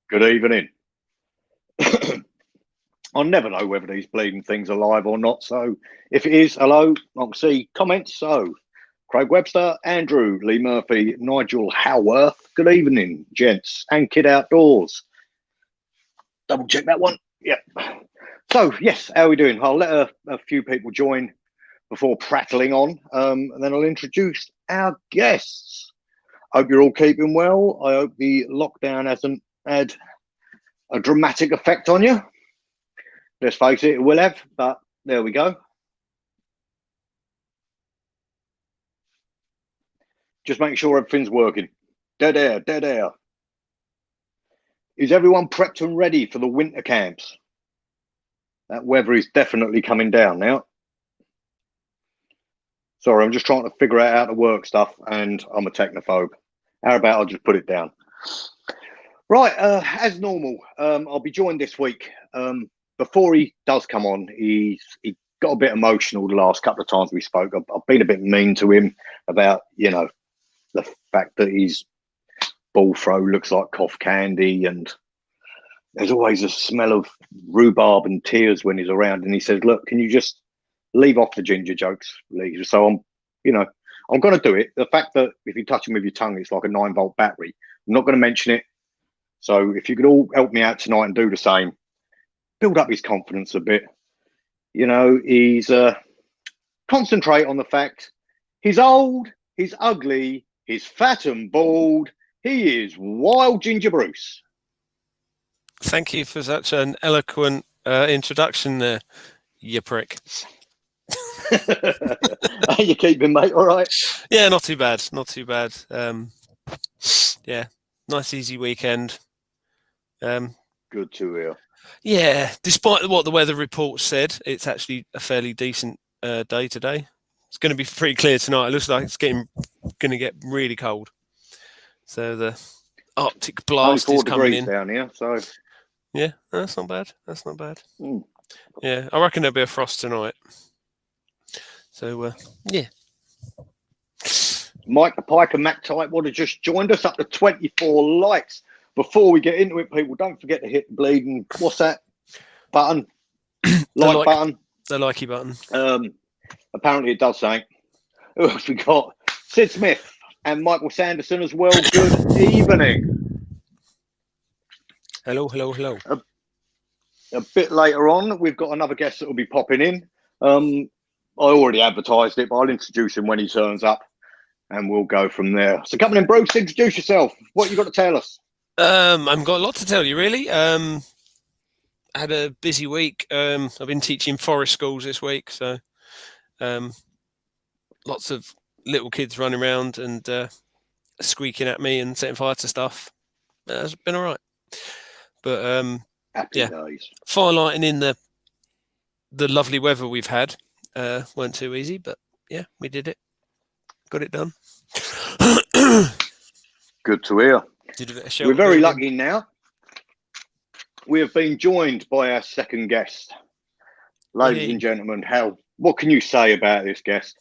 Good evening. I never know whether these bleeding things are live or not. So if it is, hello, I can see comments. So Craig Webster, Andrew, Lee Murphy, Nigel Howarth. Good evening, gents and Kid Outdoors. Double check that one. Yep. So yes, how are we doing? I'll let a few people join before prattling on, and then I'll introduce our guests. Hope you're all keeping well. I hope the lockdown hasn't had a dramatic effect on you. Let's face it, it will have, but there we go. Just making sure everything's working. Dead air, dead air. Is everyone prepped and ready for the winter camps? That weather is definitely coming down now. Sorry, I'm just trying to figure out how to work stuff, and I'm a technophobe. How about I'll just put it down? Right, as normal, I'll be joined this week. Before he does come on, he got a bit emotional the last couple of times we spoke. I've been a bit mean to him about, you know, the fact that his ball throw looks like cough candy, and there's always a smell of rhubarb and tears when he's around. And he says, look, can you just leave off the ginger jokes, Lee? So I'm going to do it. The fact that if you touch him with your tongue, it's like a 9-volt battery. I'm not going to mention it. So if you could all help me out tonight and do the same, build up his confidence a bit. You know, he's concentrate on the fact he's old, he's ugly, he's fat and bald. He is Wild Ginger Bruce. Thank you for such an eloquent introduction there, you prick. How you keeping, mate? All right? Yeah, not too bad. Not too bad. Yeah, nice easy weekend. Good to hear. Yeah, despite what the weather report said, it's actually a fairly decent day today. It's going to be pretty clear tonight. It looks like it's going to get really cold. So the Arctic blast is coming in down here. So yeah, that's not bad. That's not bad. Yeah, I reckon there'll be a frost tonight. So yeah. Mike the Piker Mac type would have just joined us up to 24 likes. Before we get into it, people, don't forget to hit the bleeding, what's that button? like button. The likey button. Apparently it does something. Who else we got? Sid Smith and Michael Sanderson as well. Good evening. Hello, hello, hello. A bit later on, we've got another guest that will be popping in. I already advertised it, but I'll introduce him when he turns up, and we'll go from there. So coming in, Bruce, introduce yourself. What you got to tell us? I've got a lot to tell you, really. I had a busy week. I've been teaching forest schools this week, so lots of little kids running around and squeaking at me and setting fire to stuff. It's been all right. But Happy yeah, days. Firelighting in the lovely weather we've had weren't too easy, but yeah, we did it. Got it done. Good to hear. We're very lucky now. We have been joined by our second guest. Ladies and gentlemen, what can you say about this guest?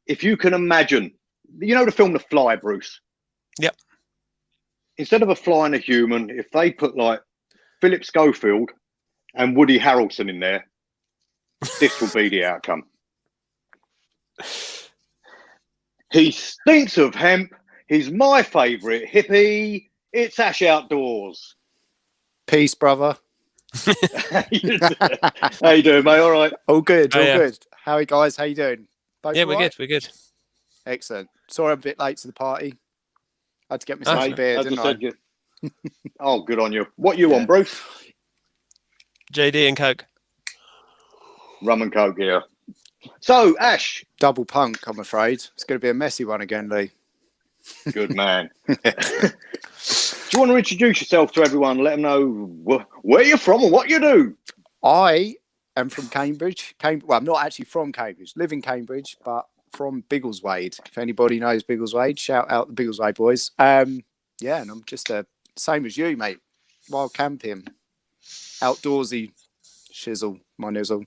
If you can imagine, you know the film The Fly, Bruce? Yep. Instead of a fly and a human, if they put like Philip Schofield and Woody Harrelson in there, this will be the outcome. He stinks of hemp. He's my favourite hippie. It's Ash Outdoors. Peace, brother. How you doing, mate? All right. All good, all good. How are you guys? How you doing? Both we're good. We're good. Excellent. Sorry I'm a bit late to the party. I had to get myself a beer, didn't I? Oh, good on you. What you on, Bruce? JD and Coke. Rum and Coke here. So, Ash. Double punk, I'm afraid. It's going to be a messy one again, Lee. Good man. Do you want to introduce yourself to everyone? Let them know where you're from and what you do. I am from Cambridge. Well, I'm not actually from Cambridge. Live in Cambridge, but from Biggleswade. If anybody knows Biggleswade, shout out the Biggleswade boys. Yeah, and I'm just same as you, mate. Wild camping, outdoorsy, shizzle, my nizzle.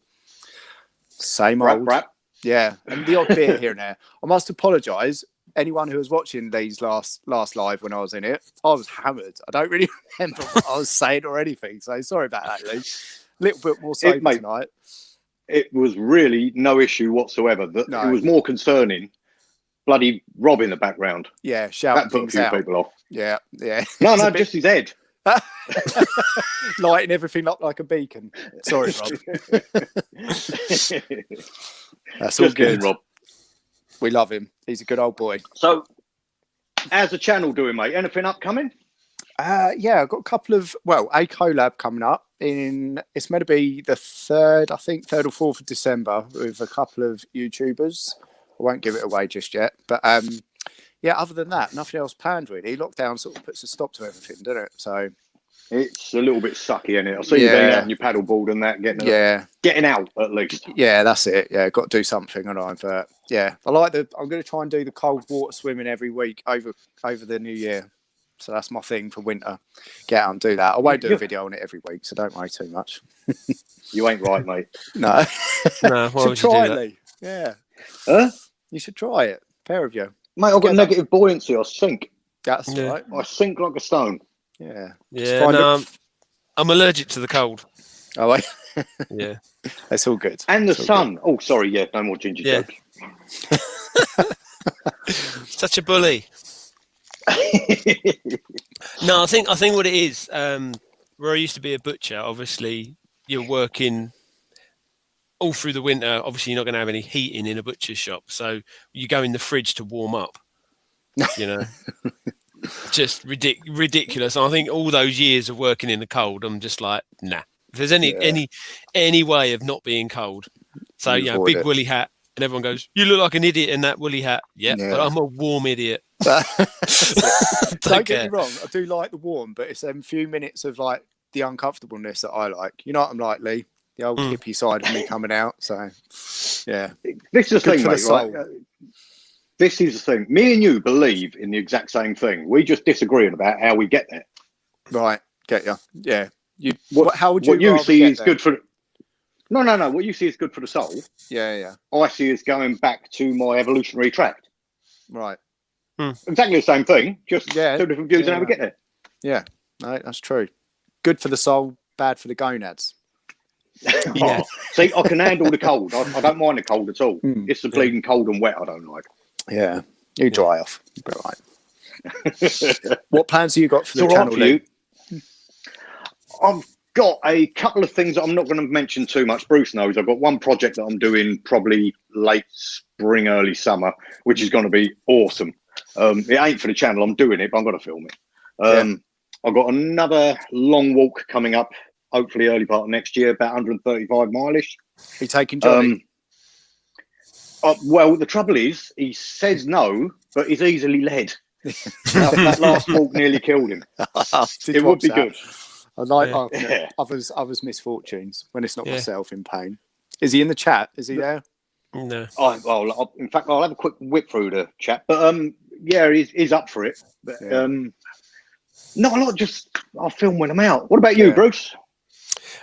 Same old. Rap. Yeah, and the odd beer here and there. I must apologise. anyone who was watching these last live when I was in it, I was hammered. I don't really remember what I was saying or anything. So sorry about that, Lee. A little bit more sober mate, tonight. It was really no issue whatsoever. No. It was more concerning. Bloody Rob in the background. Yeah, shouting That put a things few out. people off. Yeah. No, It's a no, bit- just his head. lighting everything up like a beacon. Sorry, Rob. That's all Just kidding, good. Rob. We love him. He's a good old boy. So, how's the channel doing, mate? Anything upcoming? Yeah, I've got a couple of, a collab coming up it's meant to be the 3rd or 4th of December with a couple of YouTubers. I won't give it away just yet, but yeah, other than that, nothing else planned really. Lockdown sort of puts a stop to everything, doesn't it? So it's a little bit sucky, isn't it? I see you being out on your paddleboard and that, getting out at least. Yeah, that's it. Yeah, got to do something, and but yeah, I'm going to try and do the cold water swimming every week over the new year. So that's my thing for winter. Get out and do that. I won't do a video on it every week, so don't worry too much. You ain't right, mate. No. No, why would you do that? Lee. Yeah. Huh? You should try it. Pair of you. Mate, I've got negative buoyancy. I sink. That's Yeah. right. I sink like a stone. Yeah. Yeah, no, I'm allergic to the cold. Oh, wait. Yeah. It's all good. And the It's all sun. good. Oh, sorry. Yeah, no more ginger Yeah. jokes. Such a bully. No, I think what it is, where I used to be a butcher, obviously you're working all through the winter. Obviously you're not going to have any heating in a butcher's shop, so you go in the fridge to warm up. You know, just ridiculous. And I think all those years of working in the cold, I'm just like, nah. If there's any way of not being cold, so big woolly hat, and everyone goes, "You look like an idiot in that woolly hat." Yeah, but I'm a warm idiot. Don't get me wrong, I do like the warm, but it's them few minutes of like the uncomfortableness that I like. You know what I'm like, Lee? The old hippie side of me coming out. So yeah, this is the thing, mate. Right? This is the thing. Me and you believe in the exact same thing. We just disagree about how we get there. Right, get you. Yeah. How would you? What you see is good for. No. What you see is good for the soul. Yeah. I see is going back to my evolutionary tract. Right. Exactly the same thing. Just two different views on how we get there. Yeah. No, that's true. Good for the soul, bad for the gonads. Yeah. See, I can handle the cold. I don't mind the cold at all. It's the bleeding cold and wet I don't like. Yeah. You dry off. You'll be right. What plans have you got for the channel, Lee? I've got a couple of things that I'm not going to mention too much. Bruce knows. I've got one project that I'm doing probably late spring, early summer, which is going to be awesome. It ain't for the channel. I'm doing it, but I'm going to film it. I've got another long walk coming up, hopefully early part of next year, about 135 mileage. Are you taking Johnny? Well, the trouble is, he says no, but he's easily led. that last walk nearly killed him. It would be good. I like others' misfortunes when it's not myself in pain. Is he in the chat? Is he there? No. In fact, I'll have a quick whip through the chat. But he's up for it. But, not a lot. Just I'll film when I'm out. What about you, Bruce?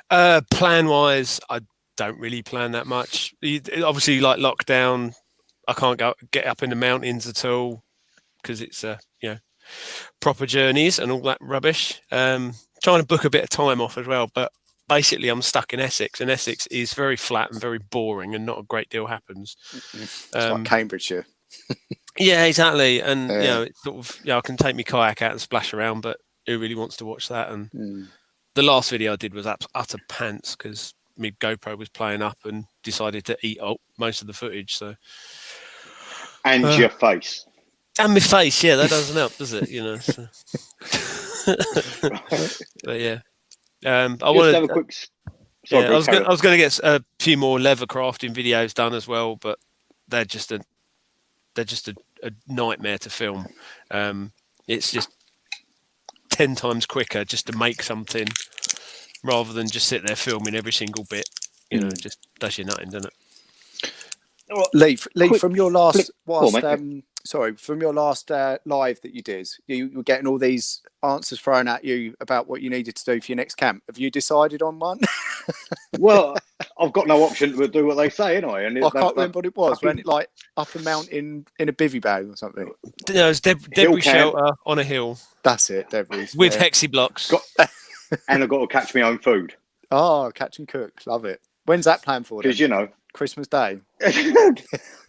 Plan wise, I don't really plan that much. Obviously, like lockdown, I can't get up in the mountains at all because it's proper journeys and all that rubbish. Trying to book a bit of time off as well, but basically I'm stuck in Essex, and Essex is very flat and very boring, and not a great deal happens. It's like Cambridgeshire. Yeah, exactly. And it's sort of I can take my kayak out and splash around, but who really wants to watch that? And the last video I did was utter pants because my GoPro was playing up and decided to eat up most of the footage. So and your face. And my face, that doesn't help, does it? So. But yeah, I want to have a quick. Sorry, I was going to get a few more leather crafting videos done as well, but they're just a nightmare to film. It's just 10 times quicker just to make something rather than just sit there filming every single bit. It just does you nothing, doesn't it? Lee, from your last sorry, from your last live that you did, you were getting all these answers thrown at you about what you needed to do for your next camp. Have you decided on one? Well, I've got no option to do what they say, anyway. And I can't remember what it was. Went it like up a mountain in a bivvy bag or something? No, it's debris shelter on a hill. That's it, debris. With hexi blocks. And I've got to catch my own food. Oh, catch and cook. Love it. When's that planned for? Because, you know. Christmas Day.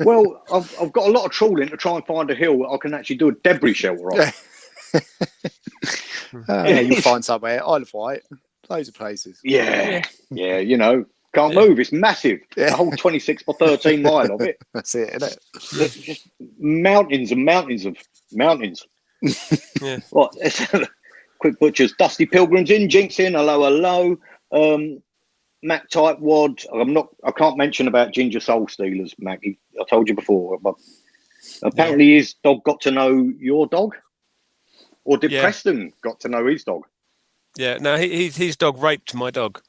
Well, I've got a lot of trawling to try and find a hill that I can actually do a debris shelter on. Yeah, you'll find somewhere. Isle of Wight. Loads of places. Yeah, you know. Can't move. It's massive. Yeah. The whole 26 by 13 mile of it. That's it, isn't it? There's just mountains and mountains of mountains. Yeah. What? Quick Butchers. Dusty Pilgrims in. Jinx in. Hello. Mac type wad. I can't mention about Ginger Soul Stealers, Mackie. I told you before. But apparently his dog got to know your dog. Or did Preston got to know his dog? Yeah, no, his dog raped my dog.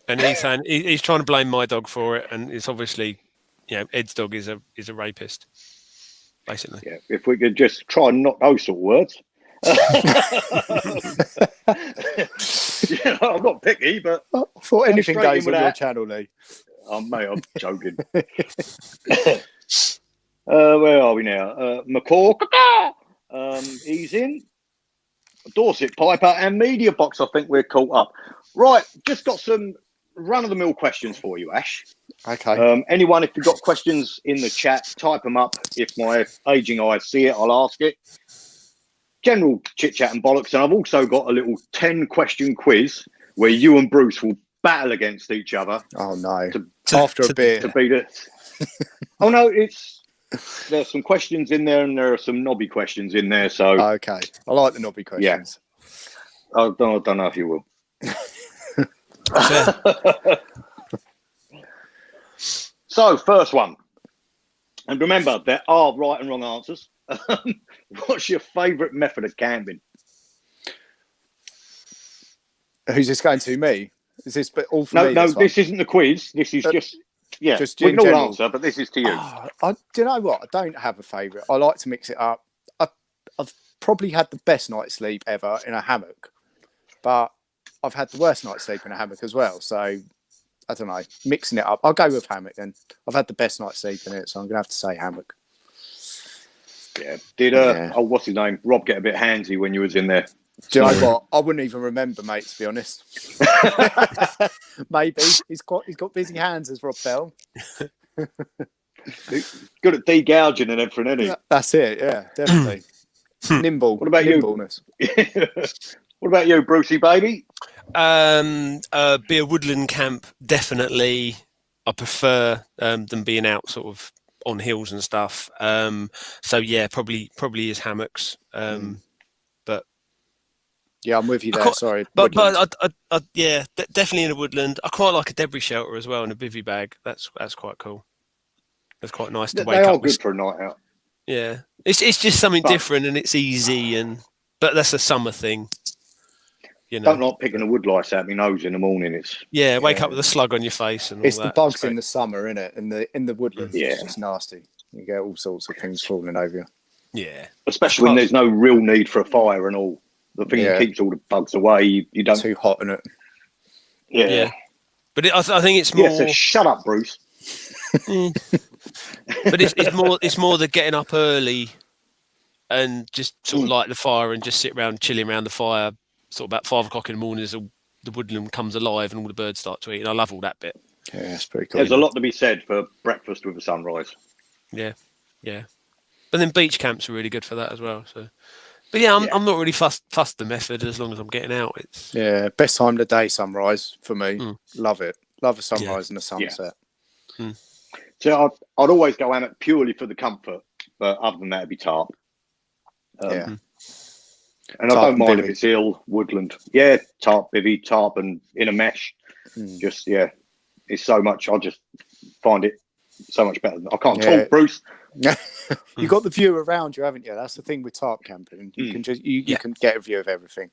And he's saying he's trying to blame my dog for it, and it's obviously, you know, Ed's dog is a rapist, basically. Yeah, if we could just try and not those sort of words. I'm not picky, but I thought anything goes on your channel, Lee. Oh, mate, I'm joking. Where are we now? McCaw. He's in. Dorset, Piper, and Media Box. I think we're caught up. Right, just got some run-of-the-mill questions for you, Ash. Okay. Anyone, if you've got questions in the chat, type them up. If my aging eyes see it, I'll ask it. General chit-chat and bollocks. And I've also got a little 10-question quiz where you and Bruce will battle against each other. Oh, no. After a beer. To beat it. Oh, no, there's some questions in there and there are some knobby questions in there. So okay. I like the knobby questions. Yeah. I don't know if you will. So, first one. And remember, there are right and wrong answers. What's your favourite method of camping? Who's this going to? Me? Is this all for me? No, this isn't the quiz. This is just we can all answer, but this is to you. Do you know what? I don't have a favourite. I like to mix it up. I've probably had the best night's sleep ever in a hammock, but I've had the worst night's sleep in a hammock as well. So I don't know, mixing it up. I'll go with hammock then. I've had the best night's sleep in it, so I'm gonna have to say hammock. Yeah. Did what's his name? Rob get a bit handsy when you was in there? Do you know what? I wouldn't even remember, mate. To be honest, maybe he's got busy hands, as Rob Bell. Good at degouging and everything, isn't he? That's it. Yeah, definitely. Nimble. What about nimbleness. You? What about you, Brucey baby? Be a woodland camp, definitely. I prefer than being out sort of on hills and stuff. So yeah, probably is hammocks. But yeah, I'm with you there. Sorry, but definitely in a woodland. I quite like a debris shelter as well in a bivvy bag. That's quite cool. That's quite nice to wake up. They are good for a night out. Yeah, it's just something different and it's easy but that's a summer thing. You know, don't like picking a wood lice out my nose in the morning. Wake up with a slug on your face and it's all the that. bugs in the summer, isn't it? In the woodland, yeah, it's nasty. You get all sorts of things crawling over you. Yeah, especially when there's no real need for a fire and all. The thing that keeps all the bugs away. You don't too hot in it. Yeah. But I think it's more. Yeah, so shut up, Bruce. But it's more the getting up early and just sort of light the fire and just sit around chilling around the fire. Sort of about 5 o'clock in the morning as the woodland comes alive and all the birds start to eat. And I love all that bit. Yeah, it's pretty cool. There's a lot to be said for breakfast with the sunrise. Yeah. But then beach camps are really good for that as well. So, but yeah, I'm not really fussed the method as long as I'm getting out. It's best time of the day, sunrise for me. Love it. Love a sunrise and a sunset. Yeah. So I'd always go hammock purely for the comfort, but other than that, it'd be tarp. And I don't mind if it's hill, woodland. Yeah, tarp, bivvy, tarp, and in a mesh. Just, it's so much. I just find it so much better. I can't talk, Bruce. You got the view around you, haven't you? That's the thing with tarp camping. You can just you can get a view of everything.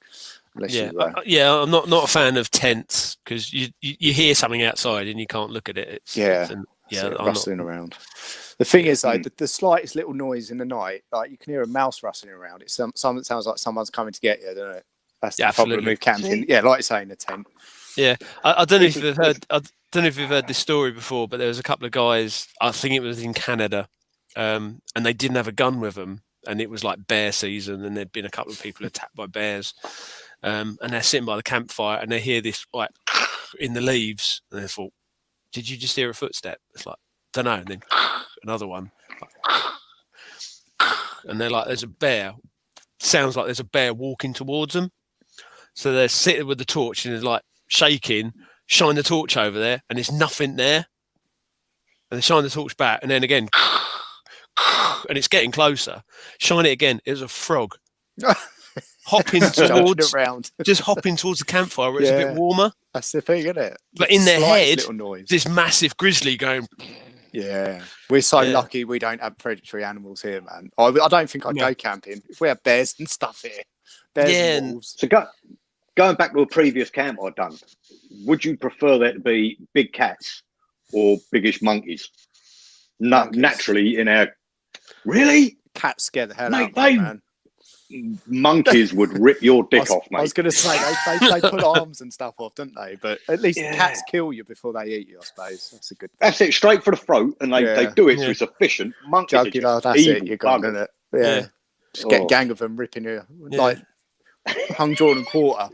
I'm not a fan of tents because you hear something outside and you can't look at it. It's rustling around. The thing is, though, the slightest little noise in the night, like you can hear a mouse rustling around. It's something sounds like someone's coming to get you, doesn't it? That's the problem with camping. Yeah, like you say, in a tent. Yeah, I don't know if you've heard. I don't know if you've heard this story before, but there was a couple of guys. I think it was in Canada, and they didn't have a gun with them, and it was like bear season, and there'd been a couple of people attacked by bears, and they're sitting by the campfire, and they hear this like in the leaves, and they thought, "Did you just hear a footstep?" It's like, don't know, and then another one, and they're like, "There's a bear." Sounds like there's a bear walking towards them, so they're sitting with the torch and they're like shaking. Shine the torch over there, and there's nothing there. And they shine the torch back, and then again, and it's getting closer. Shine it again. It was a frog hopping towards, just hopping towards the campfire where it's a bit warmer. That's the thing, isn't it? But in their head, this massive grizzly going. Yeah, we're so lucky we don't have predatory animals here, man. I don't think I'd go camping if we had bears and stuff here. Bears and wolves. So going back to a previous camp I'd done, would you prefer there to be big cats or biggish monkeys? No, naturally in our cats scare the hell out of me, man. Monkeys would rip your dick off, mate. I was going to say they put arms and stuff off, don't they? But at least cats kill you before they eat you, I suppose. That's a good. That's it, straight for the throat, and they do it so it's efficient. Monkeys, that's it. You're gone, isn't it? Yeah. Just get a gang of them ripping you like hung, drawn, and quarter.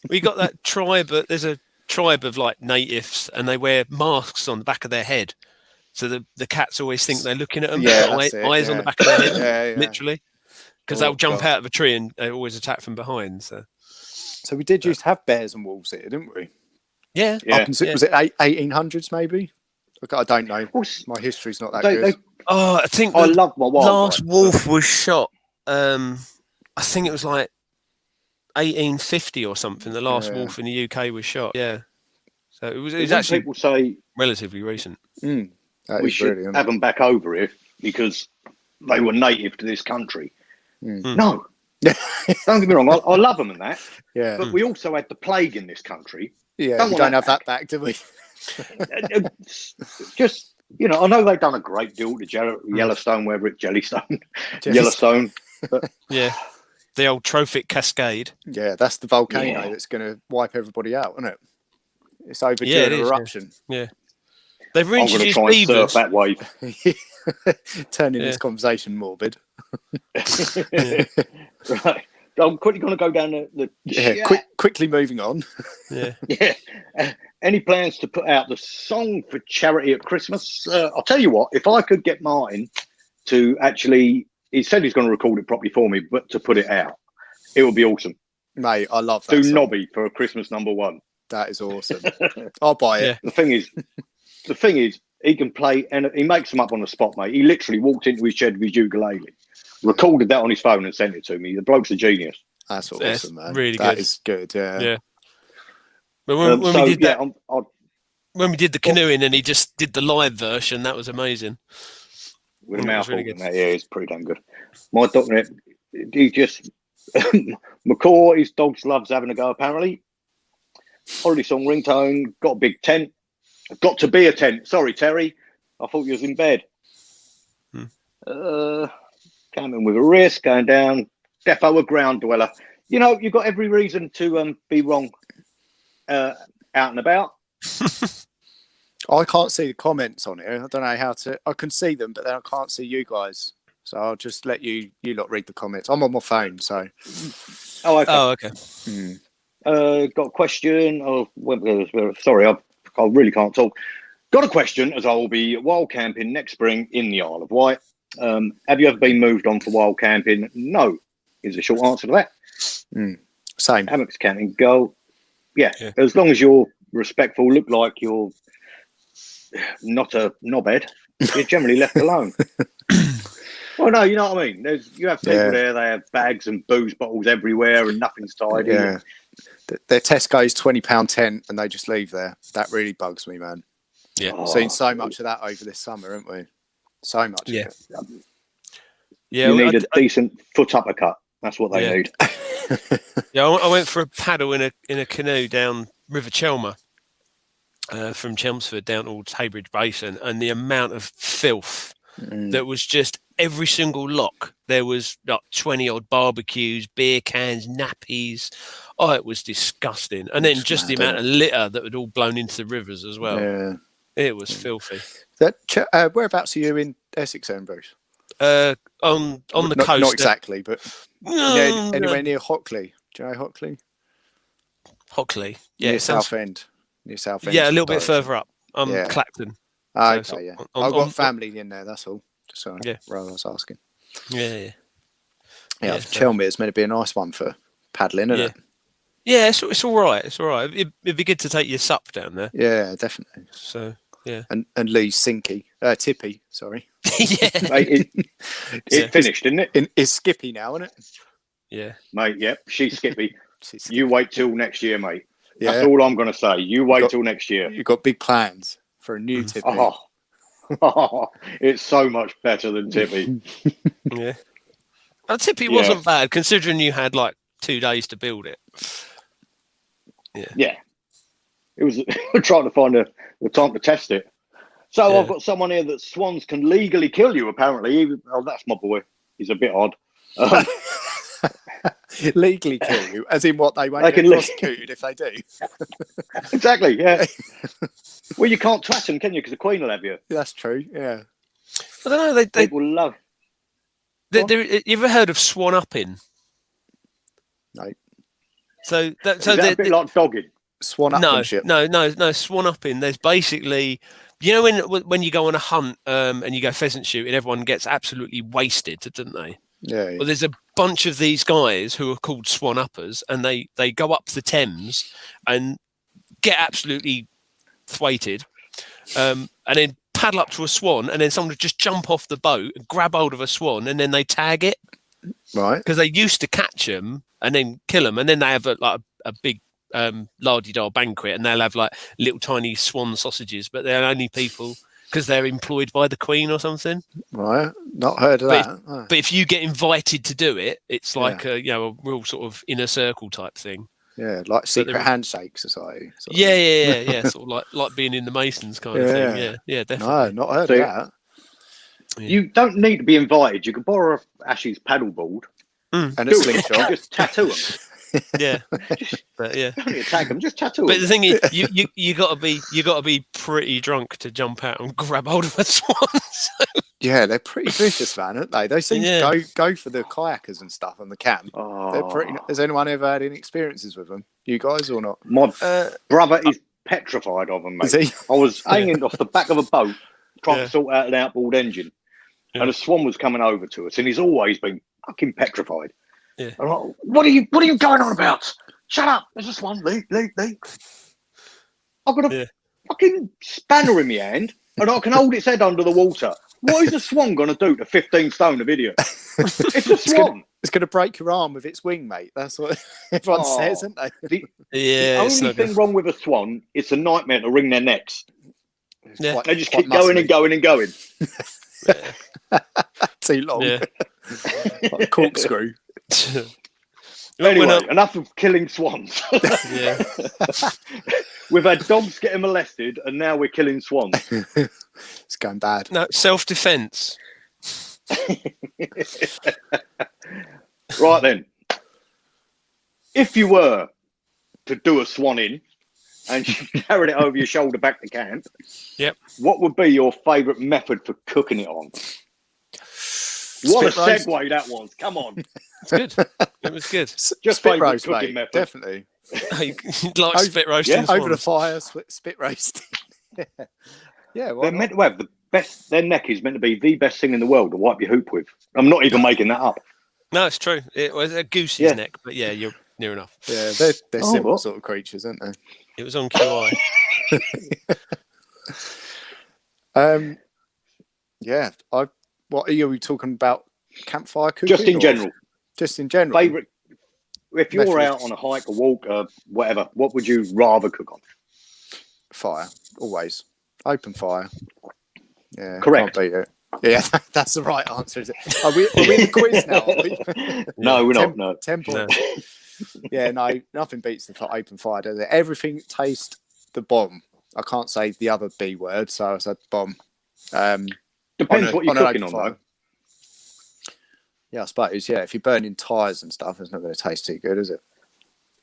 We got that tribe. There's a tribe of like natives, and they wear masks on the back of their head, so the cats always think they're looking at them. Eyes on the back of their head, literally, because they'll jump out of a tree and they always attack from behind. So we did used to have bears and wolves here, didn't we? Yeah. Was it 1800s maybe? I don't know. My history's not that good. I think I love my last wolf was shot. I think it was like 1850 or something. The last wolf in the UK was shot. Yeah, so it was actually people say relatively recent. We should have them back over here because they were native to this country. No, don't get me wrong. I love them and that. Yeah, but we also had the plague in this country. Yeah, we don't have that back, do we? Just I know they've done a great deal to Yellowstone, whether it's Jellystone, Yellowstone. But the old trophic cascade. Yeah, that's the volcano that's going to wipe everybody out, isn't it? It's overdue an eruption. Yeah. They've I'm reintroduced going to try and beavers. surf that wave. Turning this conversation morbid. Right. I'm quickly going to go down the quickly moving on. Yeah. Any plans to put out the song for charity at Christmas? I'll tell you what, if I could get Martin to actually, he said he's going to record it properly for me, but to put it out, it would be awesome. Mate, I love that. Do Nobby for a Christmas #1. That is awesome. I'll buy it. Yeah. The thing is, he can play, and he makes them up on the spot, mate. He literally walked into his shed with his ukulele, recorded that on his phone, and sent it to me. The bloke's a genius. That's awesome, man. Really good. That is good. Yeah. But when we did that, when we did the canoeing, and he just did the live version, that was amazing. With a mouthful, really it's pretty damn good. My dog, he just McCaw, his dogs loves having a go. Apparently, holiday song ringtone. Got a big tent. Got to be a tent. Sorry, Terry. I thought you was in bed. Camping with a risk, going down. Defo a ground dweller. You've got every reason to be wrong out and about. I can't see the comments on here. I don't know how to. I can see them, but then I can't see you guys. So I'll just let you lot read the comments. I'm on my phone, so. Oh, okay. Got a question. Sorry, I really can't talk. Got a question, as I will be wild camping next spring in the Isle of Wight. Have you ever been moved on for wild camping? No, is the short answer to that. Same. Hammocks camping, go. Yeah, as long as you're respectful, look like you're not a knobhead, you're generally left alone. Well, no, you know what I mean. You have people there, they have bags and booze bottles everywhere and nothing's tidy. Yeah. Their Tesco's £20 tent and they just leave there. That really bugs me, man. Yeah. Seen so much of that over this summer, haven't we? So much of it. Yeah. You need a decent foot uppercut. That's what they need. Yeah, I went for a paddle in a canoe down River Chelmer from Chelmsford down towards Heybridge Basin, and the amount of filth that was just every single lock. There was like 20 odd barbecues, beer cans, nappies. Oh, it was disgusting. And then It's just the mad, amount of litter that had all blown into the rivers as well. Yeah. It was filthy. Whereabouts are you in Essex, then, Bruce? On the coast. Not exactly, but No, anywhere near Hockley. Do you know Hockley? Hockley. Yeah, Near Southend. Near Southend. Yeah, a little bit direction. further up. Clacton. Okay, So yeah. on- I've got on- family in there, that's all. Just so Yeah. I was asking. Yeah. Yeah, Chelmere's meant to be a nice one for paddling, isn't it? Yeah, it's all right. It's all right. It'd be good to take your sup down there. Yeah, definitely. So, yeah. And Lee's Tippy, sorry. Yeah. Mate, it finished, didn't it? It's Skippy now, isn't it? Yeah. Mate, yep, she's Skippy. She's You wait till next year, mate. Yeah. That's all I'm going to say. You wait till next year. You've got big plans for a new Tippy. It's so much better than Tippy. Yeah. Tippy wasn't bad, considering you had like 2 days to build it. Yeah. It was trying to find the time to test it. So I've got someone here that swans can legally kill you, apparently. That's my boy. He's a bit odd. Legally kill you, as in what they won't They get can prosecuted if they do. Exactly, yeah. Well, you can't twat them, can you? Because the Queen will have you. That's true, yeah. I don't know. People love. You ever heard of swan upping? No. Is that a bit like dogging? Swan upmanship. No. Swan upping. There's basically, you know, when you go on a hunt and you go pheasant shooting, everyone gets absolutely wasted, don't they? Yeah. Well, there's a bunch of these guys who are called swan uppers, and they go up the Thames and get absolutely thwaited, and then paddle up to a swan, and then someone would just jump off the boat and grab hold of a swan, and then they tag it, Right. because they used to catch them and then kill them, and then they have a big lardy-dar banquet, and they'll have like little tiny swan sausages, but they're only people because they're employed by the Queen or something. Right. Not heard of that. But if you get invited to do it, it's like a real sort of inner circle type thing. Yeah, like secret handshake society. Yeah. Sort of like being in the Masons kind of thing. Yeah, definitely. No, not heard of that. Yeah. You don't need to be invited. You can borrow Ash's paddleboard And a slingshot. Just tattoo them. Yeah, but yeah. Don't need to tag them. Just tattoo But them. the thing is, you got to be pretty drunk to jump out and grab hold of a swan. Yeah, they're pretty vicious, man, aren't they? They seem to go for the kayakers and stuff on the camp. They're pretty. Has anyone ever had any experiences with them? You guys or not? My brother is petrified of them, mate. Is he? I was hanging off the back of a boat trying to sort out an outboard engine, and a swan was coming over to us, and he's always been fucking petrified. Yeah. I'm like, what are you going on about? Shut up! There's a swan. Leave. I've got a fucking spanner in my hand, and I can hold its head under the water. What is a swan going to do to 15 stone of idiot? It's a swan. It's going to break your arm with its wing, mate. That's what everyone says, isn't they? The only thing wrong with a swan, it's a nightmare to wring their necks. Yeah. They just keep going and going and going. Too long. Yeah. Like a corkscrew. Anyway, enough of killing swans. Yeah. We've had dogs getting molested, and now we're killing swans. It's going bad. No, self-defense. Right then, if you were to do a swan in and you carried it over your shoulder back to camp, what would be your favourite method for cooking it on? What a segue that was! Come on, It's good. It was good. just spit favourite roast, cooking mate. method. Definitely. Like spit roasting swans. Over the fire, spit roast. Yeah. They're meant to have the best. Their neck is meant to be the best thing in the world to wipe your hoop with. I'm not even making that up. No, it's true. It was a goose's neck, but yeah, you're near enough. Yeah, they're simple sort of creatures, aren't they? It was on QI. Yeah. What are you talking about? Campfire cooking? Just in general. Just in general. Favourite. If you're out on a hike, a walk, whatever, what would you rather cook on? Fire, always. Open fire. Yeah. Correct. Can't beat it. Yeah, that's the right answer. Is it? Are we in the quiz now? Are we? No, we're not. No. 10 points. Yeah, no, nothing beats the open fire, does it? Everything tastes the bomb. I can't say the other B word, so I said bomb. Depends what you're an cooking open on, fire. though. Yeah, I suppose. Yeah, if you're burning tyres and stuff, it's not going to taste too good, is it?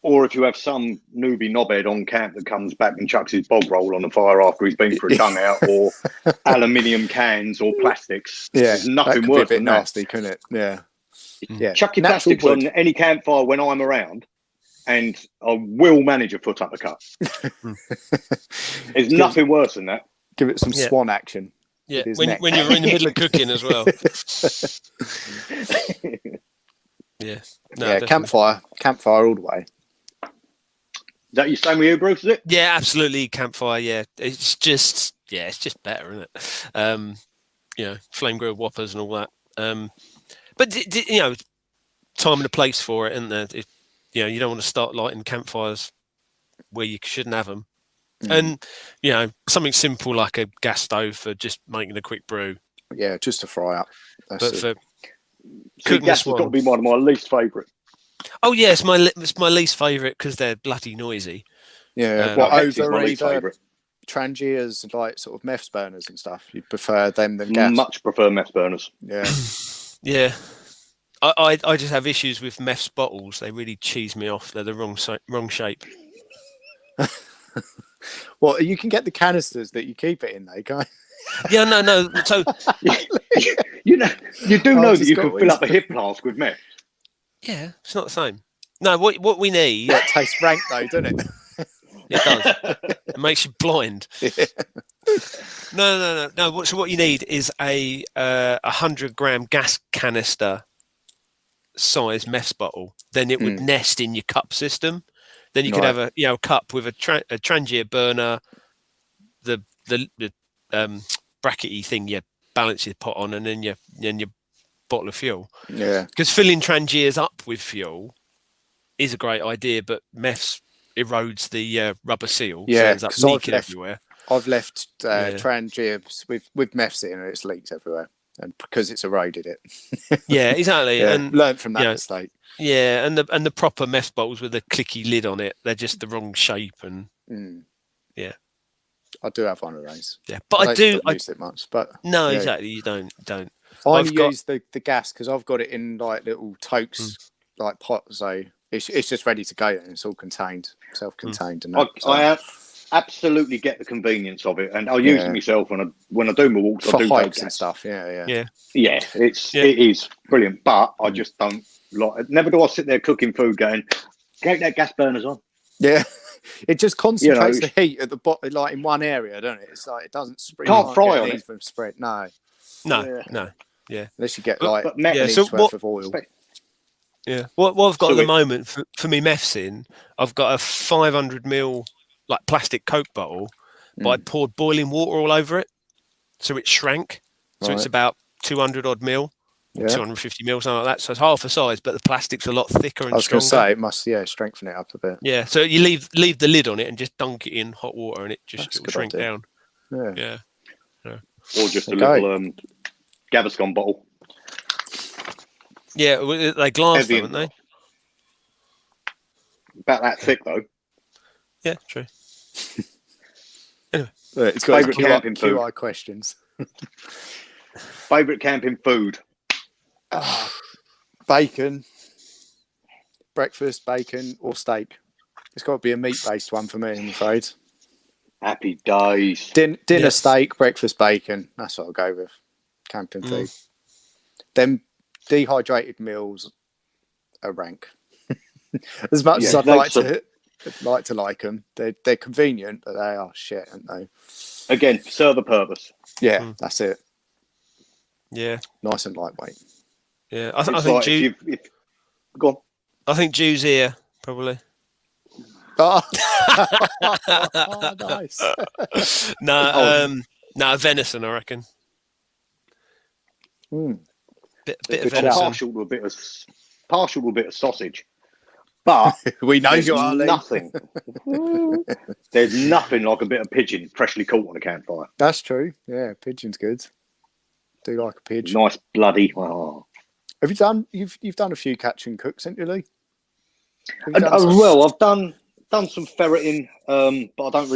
Or if you have some newbie knobhead on camp that comes back and chucks his bog roll on the fire after he's been for a tongue out, or aluminium cans or plastics. Yeah, There's nothing that could worse be a bit than nasty, couldn't it? Yeah. Yeah. Chuck your Natural plastics wood. on any campfire when I'm around, and I will manage a foot uppercut. There's nothing worse than that. Give it some Yeah. swan action. Yeah, with his when neck. you're in the middle of cooking as well. Yeah. No, Yeah, definitely. campfire all the way. Is that you same with you, Bruce? Is it? Yeah, absolutely. Campfire. Yeah, it's just better, isn't it? Flame grilled whoppers and all that. But time and a place for it, isn't there? You don't want to start lighting campfires where you shouldn't have them. And something simple like a gas stove for just making a quick brew. Yeah, just to fry up. But for See, gas has got to be one of my least favourite. oh yeah, it's my least favourite because they're bloody noisy. Yeah, Hex is over my least either favourite. Trangiers and like sort of meths burners and stuff. You'd prefer them than gas. Much prefer meth burners. Yeah. Yeah. I just have issues with meths bottles. They really cheese me off. They're the wrong shape. Well, you can get the canisters that you keep it in, though, can't Yeah, no. So You do know that just you got can fill up a hip flask with meth. yeah, it's not the same. No, what we need, Yeah, it tastes rank, though, doesn't it? it does. It makes you blind. No. So what you need is a 100-gram gas canister size meths bottle. Then it would nest in your cup system. Then you could have a cup with a Trangier burner, the brackety thing you balance your pot on, and then your bottle of fuel. Yeah. Because filling Trangiers up with fuel is a great idea, but meths erodes the rubber seal. Yeah, so it ends up 'cause I've leaking left- everywhere. I've left Trangiers with meths in and it's leaked everywhere. And because it's eroded it. Yeah, exactly. Yeah, And learned from that mistake. yeah, and the proper meth bottles with a clicky lid on it, they're just the wrong shape. And yeah, I do have one of those. yeah, but I don't use it much. But no, yeah. exactly. You don't. I only use the gas because I've got it in like little totes, like pots. So it's just ready to go and it's all contained, self-contained. And I absolutely get the convenience of it, and I'll use it myself when I do my walks. for I do hikes gas. and stuff. Yeah. Yeah, it is brilliant, but I just don't like. Never do I sit there cooking food going, get that gas burners on. Yeah, it just concentrates the heat at the bottom, like in one area, don't it? It's like it doesn't spread. Can't fry on it. From spread. No. Yeah. Unless you get like but an inch so worth of oil. Yeah. What I've got at the moment for me meths in, I've got a 500 ml like plastic Coke bottle, but I poured boiling water all over it, so it shrank. So it's about 200 odd mil, 250 mil, something like that. So it's half the size, but the plastic's a lot thicker and I was going stronger. to say it must strengthen it up a bit. Yeah. So you leave the lid on it and just dunk it in hot water, and it'll shrink down. Yeah. Or just a little Gaviscon bottle. Yeah, they glass Heavy them, aren't About that thick though. they? Yeah, true. Anyway, it's got Favourite camping food. QI questions. Favourite camping food. Bacon, breakfast, bacon, or steak. It's got to be a meat-based one for me, I'm afraid. Happy days. Dinner steak, breakfast bacon. That's what I'll go with. Camping food. Then dehydrated meals are rank. As much as I'd like to like them, they're convenient, but they are shit, aren't they? Again, serve a purpose. Yeah, that's it. Yeah. Nice and lightweight. Yeah, I think go on. I think Jew's here probably. Oh, nice. No, venison, I reckon. Bit of venison. Partial to a bit of sausage, but We know there's you are, Lee. nothing. There's nothing like a bit of pigeon freshly caught on a campfire. That's true. Yeah, pigeon's good. Do like a pigeon. Nice bloody. Oh. Have you done? You've done a few catch and cooks, haven't you, Lee? Well, I've done some ferreting, but I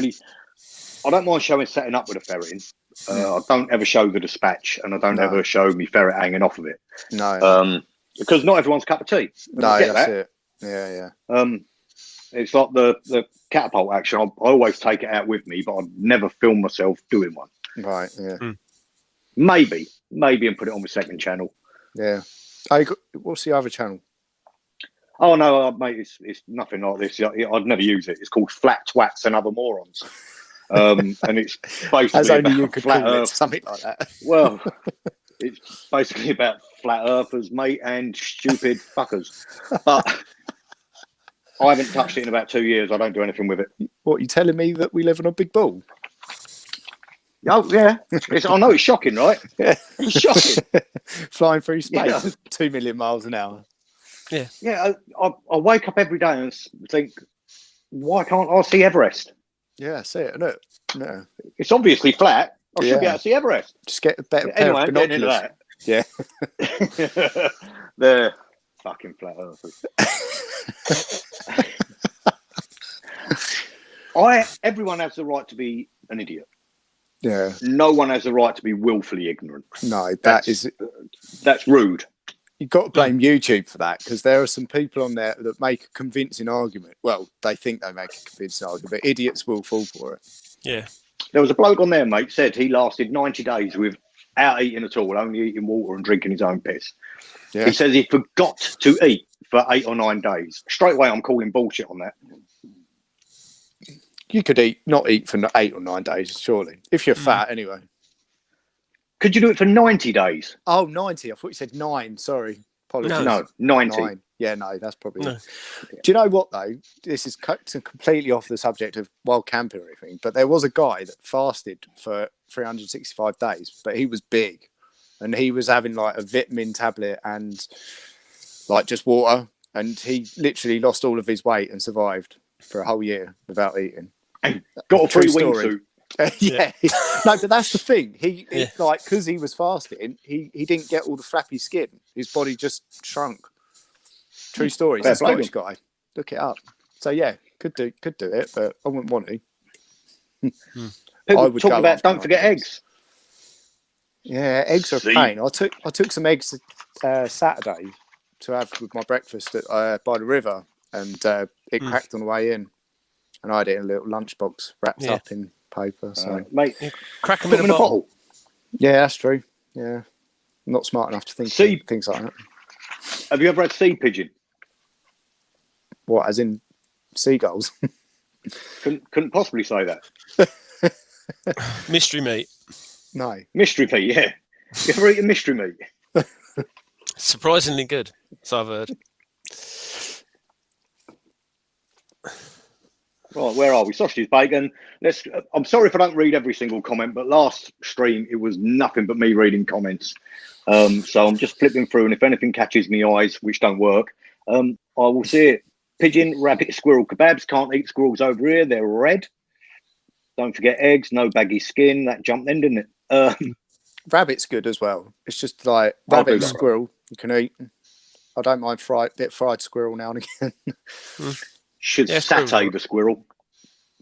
don't mind showing setting up with a ferreting. I don't ever show the dispatch, and I don't No. ever show me ferret hanging off of it. No. Because not everyone's cup of tea. No, I get that's that. it. Yeah. It's like the catapult action. I always take it out with me, but I'd never film myself doing one. Right. Yeah. Maybe, and put it on the second channel. Yeah. What's the other channel? Oh no, mate, it's nothing like this. I'd never use it. It's called Flat Twats and Other Morons, and it's basically As only you about could flat call it, Earth. something like that. Well, it's basically about flat earthers, mate, and stupid fuckers. But I haven't touched it in about 2 years. I don't do anything with it. What, you telling me that we live on a big ball? Oh yeah, I know it's shocking, right? Yeah. It's shocking. Flying through space, Yeah. 2 million miles an hour. Yeah, I wake up every day and think, why can't I see Everest? Yeah, I see it, isn't it? No. It's obviously flat. I should be Yeah. able to see Everest. Just get a better pair Anyway, of I'm getting into binoculars. that. Yeah. They're fucking flat earthers. Everyone has the right to be an idiot. Yeah. No one has the right to be willfully ignorant. No, That's rude. you've got to blame YouTube for that, because there are some people on there that make a convincing argument. Well, they think they make a convincing argument, but idiots will fall for it. Yeah. There was a bloke on there, mate, said he lasted 90 days without eating at all, only eating water and drinking his own piss. Yeah. He says he forgot to eat for 8 or 9 days. Straight away, I'm calling bullshit on that. You could not eat for 8 or 9 days, surely. If you're fat, anyway. Could you do it for 90 days? Oh, 90. I thought you said 9. Sorry. Apologies. No, 90. 9. Yeah, no, that's probably No. it. Do you know what, though? This is completely off the subject of wild camping or anything, but there was a guy that fasted for 365 days, but he was big, and he was having like a vitamin tablet and like just water, and he literally lost all of his weight and survived for a whole year without eating. Got a True free story. wingsuit. Yeah. No, but that's the thing. He Yeah. like, because he was fasting, he didn't get all the flappy skin. His body just shrunk. True story. Fair He's a play. Scottish guy. Look it up. So yeah, could do it, but I wouldn't want to. I People would talk go about after don't forget 90 days. eggs. Yeah, eggs are a See? pain. I took some eggs Saturday to have with my breakfast by the river, and it cracked on the way in, and I had it in a little lunchbox wrapped Yeah. up in paper. So Mate, Crack them put in them a bottle. yeah, that's true. Yeah, I'm not smart enough to think See- of things like that. Have you ever had sea pigeon? What, as in seagulls? Couldn't possibly say that. Mystery meat. No. Mystery meat, yeah. You ever eaten mystery meat? Surprisingly good, so I've heard. Right, where are we? Sausages, bacon. I'm sorry if I don't read every single comment, but last stream it was nothing but me reading comments. So I'm just flipping through, and if anything catches me eyes, which don't work, I will see it. Pigeon, rabbit, squirrel kebabs. Can't eat squirrels over here. They're red. Don't forget eggs. No baggy skin. That jumped in, didn't it? Rabbit's good as well. It's just like I'll rabbit do and that. squirrel you can eat. I don't mind fried squirrel now and again. Should Yeah, squirrel. satay the squirrel.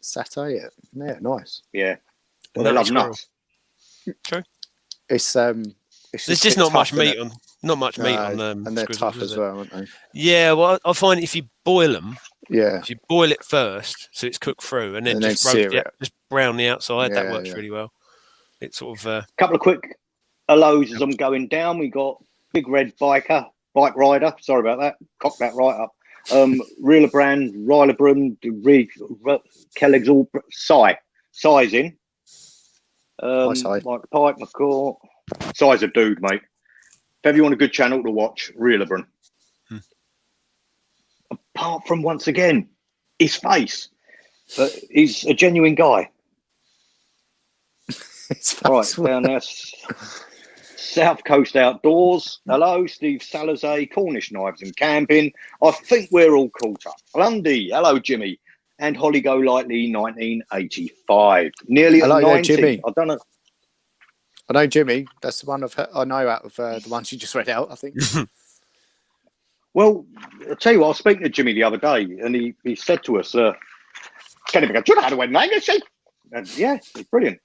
Satay it. Yeah, nice. Yeah. Well, they Nutty love squirrel. nuts. It's There's just a bit not much tough, innit? meat on. Not much meat on No, and they're squirrels, tough is as there? well, aren't they? Yeah, well, I find if you boil them, Yeah. if you boil it first, so it's cooked through, and then And then just sear roast it, it. just brown the outside, that Yeah, works yeah. really well. It's sort of Couple of quick hellos as I'm going down. We got Big Red Bike Rider. Sorry about that. Cock that right up. Reeler Brand, Rylerbrun, Kelleg's all Size in. Hi, Si. Mike Pike, McCaw. Size of dude, mate. If ever you want a good channel to watch, Reelerbrun. Apart from, once again, his face. But he's a genuine guy. It's All right, fast. down there. South Coast Outdoors. Hello, Steve Salazar, Cornish Knives and Camping. I think we're all caught up. Lundy, hello, Jimmy. And Holly Go Lightly, 1985. Nearly Hello at there, 90. Jimmy. I don't know. I know Jimmy. That's the one I know out of the ones you just read out, I think. Well, I'll tell you what, I was speaking to Jimmy the other day, and he said to us, can he go, do you know how to win name, is she? And yeah, it's brilliant.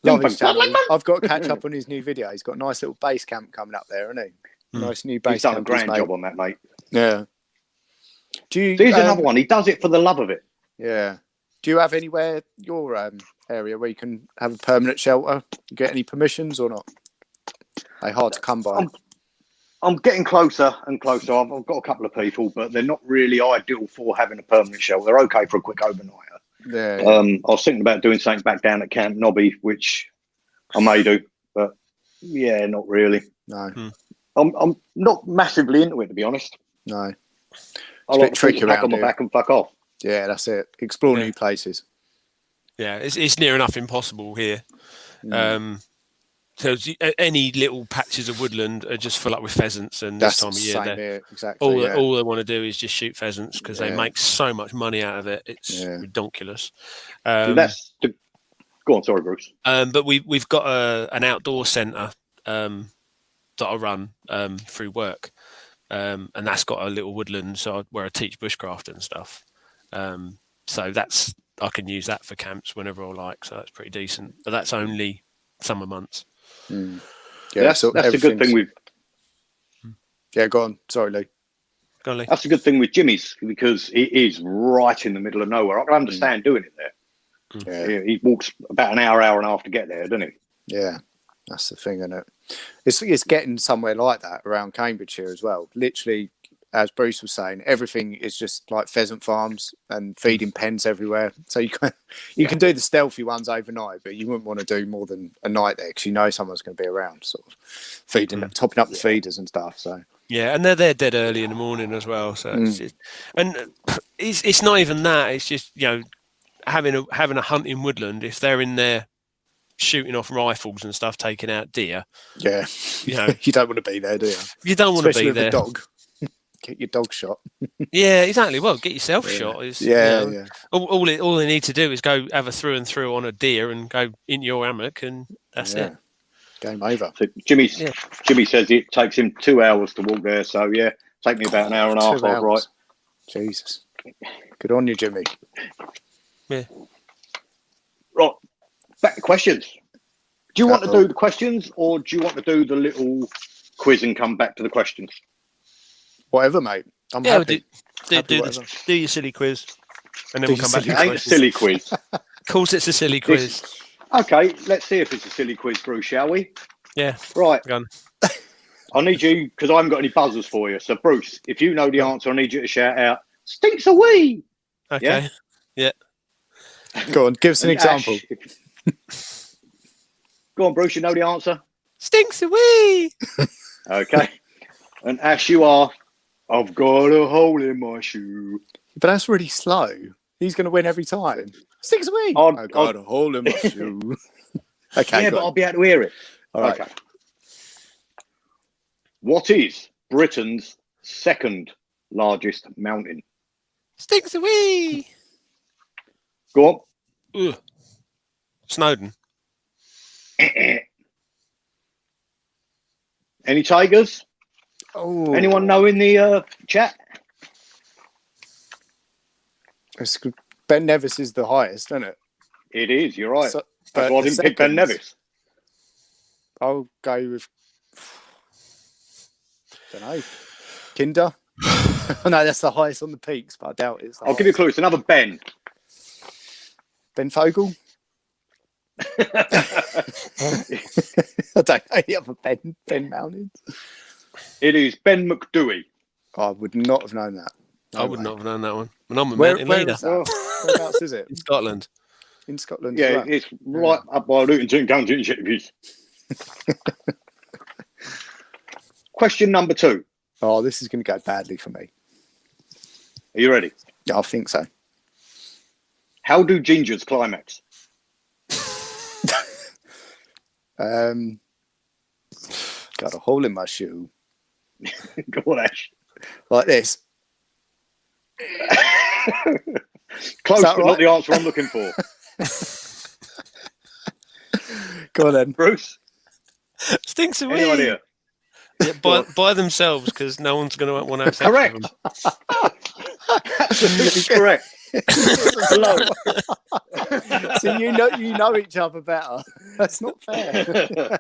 Love his channel. I've got to catch up on his new video. He's got a nice little base camp coming up there, hasn't he? Nice new base He's done camp. a grand job on that, mate. Yeah. Do you? Here's another one. He does it for the love of it. Yeah. Do you have anywhere your area where you can have a permanent shelter? You get any permissions or not? They're hard to come by. I'm getting closer and closer. I've got a couple of people, but they're not really ideal for having a permanent shelter. They're okay for a quick overnighter. Yeah. I was thinking about doing something back down at Camp Nobby, which I may do, but yeah, not really. No. I'm not massively into it, to be honest. No. I like to tricky around on my back and fuck off. Yeah, that's it. Explore new places. Yeah, it's near enough impossible here. So any little patches of woodland are just full up with pheasants, and this time of year, exactly. All they want to do is just shoot pheasants because they make so much money out of it. It's ridiculous. Go on, sorry, Bruce. But we've got an outdoor centre that I run through work, and that's got a little woodland, where I teach bushcraft and stuff. So I can use that for camps whenever I like. So that's pretty decent. But that's only summer months. Yeah, that's a good thing with. Yeah, go on. Sorry, Lee. Go on, Lee. That's a good thing with Jimmy's because it is right in the middle of nowhere. I can understand doing it there. Yeah, he walks about an hour and a half to get there, doesn't he? Yeah, that's the thing, isn't it? It's getting somewhere like that around Cambridgeshire as well. Literally, as Bruce was saying, everything is just like pheasant farms and feeding pens everywhere. So you can do the stealthy ones overnight, but you wouldn't want to do more than a night there because you know someone's going to be around, sort of feeding, topping up the feeders and stuff. So yeah, and they're there dead early in the morning as well. So it's not even that. It's just having a hunt in woodland. If they're in there shooting off rifles and stuff, taking out deer. Yeah, you don't want to be there, do you? You don't want to be there. Especially with a dog. Get your dog shot. Yeah, exactly. Well, get yourself shot. All they need to do is go have a through and through on a deer and go into your hammock, and that's it. Game over. So Jimmy says it takes him 2 hours to walk there. So yeah, take me about an hour and a half. Right. Jesus. Good on you, Jimmy. Yeah. Right. Back to questions. Do you want to do the questions, or do you want to do the little quiz and come back to the questions? Whatever, mate. I'm happy. Do your silly quiz, and then we'll come back to the questions. Silly quiz. Of course, it's a silly quiz. Okay, let's see if it's a silly quiz, Bruce, shall we? Yeah. Right. Go on. I need you, because I haven't got any buzzers for you. So, Bruce, if you know the answer, I need you to shout out, "Stinks a wee." Okay. Yeah. Go on, give us an example. Go on, Bruce, you know the answer? Stinks a wee. Okay. And Ash, you are, "I've got a hole in my shoe." But that's really slow. He's going to win every time. Stinks a wee. I've got a hole in my shoe. Okay. Yeah, but I'll be able to hear it. All right. Okay. What is Britain's second largest mountain? Stinks a wee. Go on. Ugh. Snowdon. Any tigers? Oh. Anyone know in the chat? It's good. Ben Nevis is the highest, isn't it? It is, you're right. So, that's why I didn't pick Ben Nevis. I'll go with, don't know, Kinder. No, that's the highest on the peaks, but I doubt it's. I'll give you a clue. It's another Ben. Ben Fogle. I don't know any other Ben mountains. It is Ben McDewey. I would not have known that. I would not have known that one. And I'm a Where mountain leader. is that? Whereabouts is it? In Scotland. In Scotland. Yeah, well. it's right up by Luton County. Question number 2. Oh, this is going to go badly for me. Are you ready? Yeah, I think so. How do gingers climax? Got a hole in my shoe. Go on, Ash. Like this. Close, but right? not the answer I'm looking for. Go on then. Bruce? Stinks a wee. Any idea? Yeah, by themselves, because no one's going to want to have sex Correct. with them. Absolutely correct. Hello. So you know each other better. That's not fair.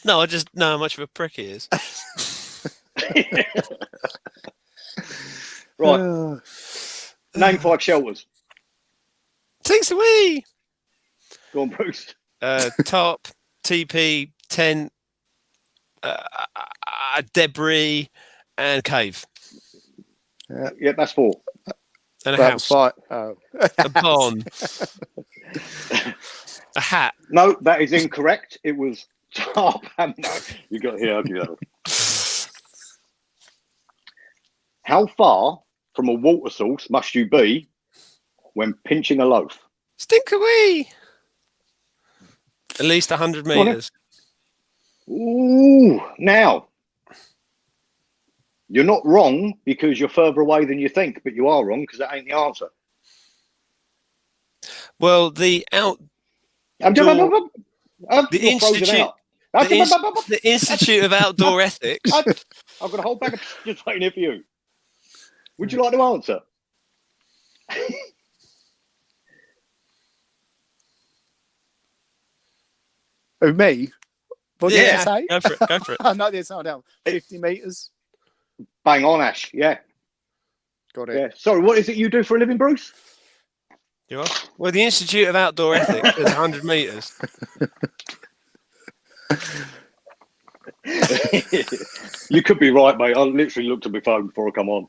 No, I just know how much of a prick he is. Right. Name 5 shelters. Thanks away. Go on, Bruce. Top, TP, tent, debris, and cave. Yeah, that's 4. And a That house. was fine. A barn. A hat. No, that is incorrect. It was top. No, you got here. I'll give you that one. How far from a water source must you be when pinching a loaf? Stink away. At least 100 meters. Ooh, now you're not wrong because you're further away than you think, but you are wrong because that ain't the answer. Well, the Institute of Outdoor Ethics. I've got a whole bag of just waiting here for you. Would you like to answer? Who, me? What did Yeah, you say? go for it. Go for it. I know this not down. 50 meters. Bang on, Ash. Yeah. Got it. Yeah. Sorry, what is it you do for a living, Bruce? You are? Well, the Institute of Outdoor Ethics is 100 meters. You could be right, mate. I literally looked at my phone before I come on.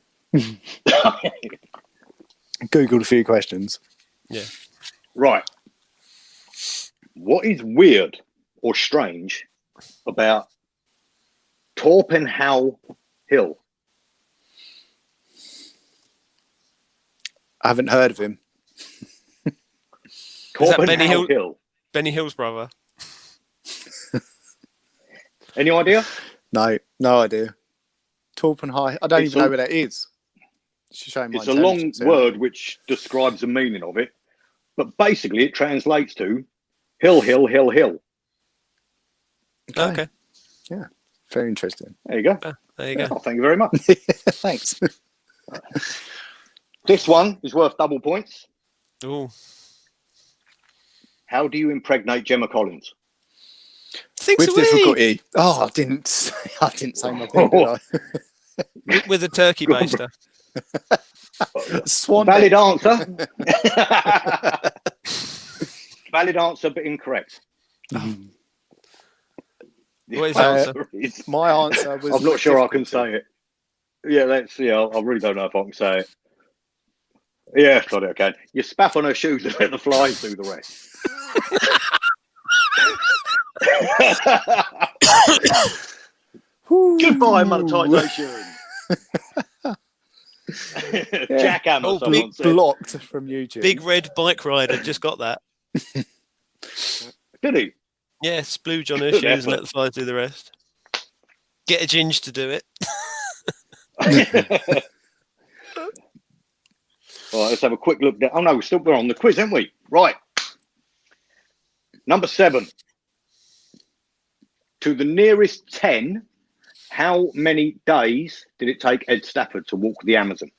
Googled a few questions. Yeah. Right. What is weird or strange about Torpenhow Hill? I haven't heard of him. Is that Benny Torpenhow Hill. Benny Hill's brother. Any idea? No idea. Torpenhow. I don't even know where that is. It's a long word which describes the meaning of it, but basically it translates to hill, hill, hill, hill. Okay. Yeah. Very interesting. There you go. There you go. Oh, thank you very much. Thanks. This one is worth double points. Ooh. How do you impregnate Gemma Collins? Thinks With away. difficulty. Oh, I didn't say my thing, did I? With a turkey baster. Swan Valid neck. answer. Valid answer, but incorrect. What is the answer? My answer was. I'm not sure I can say it. Yeah, let's see. I really don't know if I can say it. Yeah, got it. Okay. You spaff on her shoes and let the flies do the rest. Goodbye, monetisation. Jackhammer. Oh, Someone said. Blocked from YouTube. Big red bike rider just got that. Did he? Yeah, splooge on her Good shoes and effort. let the flies do the rest. Get a ginge to do it. All right, let's have a quick look down. Oh no, we're on the quiz, aren't we? Right. Number 7. To the nearest 10, how many days did it take Ed Stafford to walk the Amazon?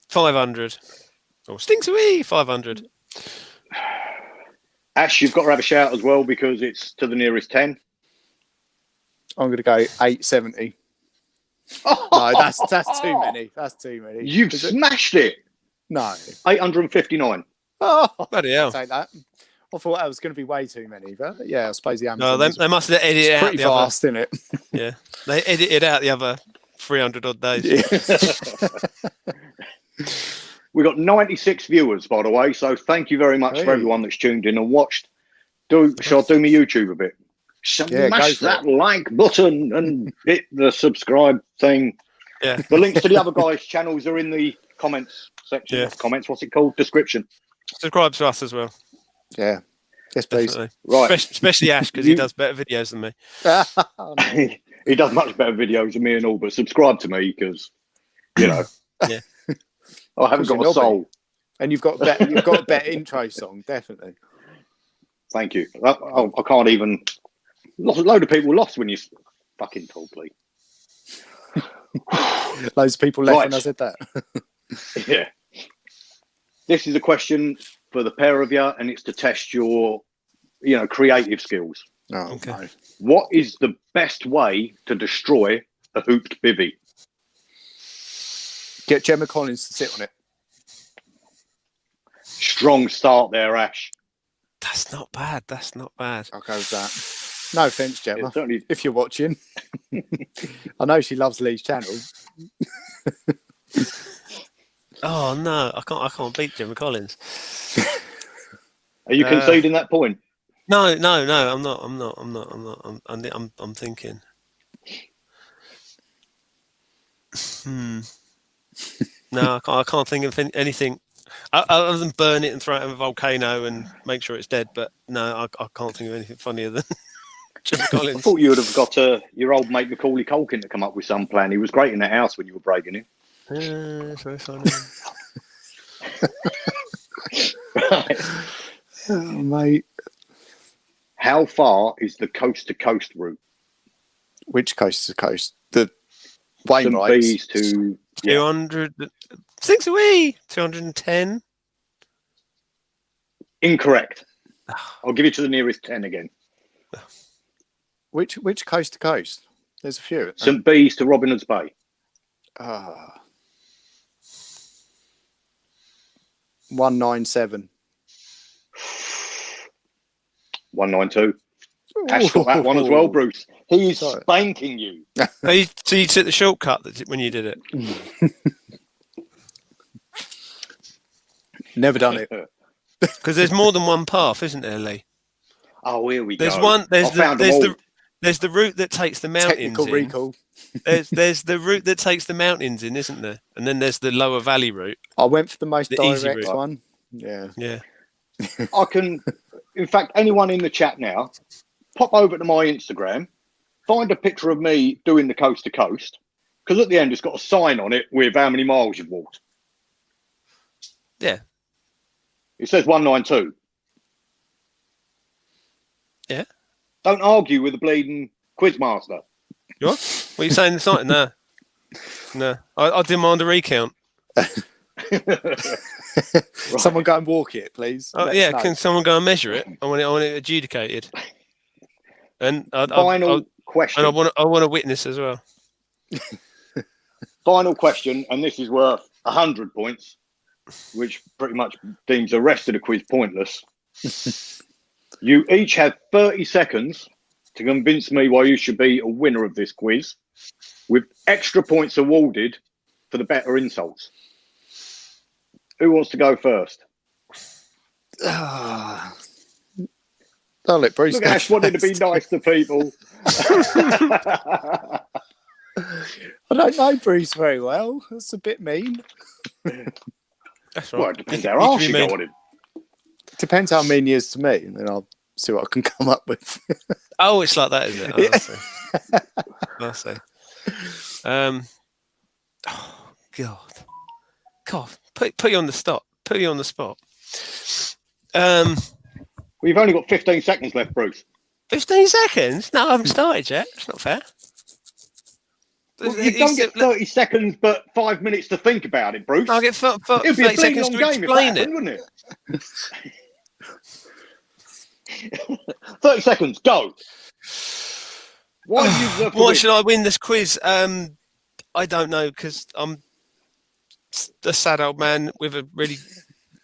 500. Oh, stinks away. 500. Ash, you've got to have a shout as well because it's to the nearest 10. I'm going to go 870. No, that's too many. That's too many. You've smashed it. No. 859. Oh, Bloody hell. I'll take that. I thought that was going to be way too many, but yeah, I suppose the No, Amazon they must have edited out pretty the fast, isn't it? other. Yeah, they edited out the other 300 odd days. Yeah. We got 96 viewers, by the way. So thank you very much for everyone that's tuned in and watched. Shall I do my YouTube a bit? Smash that like button and hit the subscribe thing. Yeah. The links to the other guys' channels are in the comments section. Yeah. Comments, what's it called? Description. Subscribe to us as well. Yeah. Yes, please. Definitely. Right. Especially Ash, because he does better videos than me. He does much better videos than me and all, but subscribe to me because, you know, Yeah. I haven't got a soul. And you've got a better intro song, definitely. Thank you. I can't even. A load of people lost when you fucking talk, please. Loads of people left Right. when I said that. Yeah. This is a question for the pair of you, and it's to test your, creative skills. Oh, Okay. no. What is the best way to destroy a hooped bivvy? Get Gemma Collins to sit on it. Strong start there, Ash. That's not bad. That's not bad. I'll go with that. No offence, Gemma, It's certainly if you're watching. I know she loves Lee's channel. Oh no, I can't beat Gemma Collins. Are you conceding that point? No, I'm not. I'm thinking. No, I can't think of anything other than burn it and throw it in a volcano and make sure it's dead. But no, I can't think of anything funnier than Gemma I Collins. thought you would have got your old mate Macaulay Culkin to come up with some plan. He was great in the house when you were breaking him. It's very funny. Right. Oh, mate. How far is the coast to coast route? Which coast to coast? The St. Wainwrights. Bees to 200. 210. Incorrect. I'll give you to the nearest 10 again. Which coast to coast? There's a few. St. Bees to Robin Hood's Bay. 197. 192. Ash got that one as well, Bruce. He's Sorry. spanking you. So you took the shortcut when you did it. Never done it. Because there's more than one path, isn't there, Lee? Oh, here we There's go. one. I found them all. There's the route that takes the mountains Technical in. recall. There's the route that takes the mountains in, isn't there? And then there's the lower valley route. I went for the most The easy direct route. one. Yeah. Yeah. I can, in fact, anyone in the chat now, pop over to my Instagram, find a picture of me doing the coast to coast, because at the end it's got a sign on it with how many miles you've walked. Yeah. It says 192. Yeah. Don't argue with the bleeding quizmaster. You what? What are you saying this night? No. No. I demand a recount. Someone go and walk it, please. Oh, Let yeah, us know. can someone go and measure it? I want it adjudicated. And Final question. And I want a witness as well. Final question, and this is worth 100 points, which pretty much deems the rest of the quiz pointless. You each have 30 seconds to convince me why you should be a winner of this quiz, with extra points awarded for the better insults. Who wants to go first? I'll let Bruce Look, go Ash wanted to be first. nice to people. I don't know Bruce very well. That's a bit mean. That's Well, right. it depends how harsh you go on him. Depends how mean he is to me, and then I'll see what I can come up with. Oh, it's like that, isn't it? Oh, I see. Oh, God, put you on the spot. Put you on the spot. We've only got 15 seconds left, Bruce. 15 seconds? No, I haven't started yet. It's not fair. Well, you don't get 30 seconds, but 5 minutes to think about it, Bruce. I'll get It'd be a 30 seconds bleeding to long game if that explain happened, it. wouldn't it? 30 seconds, go. Why do you deserve to Why win? should I win this quiz? I don't know, because I'm a sad old man with a really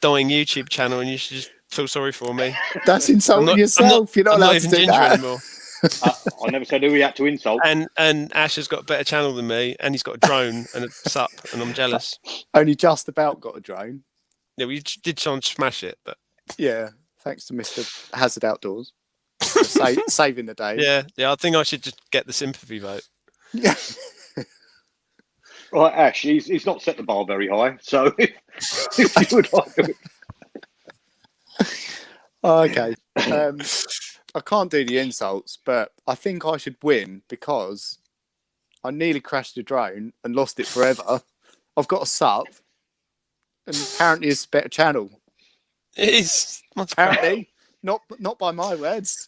dying YouTube channel, and you should just feel sorry for me. That's insulting yourself. You're not I'm allowed not to even do ginger that. anymore. I never said who he had to insult. And Ash has got a better channel than me, and he's got a drone and a sup, and I'm jealous. Only just about got a drone. Yeah, we did try and smash it, but Yeah, thanks to Mr. Hazard Outdoors. Saving the day. yeah, I think I should just get the sympathy vote. Yeah. Right, Ash, he's not set the bar very high, so if you would like to... Okay. I can't do the insults, but I think I should win because I nearly crashed a drone and lost it forever. I've got a sup, and apparently it's a better channel. It is. Apparently, not by my words.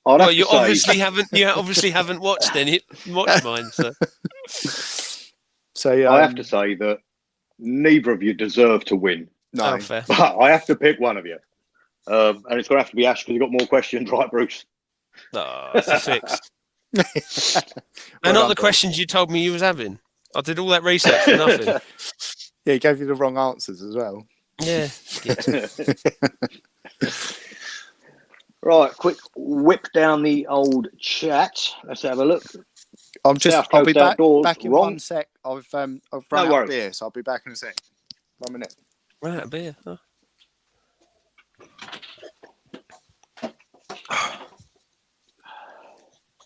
I'd Well, have you to say, obviously haven't watched mine. So So I have to say that neither of you deserve to win, no. oh, fair. but I have to pick one of you. And it's going to have to be Ash because you've got more questions, right, Bruce? Oh, it's a fix. Well They're not done, the Bill. questions you told me you was having. I did all that research for nothing. Yeah, he gave you the wrong answers as well. Yeah. Right, quick whip down the old chat. Let's have a look. I'll South be Coast back Outdoors, in wrong. 1 sec. I've run No out of worries. beer, so I'll be back in a sec. 1 minute. Right, a beer. Oh.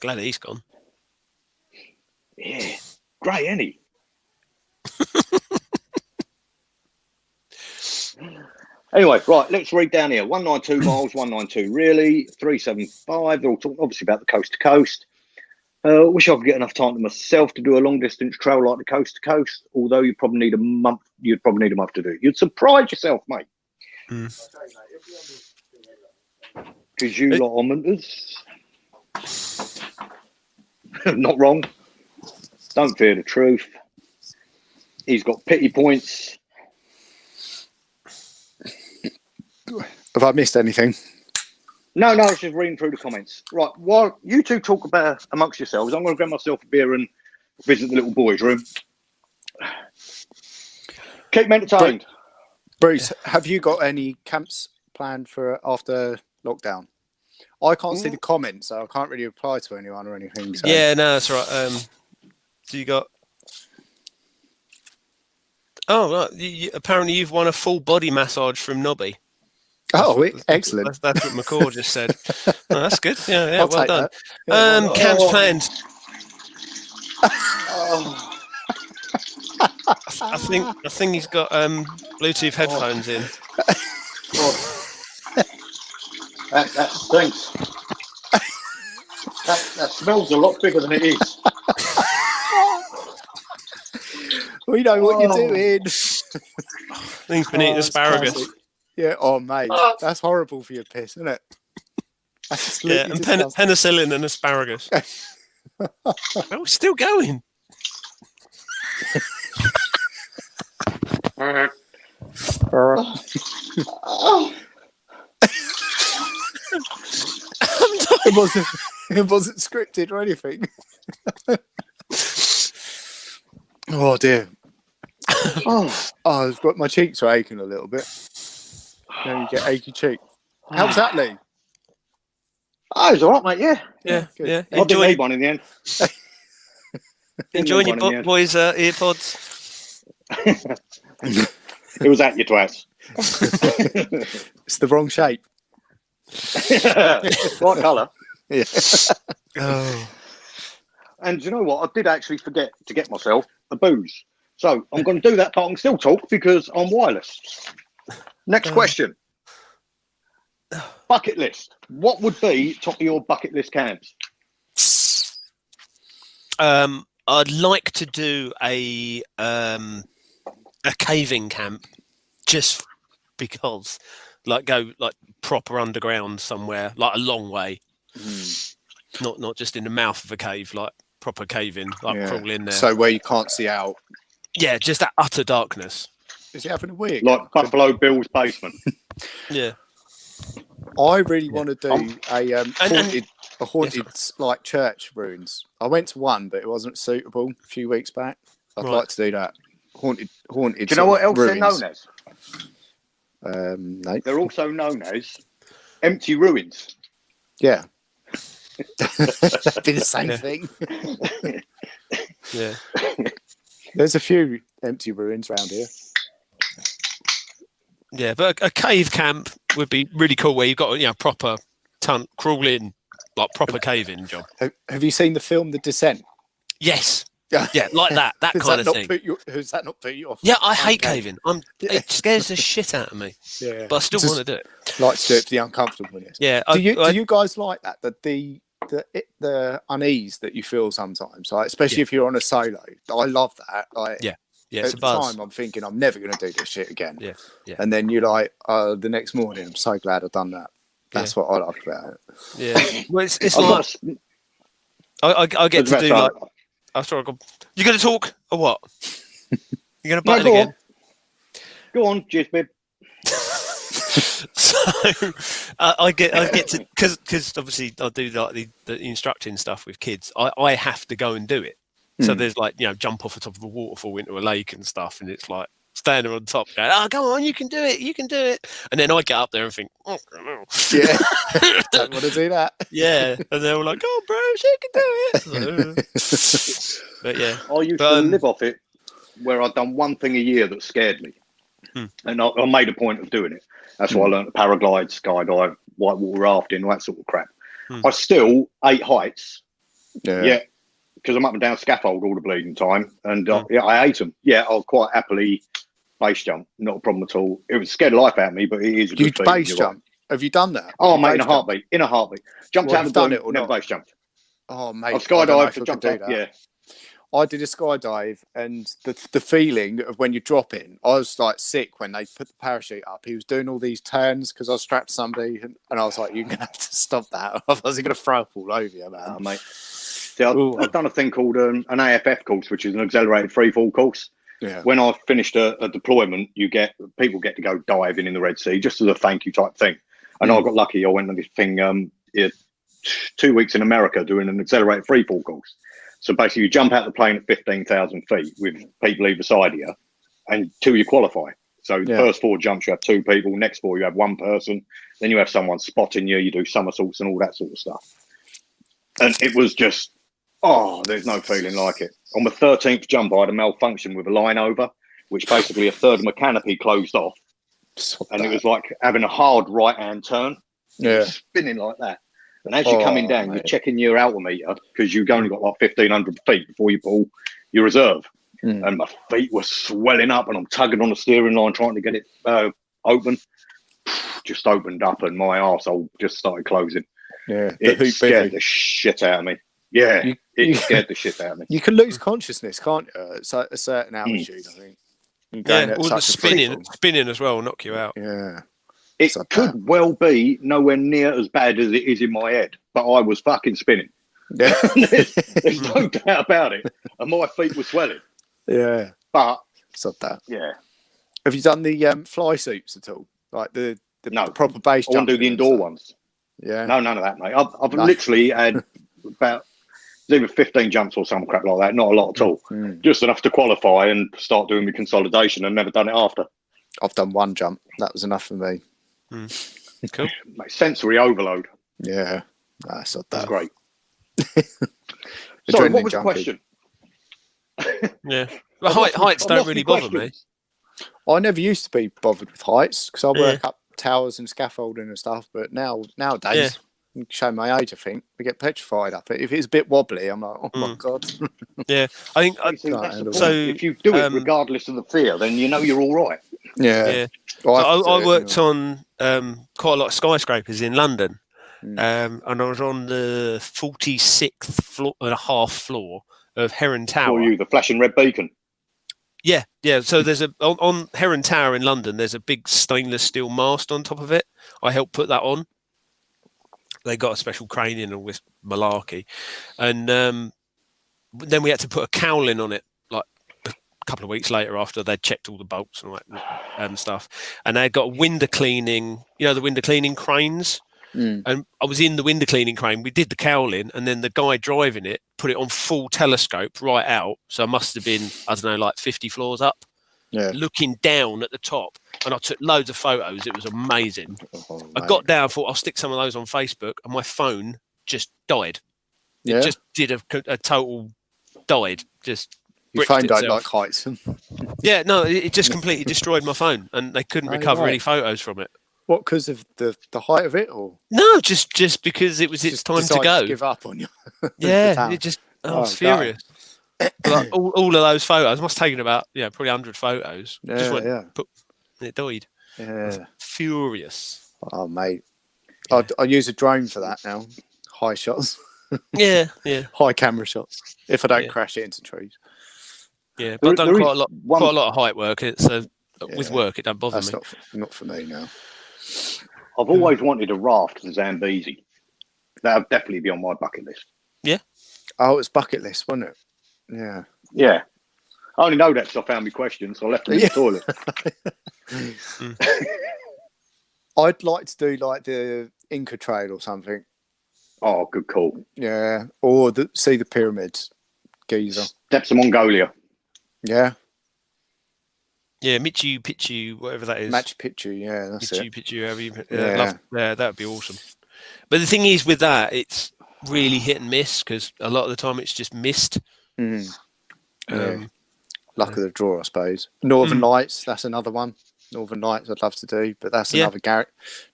Glad he's gone. Yeah, great, ain't he? Anyway, right, let's read down here. 192 miles, 192 really, 375. They're all talking obviously about the coast to coast. Wish I could get enough time to myself to do a long distance trail like the coast to coast. Although you probably need a month. You'd probably need a month to do it. You'd surprise yourself, mate. Because you lot are mentors. Not wrong. Don't fear the truth. He's got pity points. Have I missed anything? No, I was just reading through the comments. Right, while you two talk about amongst yourselves, I'm going to grab myself a beer and visit the little boys' room. Keep me entertained. Bruce, have you got any camps planned for after lockdown? I can't see the comments, so I can't really reply to anyone or anything. So. Yeah, no, that's right. So you got. Oh, right. Apparently you've won a full body massage from Nobby. Excellent. That's what McCall just said. Oh, that's good. Yeah, I'll well take done. that. Yeah, Camps planned. I think he's got Bluetooth headphones in. That stinks. That smells a lot bigger than it is. We know what you're doing. I think he's been eating asparagus. Classic. Yeah. Oh, mate, that's horrible for your piss, isn't it? Yeah, and penicillin and asparagus. Oh, still going. It wasn't scripted or anything. Oh dear. I've got my cheeks are aching a little bit. Now you get achy cheek. How was that, Lee? Oh, it's all right, mate. Yeah. Yeah. I didn't need one in the end. Enjoying your boys' earpods? It was at your twice. It's the wrong shape. Right colour. Yeah. Oh. And you know what? I did actually forget to get myself a booze. So I'm going to do that, but I can still talk because I'm wireless. Next question. Bucket list. What would be top of your bucket list camps? I'd like to do a caving camp, just because, go proper underground somewhere, a long way, not just in the mouth of a cave, proper caving, crawl in there. So where you can't see out. Yeah, just that utter darkness. Is he having a wig? Like Buffalo Bill's basement. Yeah. I really want to do a haunted church ruins. I went to one, but it wasn't suitable a few weeks back. I'd like to do that. Haunted. Do you know what else ruins. they're known as? No. They're also known as empty ruins. Yeah. Be the same thing. Yeah. There's a few empty ruins around here. Yeah, but a cave camp would be really cool, where you've got proper crawl in, proper caving job. Have you seen the film The Descent? Yes. Yeah, like that kind of thing. Does that not put you off? Yeah, I hate caving. It scares the shit out of me. Yeah, but I still want to do it. Like to do it for the uncomfortableness. Yeah. Do you guys like that? The unease that you feel sometimes, especially if you're on a solo. I love that. Yeah, at it's the a buzz. time, I'm thinking I'm never going to do this shit again. Yeah. And then you're like, the next morning, I'm so glad I've done that. That's what I like about it. Yeah. Well, it's I've like got I get to do sorry. like. I'm sorry. You going to talk or what? You going to No, button go again? on. Go on, Jizbib. So I get to because obviously I do like the instructing stuff with kids. I have to go and do it. So there's like jump off the top of a waterfall into a lake and stuff, and it's like standing on top going, oh, go on, you can do it, and then I get up there and think, oh no. Yeah, don't want to do that. Yeah, and they're all like, oh bro, you can do it. But yeah, I used to live off it, where I'd done one thing a year that scared me, and I made a point of doing it. That's why I learned to paraglide, skydive, whitewater rafting, all that sort of crap. I still ate heights, because I'm up and down scaffold all the bleeding time, and I ate them. Yeah, I'll quite happily base jump, not a problem at all. It would scare the life out of me, but it is a good feeling. Base jump? Have you done that? Oh, mate, in a heartbeat. Jumped out of the done boom, it or never not? base jumped. Oh, mate, I've skydived, jumped up, yeah. I did a skydive, and the feeling of when you drop in, I was like sick when they put the parachute up. He was doing all these turns because I was strapped to somebody, and I was like, "You're gonna have to stop that. Otherwise, I'm gonna throw up all over you, man." Oh, mate. See, I've done a thing called an AFF course, which is an accelerated freefall course. Yeah. When I've finished a deployment, people get to go diving in the Red Sea just as a thank you type thing. And I got lucky. I went on this thing 2 weeks in America doing an accelerated freefall course. So basically, you jump out the plane at 15,000 feet with people either side of you, until you qualify. So the first 4 jumps, you have 2 people. Next 4, you have 1 person. Then you have someone spotting you. You do somersaults and all that sort of stuff. And it was just, there's no feeling like it. On the 13th jump, I had a malfunction with a line over, which basically a third of my canopy closed off. And it was like having a hard right-hand turn. Yeah. Spinning like that. And as you're coming down, you're checking your altimeter because you've only got like 1,500 feet before you pull your reserve. And my feet were swelling up, and I'm tugging on the steering line trying to get it open. Just opened up, and my arsehole just started closing. Yeah, it scared the shit out of me. Yeah, it scared the shit out of me. You can lose consciousness, can't you? At a certain altitude, I think. Yeah, all the spinning as well will knock you out. Yeah. It could well be nowhere near as bad as it is in my head, but I was fucking spinning. Yeah. there's no doubt about it. And my feet were swelling. Yeah. But it's not that. Yeah. Have you done the fly suits at all? Like the proper base I want to do the indoor ones. Yeah. No, none of that, mate. I've literally had about either 15 jumps or some crap like that. Not a lot at all. Just enough to qualify and start doing the consolidation, and never done it after. I've done 1 jump. That was enough for me. Cool. Mate, sensory overload. Yeah. That's not that. That's great. Sorry, what was the question? Yeah. Well, heights don't really bother me. I never used to be bothered with heights because I work up towers and scaffolding and stuff. But nowadays, show my age, I think, I get petrified up it. If it's a bit wobbly, I'm like, oh my God. Yeah. I think so. If you do it regardless of the fear, then you know you're all right. Yeah. Well, I worked on quite a lot of skyscrapers in London. And I was on the 46th floor and a half floor of Heron Tower. For you, the flashing red beacon. Yeah. So there's on Heron Tower in London. There's a big stainless steel mast on top of it. I helped put that on. They got a special crane in and with malarkey, and then we had to put a cowling on it like a couple of weeks later after they'd checked all the bolts and all that stuff. And they got window cleaning, the window cleaning cranes. And I was in the window cleaning crane. We did the cowling, and then the guy driving it put it on full telescope right out. So I must have been, I don't know, like 50 floors up, looking down at the top. And I took loads of photos. It was amazing. I got down, thought I'll stick some of those on Facebook, and my phone just died. It just did a total died. Just your phone don't like heights. Yeah, no, it just completely destroyed my phone, and they couldn't recover any photos from it. What, because of the height of it, or no, just because it was its time to go. To give up on you. Yeah, it just I was furious. Like, all of those photos must have taken about probably 100 photos. It died. Yeah, furious. Oh mate, I use a drone for that now. High shots. Yeah. High camera shots. If I don't crash it into trees. Yeah, but I've done quite a lot of height work. So with work, it don't bother me. Not for me now. I've always wanted a raft to Zambezi. That would definitely be on my bucket list. Oh, it's bucket list, wasn't it? Yeah. Yeah. I only know that because I found my questions, so I left them in the toilet. I'd like to do like the Inca Trail or something. Oh, good call. Yeah. Or see the pyramids, Giza. Steps of Mongolia. Yeah. Yeah, Michu Picchu, whatever that is. Machu Picchu, yeah, that's Michu it. Picchu, however you, Yeah. that would be awesome. But the thing is with that, it's really hit and miss because a lot of the time it's just missed. Mm. Um, Yeah. Luck of the draw, I suppose. Northern Lights, that's another one. Northern Lights, I'd love to do, but that's another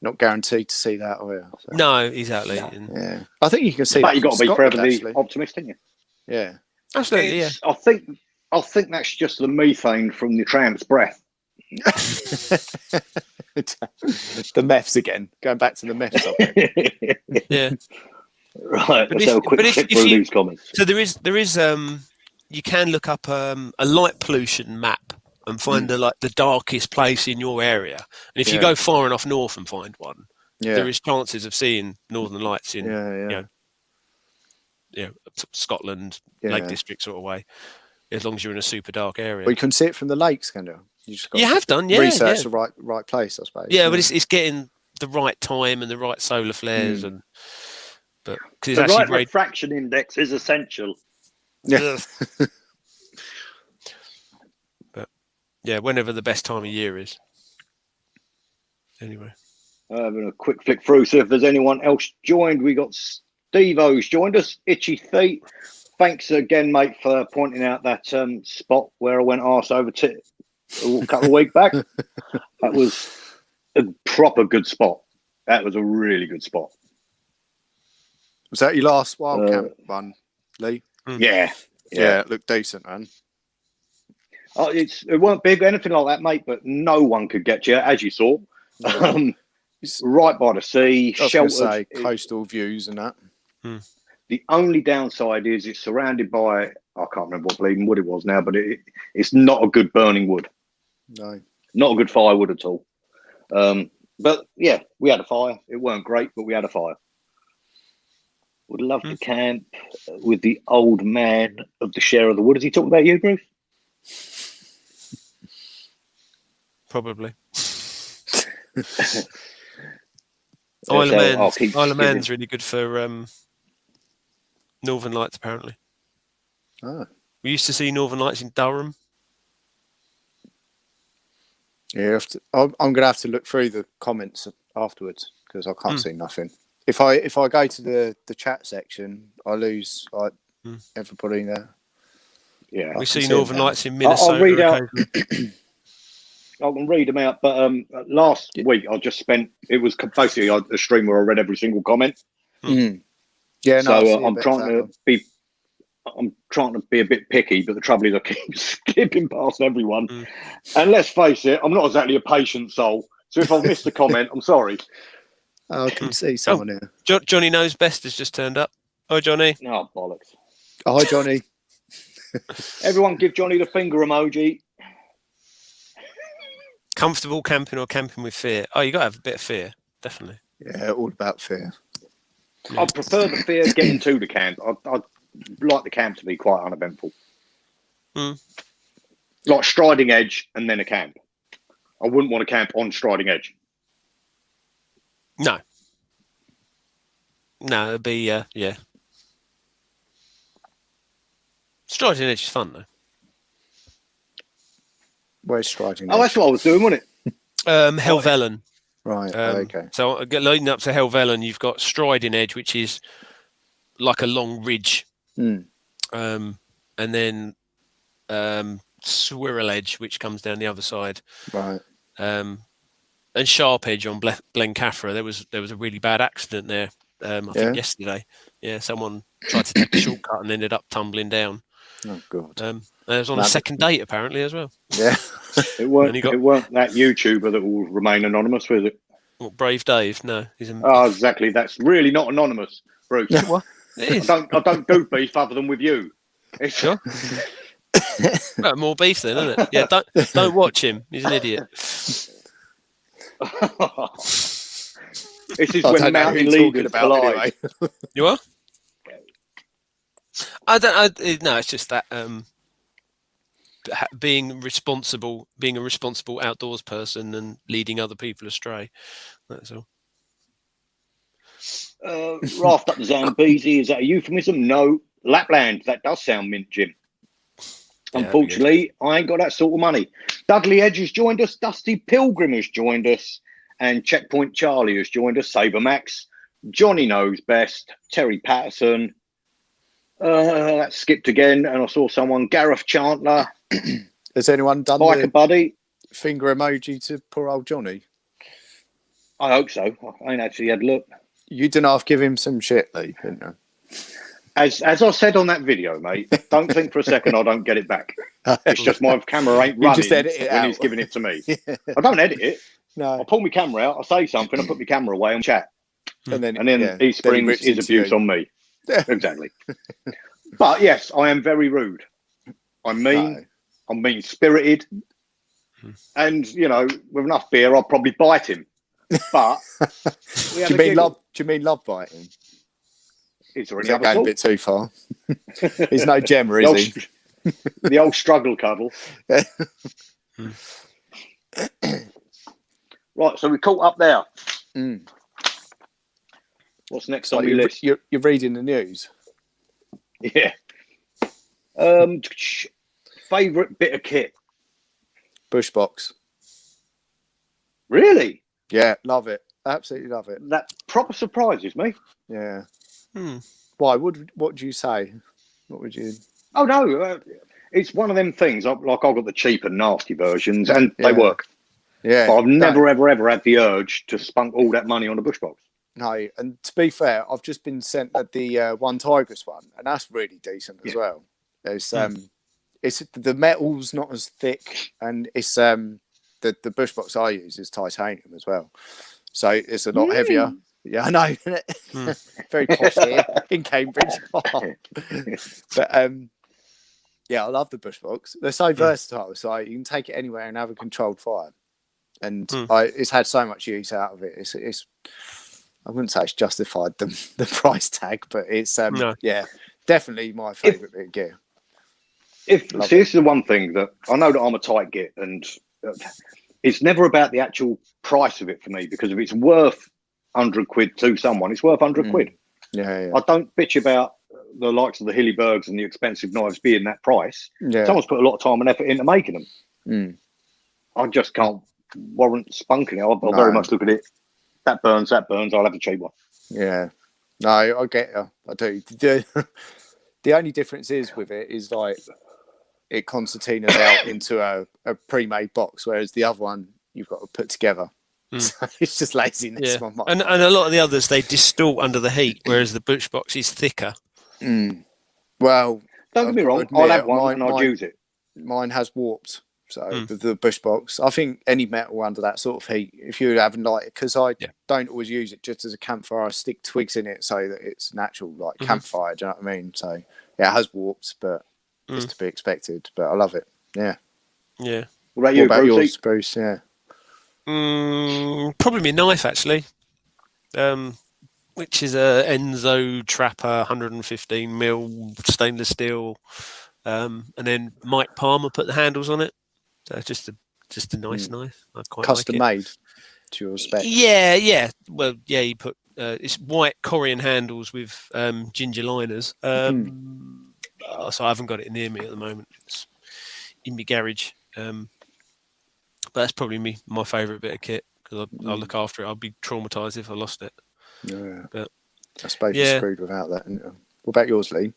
not guaranteed to see that. So. No, exactly. Yeah, I think you can see. But that you got to be Scotland, forever actually. optimistic, haven't you? Yeah, Absolutely. Yeah. I think that's just the methane from the tramp's breath. the meths again. Going back to the meths. Yeah. Right. Let's have a quick flip through these comments. So there is you can look up a light pollution map and find the darkest place in your area. And if you go far enough north and find one, there is chances of seeing northern lights in Scotland, Lake District sort of way, as long as you're in a super dark area. Well, you can see it from the lakes, can you? You have done, research the right place, I suppose. Yeah, but it's getting the right time and the right solar flares but the right refraction index is essential. Yeah. But yeah, whenever the best time of year is. Anyway. Having a quick flick through, see if there's anyone else joined. We got Steve O's joined us. Itchy Feet. Thanks again, mate, for pointing out that spot where I went arse over tit a couple of weeks back. That was a proper good spot. That was a really good spot. Was that your last wild camp one, Lee? Yeah. It looked decent, man. Oh, it weren't big or anything like that, mate, but no one could get you, as you saw. Right by the sea, sheltered. Coastal views and that. The only downside is it's surrounded by, I can't remember what bleeding wood it was now, but it's not a good burning wood. No. Not a good firewood at all. But yeah, we had a fire. It weren't great, but we had a fire. Would love to camp with the old man of the share of the wood. Is he talking about you, Bruce? Probably. Isle of Man's really good for Northern Lights, apparently. Oh. We used to see Northern Lights in Durham. Yeah, I'm going to have to look through the comments afterwards because I can't see nothing. If I go to the chat section, I lose everybody there. Yeah, we see Northern Lights in Minnesota. I'll read out. I can read them out, but last week I just spent. It was basically a stream where I read every single comment. Yeah, so I'm trying to be a bit picky, but the trouble is I keep skipping past everyone. And let's face it, I'm not exactly a patient soul. So if I've missed a comment, I'm sorry. I can see someone here. Johnny Knows Best has just turned up. Hi, Johnny. Oh, bollocks. Oh, hi, Johnny. Everyone give Johnny the finger emoji. Comfortable camping or camping with fear? Oh, you got to have a bit of fear, definitely. Yeah, all about fear. I prefer the fear of getting to the camp. I'd like the camp to be quite uneventful. Like Striding Edge and then a camp. I wouldn't want to camp on Striding Edge. No, it'd be, yeah. Striding Edge is fun, though. Where's Striding Edge? Oh, that's what I was doing, wasn't it? Helvellyn. Right, okay. So leading up to Helvellyn, you've got Striding Edge, which is like a long ridge. And then Swirl Edge, which comes down the other side. Right. And Sharp Edge on Blencathra. There was a really bad accident there. I think yesterday. Yeah, someone tried to take a shortcut and ended up tumbling down. Oh God. It was on a second date apparently as well. Yeah. It weren't that YouTuber that will remain anonymous, was it? Well, Brave Dave? No, he's Oh, exactly. That's really not anonymous, Bruce. What? It is. I don't do beef other than with you. It's sure. Well, more beef then, isn't it? Yeah, don't watch him. He's an idiot. This is I when the don't know who mountain you're talking leaders about collide. anyway. You are? I don't. No, it's just that being a responsible outdoors person and leading other people astray. That's all. Raft up the Zambezi, is that a euphemism? No. Lapland, that does sound mint, Jim. Yeah, that'd be good. Unfortunately, I ain't got that sort of money. Dudley Edge has joined us, Dusty Pilgrim has joined us, and Checkpoint Charlie has joined us, Saber Max, Johnny Knows Best, Terry Patterson. That skipped again, and I saw someone, Gareth Chandler. Has anyone done Biker the Buddy. finger emoji to poor old Johnny? I hope so. I ain't actually had a look. You didn't half give him some shit, Lee, didn't you? As I said on that video, mate, don't think for a second I don't get it back. It's just my camera ain't You running just edit it when out. he's giving it to me. Yeah. I don't edit it. No. I'll pull my camera out, I'll say something, I'll put my camera away and chat. And then He springs his abuse on me. Exactly. But yes, I am very rude. I'm mean. No. I'm mean-spirited. And, you know, with enough beer, I'll probably bite him. But we had Do you mean love biting? Is there Is any that going a other bit too far? He's no Gemma, is he? The old struggle cuddle. Right, so we caught up there. Mm. What's next So on the list? you're reading the news. Yeah. Favorite bit of kit? Bush box. Really? Yeah, love it. Absolutely love it. That proper surprises me. Yeah. Hmm. Why? What do you say? What would you? Oh no, it's one of them things. Like I've got the cheap and nasty versions, and they Yeah. work. Yeah. But I've never, ever had the urge to spunk all that money on a bush box. No, and to be fair, I've just been sent the One Tigris one, and that's really decent as well. It's the metal's not as thick, and it's the bush box I use is titanium as well, so it's a lot heavier. Yeah, I know. Isn't it? Very posh here in Cambridge. But yeah, I love the bush box. They're so versatile, so you can take it anywhere and have a controlled fire. And it's had so much use out of it. It's I wouldn't say it's justified the price tag, but it's yeah, definitely my favourite bit of gear. This is the one thing that I know that I'm a tight git, and it's never about the actual price of it for me, because if it's worth 100 quid to someone, it's worth 100 quid. Yeah. I don't bitch about the likes of the Hillybergs and the expensive knives being that price. Yeah. Someone's put a lot of time and effort into making them. Mm. I just can't warrant spunking it. I'll very much look at it. That burns. I'll have a cheap one. Yeah. No, I get you. I do. The only difference is with it is like it concertinas out into a pre-made box, whereas the other one you've got to put together. So it's just laziness. Yeah. And a lot of the others, they distort under the heat, whereas the bush box is thicker. Well, don't get me wrong. I'll have one and I'll use it. Mine has warped. So the bush box, I think any metal under that sort of heat, if you're having like, because I don't always use it just as a campfire, I stick twigs in it so that it's natural, like campfire. Do you know what I mean? So yeah, it has warped, but it's to be expected. But I love it. Yeah. Yeah. What about you, yours, Bruce? Yeah. Probably my knife actually, which is a Enzo Trapper 115mm stainless steel, and then Mike Palmer put the handles on it. So just a nice knife. I quite custom like it. made to your spec. Yeah. Well, yeah. You put it's white Corian handles with ginger liners. So I haven't got it near me at the moment. It's in my garage. But that's probably my favourite bit of kit, because I'll look after it. I'd be traumatised if I lost it. Yeah. But I suppose you're screwed without that. What about yours, Lee?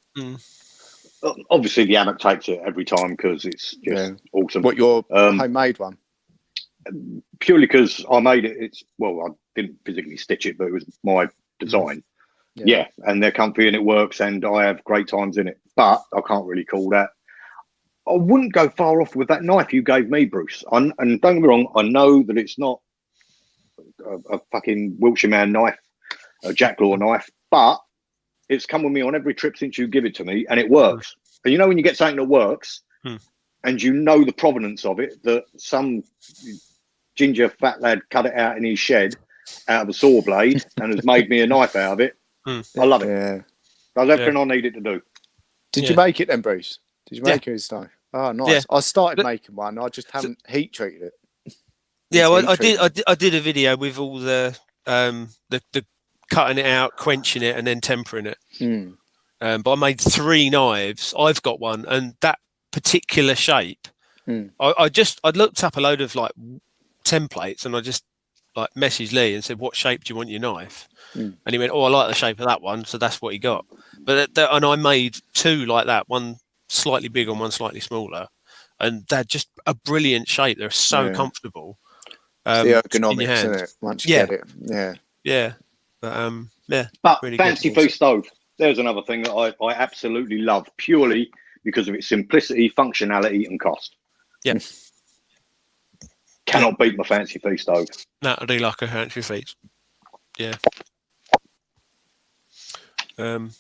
Obviously, the Amak takes it every time because it's just awesome. What, your homemade one? Purely because I made it. I didn't physically stitch it, but it was my design. Yeah, and they're comfy and it works, and I have great times in it. But I can't really call that. I wouldn't go far off with that knife you gave me, Bruce. And don't get me wrong, I know that it's not a fucking Wiltshire man knife, a Jacklaw knife, but it's come with me on every trip since you give it to me, and it works. And you know when you get something that works, and you know the provenance of it, that some ginger fat lad cut it out in his shed out of a saw blade and has made me a knife out of it. Hmm. I love it. Yeah. Does everything I need it to do. Did you make it then, Bruce? Did you make his knife? Oh, nice. Yeah. I started making one. I just haven't heat treated it. Yeah, well, I did a video with all the cutting it out, quenching it, and then tempering it. But I made 3 knives. I've got one, and that particular shape. I looked up a load of like templates, and I just like messaged Lee and said, "What shape do you want your knife?" And he went, "Oh, I like the shape of that one," so that's what he got. But and I made 2 like that, one slightly bigger and one slightly smaller, and they're just a brilliant shape. They're so comfortable. It's the ergonomics, isn't it? Once you get it, But really fancy good. food stove. There's another thing that I absolutely love, purely because of its simplicity, functionality, and cost. Yeah. Cannot beat my fancy feast stove. No, I do like a fancy feast. Yeah. But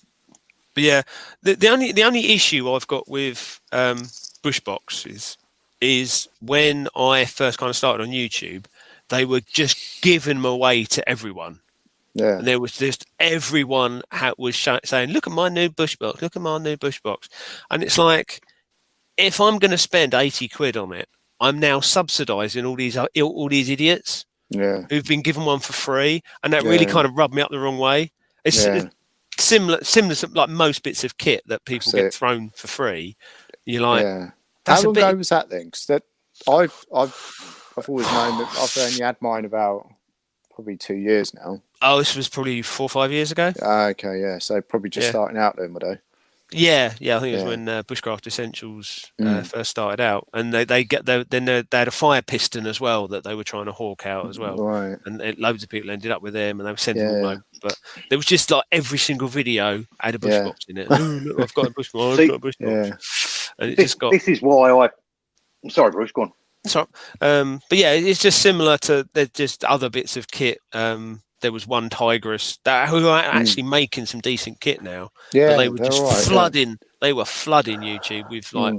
yeah, the only issue I've got with Bushbox is when I first kind of started on YouTube, they were just giving them away to everyone. Yeah. And there was just everyone was saying, "Look at my new Bushbox! Look at my new Bushbox!" And it's like, if I'm going to spend 80 quid on it, I'm now subsidising all these idiots who've been given one for free, and that really kind of rubbed me up the wrong way. It's similar to like most bits of kit that people get thrown for free. You're like, how long ago was that then? Because I've always known that I've only had mine about probably 2 years now. Oh, this was probably 4 or 5 years ago. Okay, yeah. So probably just starting out then, were they? Yeah. I think it was when Bushcraft Essentials first started out, and they had a fire piston as well that they were trying to hawk out as well, right? And loads of people ended up with them, and they were sending them over. But there was just like every single video had a Bushbox in it. Oh, look, I've got a Bushbox. I've got a Bushbox. And it this is why I'm sorry, Bruce. Go on. Sorry. But yeah, it's just similar to there's just other bits of kit. There was one Tigris who are actually making some decent kit now. Yeah, but they were just flooding. Yeah. They were flooding YouTube with like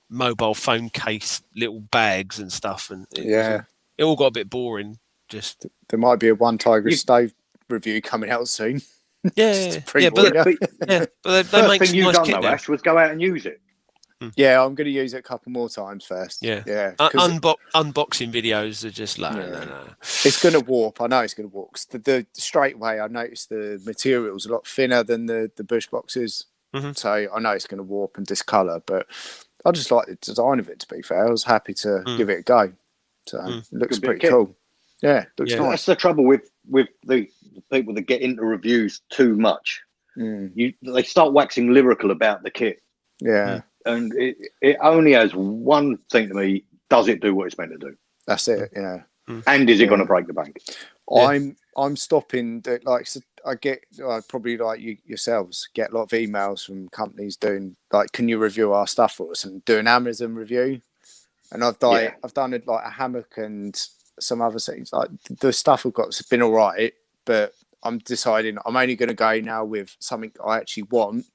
mobile phone case little bags and stuff, and it all got a bit boring. Just there might be a one Tigris stove review coming out soon. But they make thing you nice done kit though, now. Ash, was go out and use it. Yeah, I'm going to use it a couple more times first. Yeah. Unboxing videos are just like no. It's going to warp. I know it's going to warp. The straight away, I noticed the material's a lot thinner than the bush boxes, so I know it's going to warp and discolor. But I just like the design of it. To be fair, I was happy to give it a go. So it looks pretty cool. Yeah, looks nice. That's the trouble with the people that get into reviews too much. They start waxing lyrical about the kit. Yeah. And it only has one thing to me: does it do what it's meant to do? That's it. Yeah. And is it going to break the bank? I'm stopping. Like I get probably like you yourselves get a lot of emails from companies doing like, can you review our stuff for us, and do an Amazon review. And I've done it like a hammock and some other things. Like the stuff I've got has been all right, but I'm deciding I'm only going to go now with something I actually want.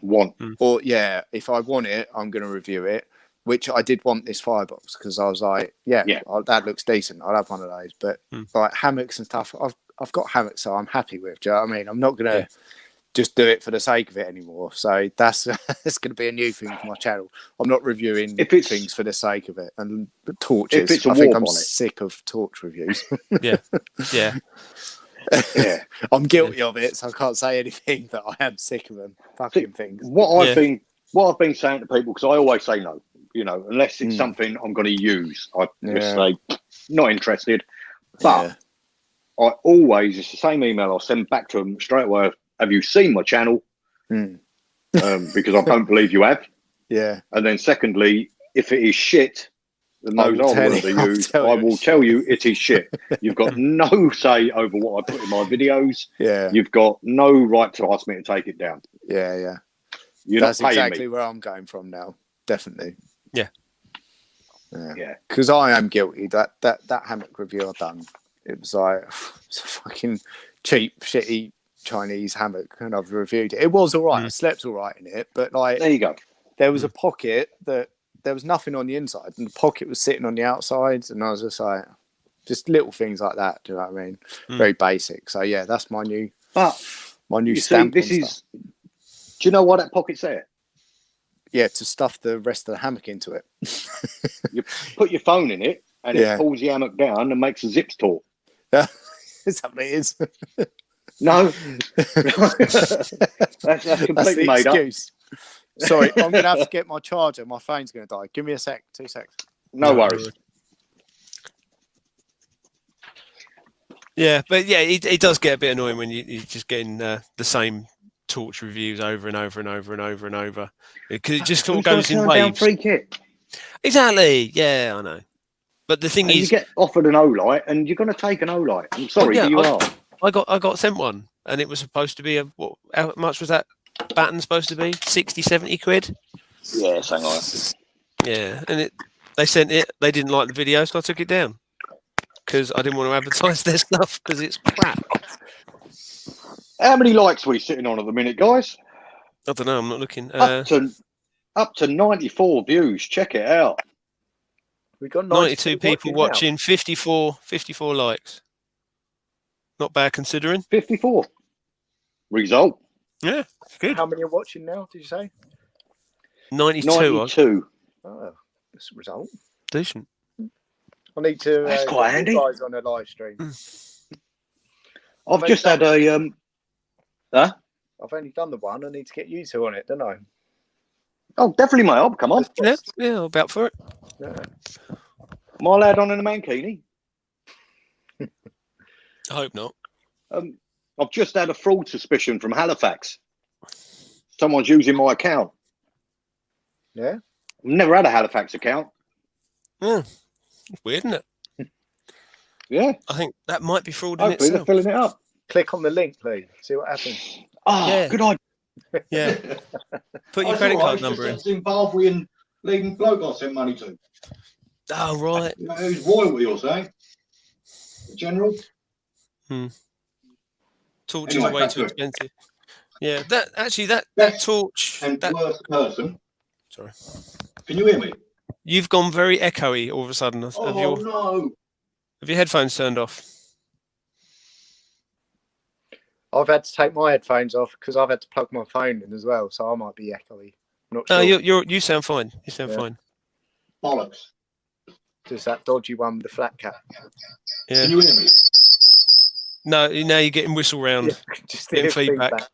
Or if I want it, I'm going to review it, which I did want this firebox because I was like, that looks decent, I'll have one of those. But like hammocks and stuff, I've got hammocks, so I'm happy with. Do you know what I mean? I'm not going to just do it for the sake of it anymore. So that's it's going to be a new thing for my channel. I'm not reviewing things for the sake of it. And torches, I think I'm sick of torch reviews. Yeah. I'm guilty of it, so I can't say anything, but I am sick of them fucking things. What I've been saying to people, because I always say no, unless it's something I'm going to use, I just say not interested. But I always, it's the same email I'll send back to them straight away. Have you seen my channel? Because I don't believe you have. Yeah. And then secondly, if it is shit, the those are words I use. I will tell you it is shit. You've got no say over what I put in my videos. Yeah. You've got no right to ask me to take it down. Yeah. That's exactly where I'm going from now. Definitely. Yeah. Because I am guilty. That hammock review I've done, it was like it's a fucking cheap, shitty Chinese hammock, and I've reviewed it. It was all right. I slept all right in it, but like there you go. There was a pocket that. There was nothing on the inside, and the pocket was sitting on the outside, and I was just like, just little things like that. Do you know what I mean? Very basic. So yeah, that's my new you stamp. see, this is. Do you know why that pocket's there? Yeah, to stuff the rest of the hammock into it. You put your phone in it, and it pulls the hammock down and makes the zips taut. Is that what it is? No, that's completely made excuse. Sorry, I'm going to have to get my charger. My phone's going to die. Give me a sec. 2 seconds. No worries. Yeah, but yeah, it does get a bit annoying when you're just getting the same torch reviews over and over and over and over and over, because it just sort of goes in waves. Free kit. Exactly. Yeah, I know. But the thing and is, you get offered an Olight, and you're going to take an Olight. I'm sorry, but you are. I got sent one, and it was supposed to be how much was that baton supposed to be? 60, 70 quid. Yeah, something like that. Yeah, and they sent it. They didn't like the video, so I took it down because I didn't want to advertise their stuff because it's crap. How many likes are we sitting on at the minute, guys? I don't know. I'm not looking. Up to 94 views. Check it out. We got 92 people watching. 54 likes. Not bad considering. 54. Result. Yeah, good. How many are watching now? Did you say? 92. 92. Oh, that's a result. Decent. I need to. That's quite handy. Guys on a live stream. I've just had a Huh? I've only done the one. I need to get you two on it, don't I? Oh, definitely, mate. I'll come on. Yeah, about for it. Yeah. My lad on in a mankini. I hope not. I've just had a fraud suspicion from Halifax. Someone's using my account. Yeah. I've never had a Halifax account. Yeah. It's weird, isn't it? Yeah. I think that might be fraud in Hopefully itself. they're filling it up. Click on the link, please. See what happens. Oh, Yeah. good idea. Yeah. Put your credit card number in. Zimbabwean leading bloke I sent money to. Oh, right. Who's royalty, you're saying? The general? Torches are way too expensive. Yeah, that torch. And worst person. Sorry. Can you hear me? You've gone very echoey all of a sudden. No. Have your headphones turned off? I've had to take my headphones off because I've had to plug my phone in as well, so I might be echoey. Not sure. You sound fine. You sound fine. Bollocks. Just that dodgy one with the flat cap. Yeah. Can you hear me? No, now you're getting whistle round. Yeah, just getting feedback.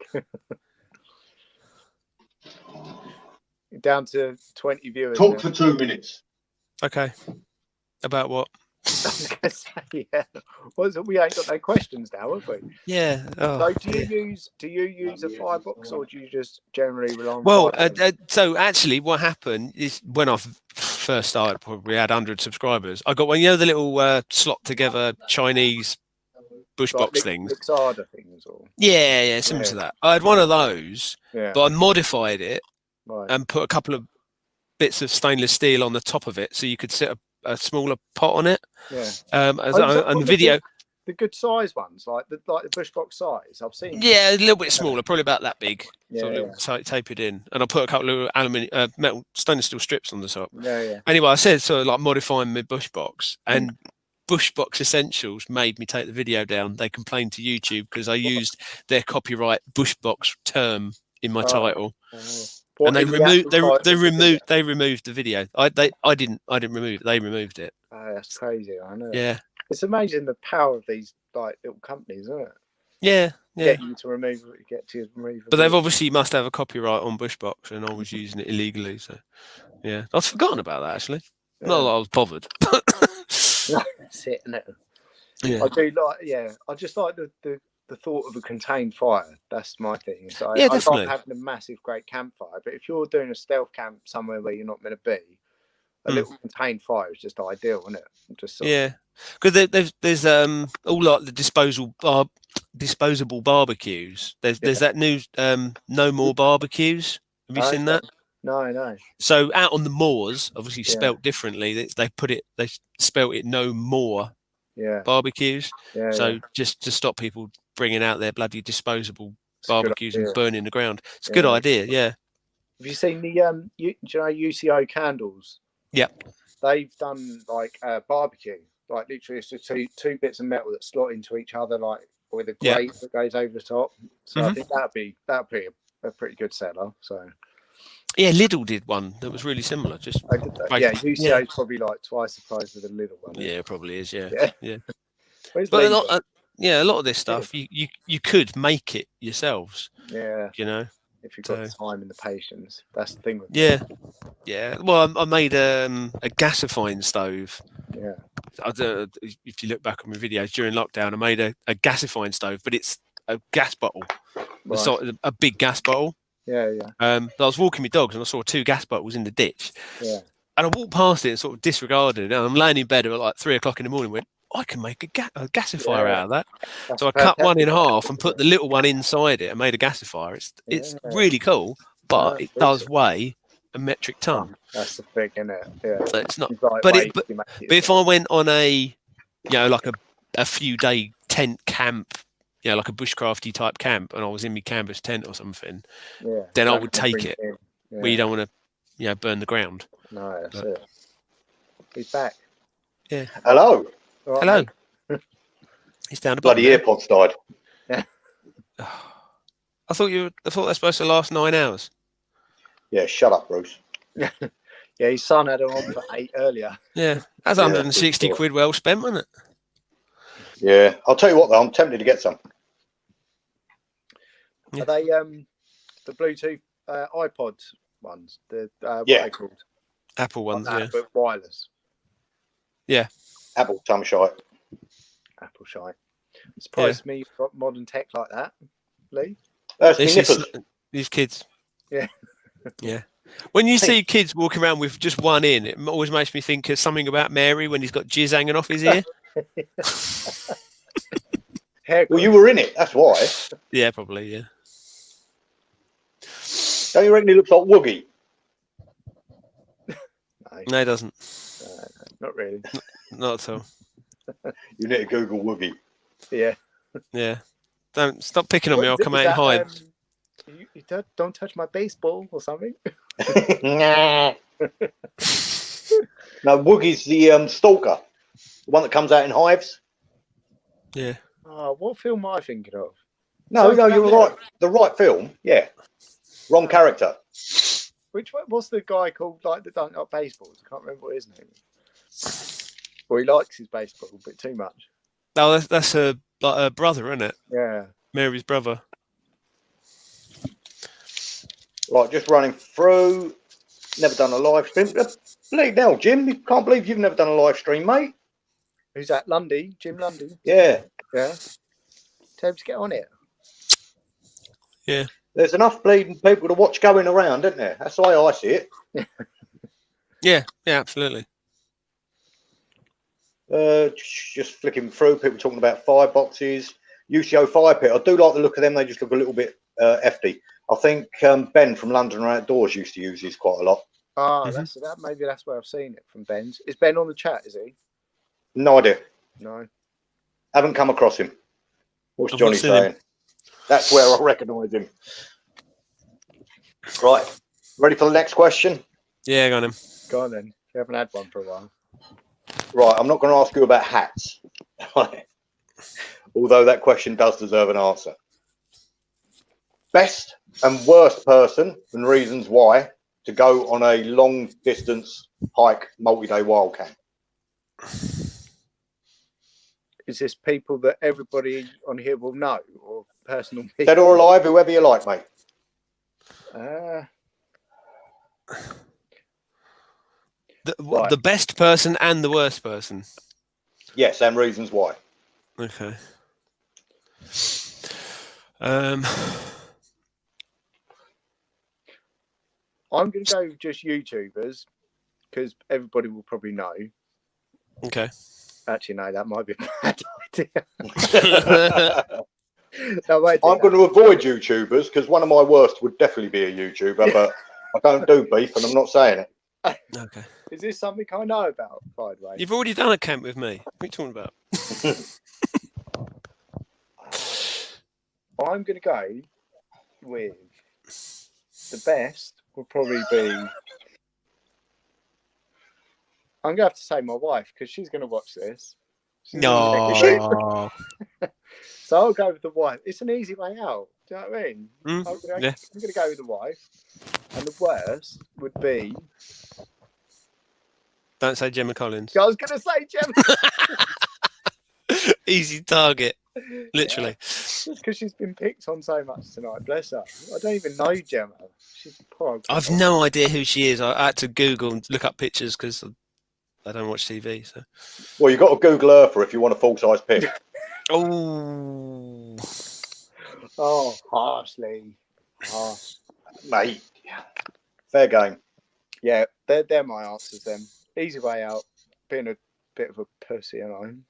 Down to 20 viewers. Talk for 2 minutes. Okay. About what? I was gonna say, yeah. We ain't got no questions now, have we? Yeah. Oh, so do you use a firebox or do you just generally rely on? Well, so actually, what happened is when I first started, probably had 100 subscribers. I got one, the little slot together Chinese bush box things. Lighthearted things, or yeah, similar to that. I had one of those, but I modified it and put a couple of bits of stainless steel on the top of it, so you could set a smaller pot on it. Yeah. And the video, the good size ones, like the bush box size, I've seen. Yeah, a little bit smaller, probably about that big. Yeah, Tapered in, and I put a couple of aluminium, metal, stainless steel strips on the top. Yeah. Anyway, I said like modifying my bush box, and Bushbox Essentials made me take the video down. They complained to YouTube because I used their copyright Bushbox term in my title. And they removed the video. I didn't remove it. They removed it. Oh, that's crazy. I know. Yeah. It's amazing the power of these like little companies, isn't it? Yeah. Get you to remove it, get to remove it. But they've obviously must have a copyright on Bushbox, and I was using it illegally. So yeah, I've forgotten about that actually. Not that I was bothered. That's it, isn't it? Yeah. I do like. Yeah, I just like the thought of a contained fire. That's my thing. So yeah, I definitely. love having a massive, great campfire. But if you're doing a stealth camp somewhere where you're not meant to be, a little contained fire is just ideal, isn't it? Just because there's all like the disposable barbecues. There's that new no more barbecues. Have you seen that? No. So out on the moors, obviously spelt differently. They spelt it no more. Yeah. Barbecues. Just to stop people bringing out their bloody disposable barbecues and burning the ground. It's a good idea. Yeah. Have you seen the do you know UCO candles? Yep. They've done like a barbecue. Like literally, it's just two bits of metal that slot into each other, like with a Yeah. grate that goes over the top. So I Mhm. think that'd be a pretty good seller. So Yeah, Lidl did one that was really similar. Just I did that. like- Yeah, UCO yeah, is probably like twice the price of the little one. yeah, it probably is. Yeah, Yeah. yeah. Where's But Lee? a lot of this stuff you could make it yourselves. Yeah, You know. if you've got So the time and the patience, that's the thing with yeah, yeah. Well, I made a gasifying stove. yeah. If you look back on my videos during lockdown, I made a gasifying stove, but it's a gas bottle, Right. a big gas bottle. Yeah, yeah, I was walking my dogs and I saw 2 gas bottles in the ditch, yeah. and I walked past it and sort of disregarded it. And I'm laying in bed at like 3 o'clock in the morning. And went, I can make a gasifier Yeah. out of that. That's So a I cut one in fantastic half idea, and put isn't the little one inside it and made a gasifier. It's it? really cool, but Oh, it that's does awesome. weigh a metric ton. That's the thing, isn't it? Yeah. So it's not. It's like, But wait, you make it but if I yourself. went on like a few day tent camp, like a bushcrafty type camp, and I was in my canvas tent or something, Yeah, then I don't would wanna take bring it. in. Yeah. Where you don't want to, burn the ground. No, that's But- it. He's back. Hello. All right, Hello. mate. He's down the bottom. Bloody AirPods died. I thought they're supposed to last 9 hours. Yeah, shut up, Bruce. Yeah, his son had him on for 8 earlier. Yeah, that's Yeah, 160 sure. quid well spent, wasn't it? Yeah, I'll tell you what though, I'm tempted to get some. Yeah. Are they the Bluetooth iPod ones? The what Yeah. are they called? Apple ones, Like yeah. that, but wireless. Apple tum shite. Apple shy. Surprised me you've got modern tech like that, Lee. That's me This nippers. is these kids. Yeah. Yeah. When you see kids walking around with just one in, it always makes me think of something about Mary when he's got jizz hanging off his ear. Hair Well, you were in it, that's why. Yeah, probably, yeah. Don't you reckon he looks like Woogie? No, it doesn't. not really. Not at all. You need to Google Woogie. Yeah. Yeah. Don't stop picking on me, I'll Is come out and hide. You don't touch my baseball or something. Nah. No, Woogie's the stalker. The one that comes out in hives. Yeah. Oh, what film am I thinking of? No, Something you're about right. The right film. Yeah. Wrong character. Which one? What's the guy called? Like that don't like baseballs. I can't remember what his name is. Well, he likes his baseball, but too much. No, that's her brother, isn't it? Yeah. Mary's brother. Right, just running through. Never done a live stream. Bleed now, Jim. You can't believe you've never done a live stream, mate. Who's that? Lundy? Jim Lundy? Yeah. Yeah. Tell him to get on it. Yeah. There's enough bleeding people to watch going around, isn't there? That's the way I see it. Yeah, absolutely. Just flicking through, people talking about fire boxes, UCO fire pit. I do like the look of them. They just look a little bit hefty. I think Ben from London Outdoors used to use these quite a lot. Ah, maybe that's where I've seen it from Ben's. Is Ben on the chat? Is he? No idea. No. Haven't come across him. What's I've Johnny not seen saying? him. That's where I recognise him. Right. Ready for the next question? Yeah, got him. Go on then. You haven't had one for a while. Right. I'm not going to ask you about hats. Although that question does deserve an answer. Best and worst person and reasons why to go on a long distance hike multi-day wild camp. Is this people that everybody on here will know, or personal people? Dead or alive, whoever you like, mate. Right. The best person and the worst person. Yes, and reasons why. Okay. I'm going to go just YouTubers because everybody will probably know. Okay. Actually, no, that might be a bad idea. I'm going to avoid YouTubers because one of my worst would definitely be a YouTuber, but I don't do beef and I'm not saying it. Okay. Is this something I know about, by the way? You've already done a camp with me. What are you talking about? I'm going to go with the best will probably be. I'm gonna have to say my wife because she's gonna watch this. She's No. So I'll go with the wife. It's an easy way out. Do you know what I mean? Yeah. I'm gonna go with the wife. And the worst would be. Don't say Gemma Collins. I was gonna say Gemma. Easy target. Literally. Yeah. Just because she's been picked on so much tonight, bless her. I don't even know Gemma. She's poor. I've no idea who she is. I had to Google and look up pictures because I don't watch TV. So. Well, you've got to Google Earth if you want a full-size pic. Oh. Oh, harshly. Harsh. Mate. Fair game. Yeah, they're my answers then. Easy way out. Being a bit of a pussy, and I'm.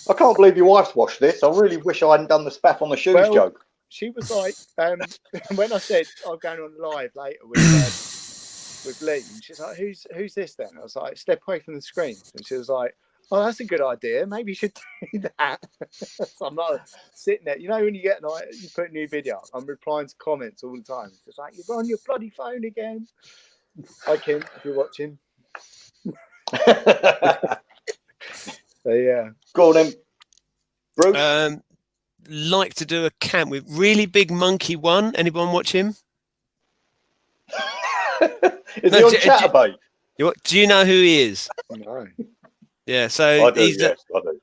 I can't believe your wife's watched this. I really wish I hadn't done the spaff on the shoes joke. She was like, when I said I'm going on live later with Lee, and she's like, who's this then? I was like, step away from the screen. And she was like, oh, that's a good idea. Maybe you should do that. So I'm not sitting there. You know, when you get you put a new video up, I'm replying to comments all the time. It's like, you're on your bloody phone again. Hi, Kim, if you're watching. So, yeah. Go on then. Bruce? Like to do a camp with really big monkey one. Anyone watch him? Is he on Chatterbait? Do you know who he is? No. Yeah, so I do, yes, I do.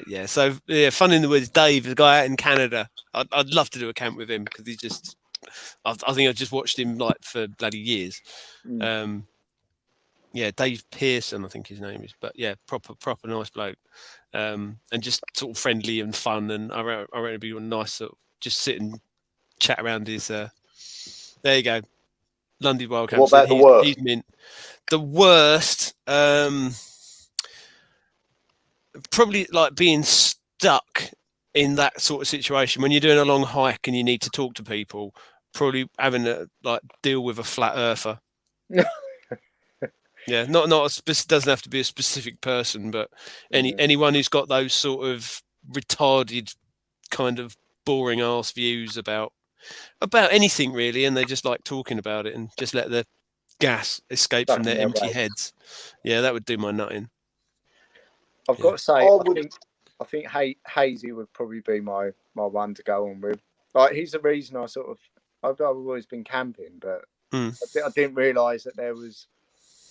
Yeah. So Fun in the Woods. Dave, the guy out in Canada. I'd love to do a camp with him because I think I've just watched him like for bloody years. Yeah, Dave Pearson, I think his name is. But yeah, proper nice bloke, and just sort of friendly and fun. And I reckon it'd be a nice sort of just sit and chat around his. There you go, Lundy Wild Camp. What about the worst? He's mint. The worst, probably like being stuck in that sort of situation when you're doing a long hike and you need to talk to people. Probably having to like deal with a flat earther. Yeah, doesn't have to be a specific person, but anyone who's got those sort of retarded, kind of boring ass views about anything really, and they just like talking about it and just let the gas escape from their empty heads. Yeah, that would do my nutting. I've got to say, I think Hazy would probably be my one to go on with. Like, he's the reason I've always been camping, but I didn't realise that there was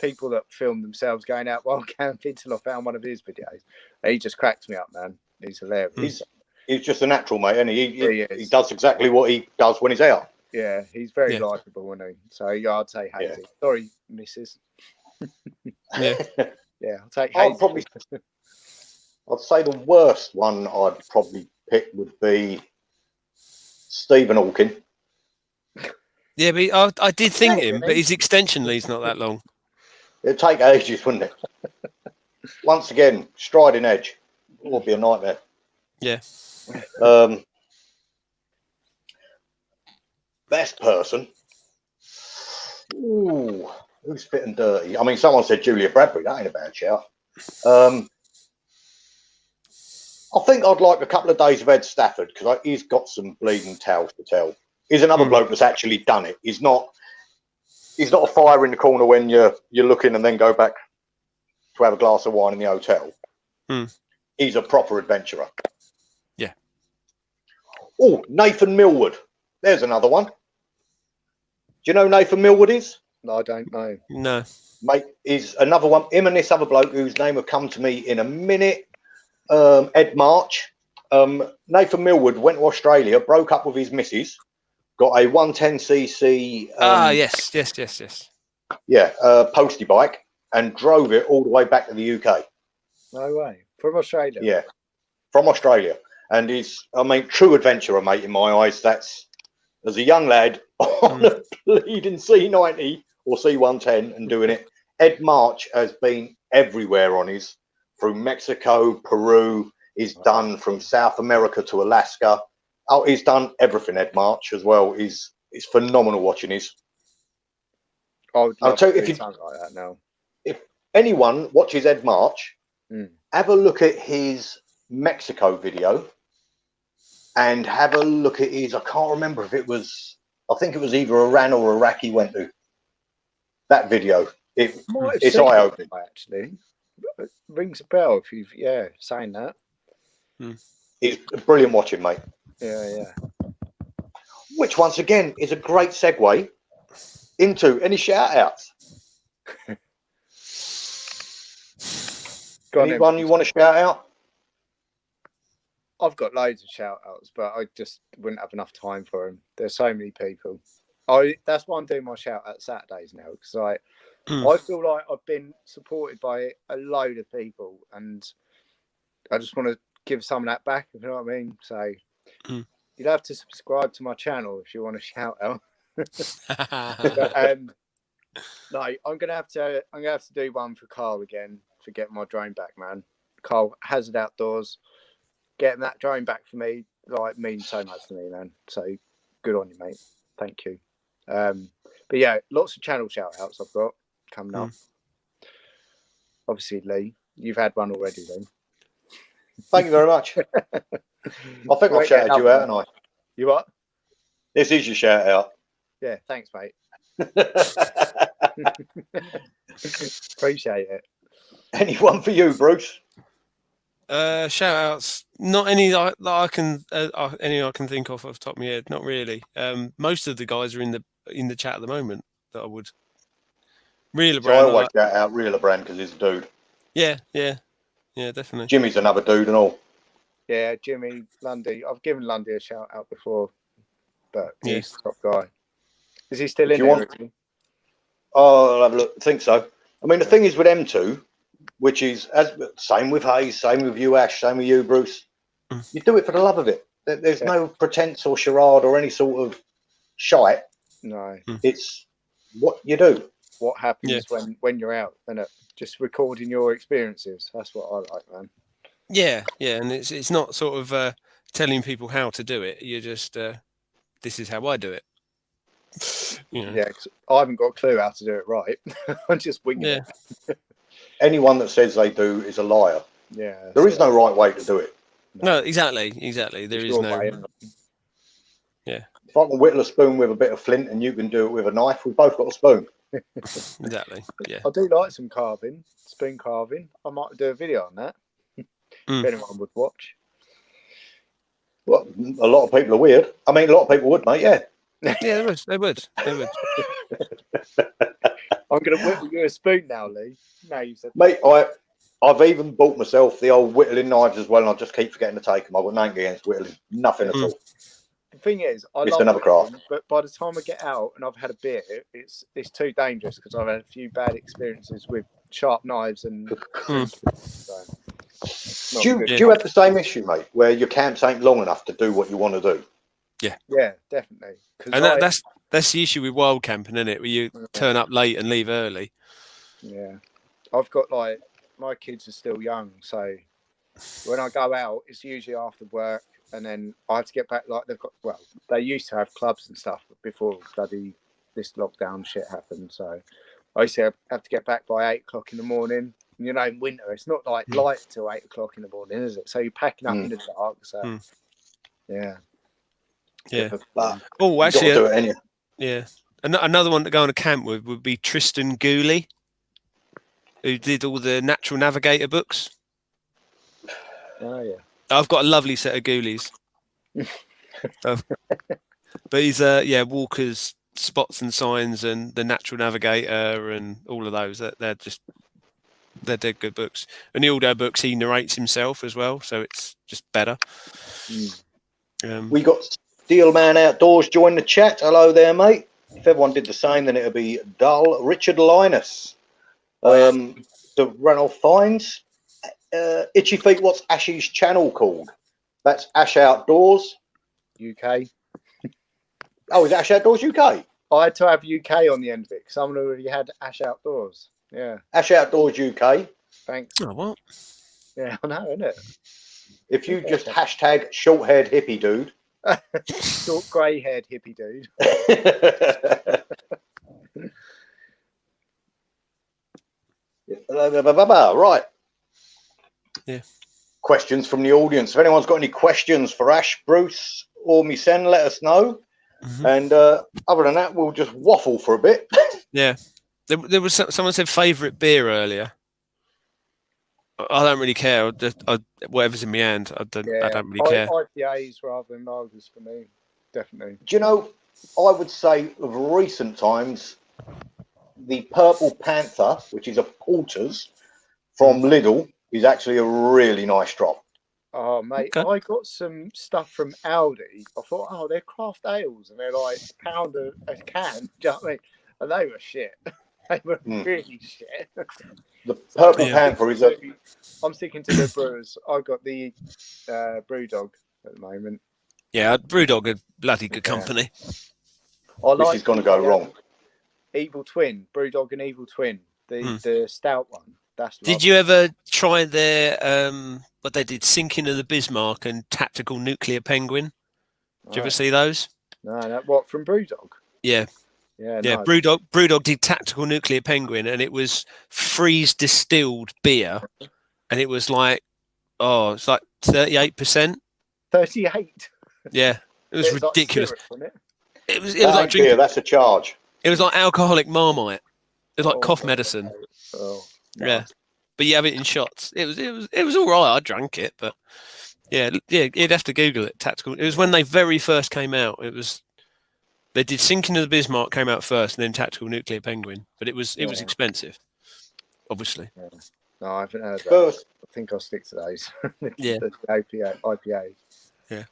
people that filmed themselves going out while camping until I found one of his videos. He just cracks me up, man. He's hilarious. He's just a natural, mate, and he does exactly what he does when he's out. Yeah, he's very likeable, isn't he? So yeah, I'd say Hazy. Yeah. Sorry, Mrs. Yeah, I'll take Hazy. I'd say the worst one I'd probably pick would be Stephen Hawking. Yeah, but I did think him, but his extension lead's not that long. It'd take ages, wouldn't it? Once again, striding edge. It would be a nightmare. Yeah. Best person. Ooh, who's fit and dirty? I mean, someone said Julia Bradbury. That ain't a bad shout. I think I'd like a couple of days of Ed Stafford because he's got some bleeding tales to tell. He's another bloke that's actually done it. He's not a fire in the corner when you're looking and then go back to have a glass of wine in the hotel. He's a proper adventurer. Yeah. Oh, Nathan Millwood. There's another one. Do you know who Nathan Millwood is? No, I don't know. No. Mate, is another one. Him and this other bloke whose name will come to me in a minute. Ed March. Nathan Millwood went to Australia, broke up with his missus, got a 110cc. Yes. Yeah, postie bike, and drove it all the way back to the UK. No way. From Australia? Yeah, from Australia. And he's, true adventurer, mate, in my eyes. That's, as a young lad on a bleeding C90 or C110 and doing it. Ed March has been everywhere on his, through Mexico, Peru. He's done from South America to Alaska. Oh, he's done everything, Ed March, as well. It's phenomenal watching his. I'll tell you, if you like that now. If anyone watches Ed March, have a look at his Mexico video and have a look at his, I can't remember if it was, I think it was either Iran or Iraq he went to. That video, Might have it's seen it, eye-opening. actually. It rings a bell if you've saying that. It's brilliant watching, mate. Yeah. Which once again is a great segue into any shout outs. Anyone you want to shout out? I've got loads of shout outs, but I just wouldn't have enough time for them. There's so many people. That's why I'm doing my shout out Saturdays now, because I feel like I've been supported by a load of people, and I just want to give some of that back, if you know what I mean. So you'd have to subscribe to my channel if you want to shout out. But, no, I'm gonna have to do one for Carl again for getting my drone back, man. Carl, Hazard Outdoors, getting that drone back for me means so much to me, man. So good on you, mate. Thank you. But yeah, lots of channel shout outs I've got coming up. Obviously, Lee, you've had one already, then. Thank you very much. I think I've shouted you out, haven't I? You what? This is your shout out. Yeah, thanks, mate. Appreciate it. Anyone for you, Bruce? Shout outs, not any that I can any I can think of off the top of my head. Not really. Most of the guys are in the chat at the moment that I would. Real So I always shout out Real Brand because he's a dude. Yeah, definitely. Jimmy's another dude and all. Yeah, Jimmy Lundy. I've given Lundy a shout out before, but he's the top guy. Is he still in there? Oh, I'll have a look. I think so. I mean, the thing is with M2, which is same with Hayes, same with you, Ash, same with you, Bruce. You do it for the love of it. There's no pretense or charade or any sort of shite. No, it's what you do. What happens when you're out and just recording your experiences. That's what I like, man. Yeah, and it's not sort of telling people how to do it. You're just this is how I do it. Yeah, 'cause I haven't got a clue how to do it right. I'm just winging it. Anyone that says they do is a liar. Yeah, there is no right way to do it. No, exactly. There is no. Yeah. If I can whittle a spoon with a bit of flint and you can do it with a knife, we've both got a spoon. Exactly. Yeah. I do like some carving, spoon carving. I might do a video on that. If anyone would watch. Well, a lot of people are weird. I mean, a lot of people would, mate. Yeah. Yeah, they would. I'm going to whittle you a spoon now, Lee. No, you said, mate. I've even bought myself the old whittling knives as well, and I just keep forgetting to take them. I've got nothing against whittling, nothing at all. The thing is, I it's love another craft. But by the time I get out and I've had a beer, it's too dangerous because I've had a few bad experiences with sharp knives and. Do you have the same issue, mate, where your camps ain't long enough to do what you want to do? Yeah, definitely. And that's the issue with wild camping, isn't it? Where you turn up late and leave early. Yeah, I've got my kids are still young, so when I go out, it's usually after work, and then I have to get back. They used to have clubs and stuff before this lockdown shit happened. So I used to have to get back by 8 o'clock in the morning. You know, in winter, it's not like light till 8 o'clock in the morning, is it? So you're packing up in the dark. So yeah. Oh, actually, another one to go on a camp with would be Tristan Gooley, who did all the Natural Navigator books. Oh yeah, I've got a lovely set of Goolies. But he's Walker's Spots and Signs and the Natural Navigator and all of those. They're dead good books. And the audio books he narrates himself as well, so it's just better. We got Steelman Outdoors join the chat. Hello there, mate. If everyone did the same, then it would be dull. Richard Linus. The Ranulph Finds. Itchy Feet, what's Ash's channel called? That's Ash Outdoors. UK. Oh, is it Ash Outdoors UK? I had to have UK on the end of it because someone already had Ash Outdoors. Yeah. Ash Outdoors UK. Thanks. Oh, what? Yeah, I know, isn't it? If you just hashtag short-haired hippie dude. Short grey-haired hippie dude. Right. Yeah. Questions from the audience. If anyone's got any questions for Ash, Bruce, or me, let us know. And other than that, we'll just waffle for a bit. Yeah. There was someone said favourite beer earlier. I don't really care. Whatever's in my hand, I don't really care. IPAs rather than lagers for me, definitely. Do you know? I would say of recent times, the Purple Panther, which is a porter's from Lidl, is actually a really nice drop. Oh, mate, Okay. I got some stuff from Aldi. I thought, oh, they're craft ales, and they're like £1 a can. Do you know what I mean? And they were shit. They were really shit. The Purple Panther is I'm sticking to the brewers. I've got the Brewdog at the moment. Yeah, Brewdog are bloody good company. This is going to go wrong. Evil Twin, Brewdog and Evil Twin, the stout one. That's lovely. Did you ever try their what they did, Sinking of the Bismarck and Tactical Nuclear Penguin? Did you ever see those? No, what, from Brewdog? Yeah. Yeah, No. Brewdog did Tactical Nuclear Penguin, and it was freeze distilled beer, and it was like, it's like 38%. 38. Yeah, it was ridiculous. Like syrup, wasn't it? It was like drinking. Beer, that's a charge. It was like alcoholic Marmite. It was like cough medicine. Oh, nice. Yeah, but you have it in shots. It was all right. I drank it, but yeah, you'd have to Google it. Tactical. It was when they very first came out. They did Sinking of the Bismarck came out first, and then Tactical Nuclear Penguin. But it was expensive, obviously. Yeah. No, I haven't heard that. I think I'll stick to those. Yeah. The IPA. Yeah.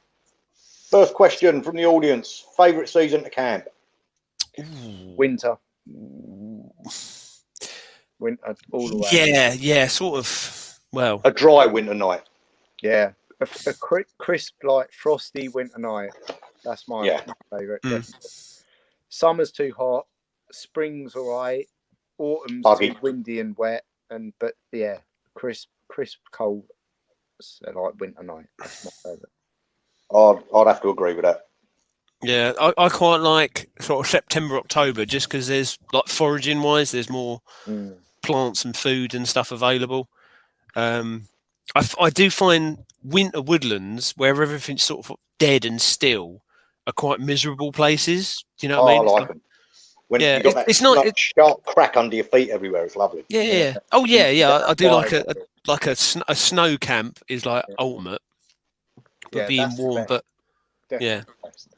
First question from the audience: favorite season to camp? Winter. Winter all the way. Yeah, sort of. Well, a dry winter night. Yeah, a crisp, like frosty winter night. That's my favourite. Summer's too hot. Spring's all right. Autumn's too windy and wet. But yeah, crisp, cold. So like winter night. That's my favourite. I'd have to agree with that. Yeah, I quite like sort of September, October, just because there's like foraging wise, there's more plants and food and stuff available. I do find winter woodlands where everything's sort of dead and still are quite miserable places. Do you know what I mean? I like them. When you got that sharp crack under your feet everywhere, it's lovely. Yeah. Oh yeah. I do like a snow camp is like ultimate, but being warm. But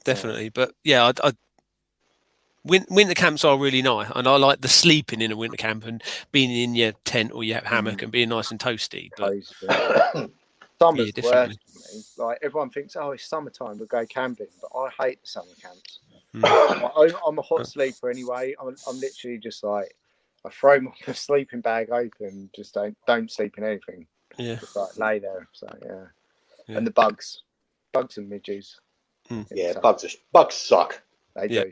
definitely. But yeah, winter camps are really nice, and I like the sleeping in a winter camp and being in your tent or your hammock and being nice and toasty. But summer's worse. Like everyone thinks, it's summertime, we'll go camping, but I hate the summer camps. I'm a hot sleeper anyway. I'm literally just like, I throw my sleeping bag open, just don't sleep in anything. Yeah, just like lay there. So yeah. And the bugs and midges. Yeah, bugs suck. They do.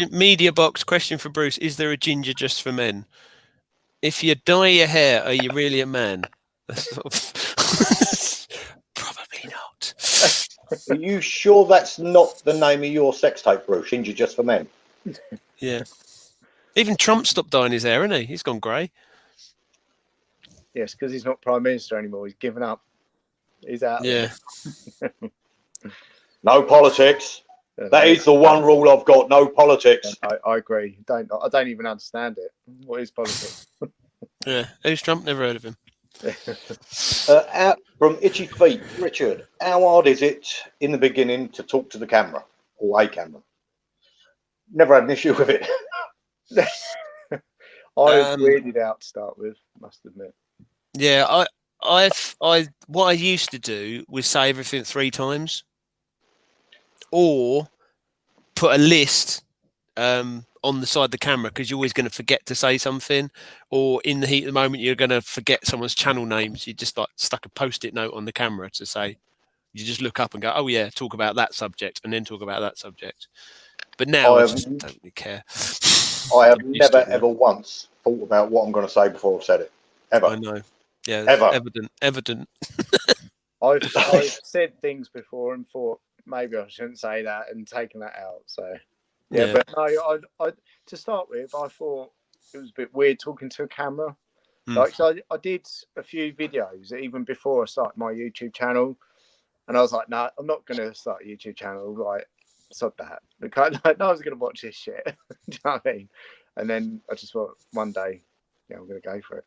Media box question for Bruce: is there a ginger just for men? If you dye your hair, are you really a man? Probably not. Are you sure that's not the name of your sex tape, Bruce? Ginger just for men. Yeah. Even Trump stopped dyeing his hair, hasn't he? He's gone grey. Yes, because he's not prime minister anymore. He's given up. He's out. Yeah. No politics. That is the one rule I've got. No politics. I agree. I don't even understand it. What is politics? Yeah. Who's Trump? Never heard of him. From Itchy Feet, Richard, how hard is it in the beginning to talk to the camera or a camera? Never had an issue with it. I was weirded out to start with, must admit. Yeah, what I used to do was say everything 3 times, or put a list on the side of the camera, because you're always going to forget to say something, or in the heat of the moment you're going to forget someone's channel names. You just like stuck a post-it note on the camera to say, you just look up and go, oh yeah, talk about that subject, and then talk about that subject. But now I just don't really care. I have never ever once thought about what I'm going to say before I've said it. Ever. I know. Yeah, ever. Evident. I've said things before and thought maybe I shouldn't say that and taken that out. So yeah. But no, I to start with, I thought it was a bit weird talking to a camera. Like, so I did a few videos even before I started my YouTube channel, and I was like, no, I'm not going to start a YouTube channel. Like, sod that. Like, no one's going to watch this shit. Do you know what I mean? And then I just thought one day, yeah, I'm going to go for it.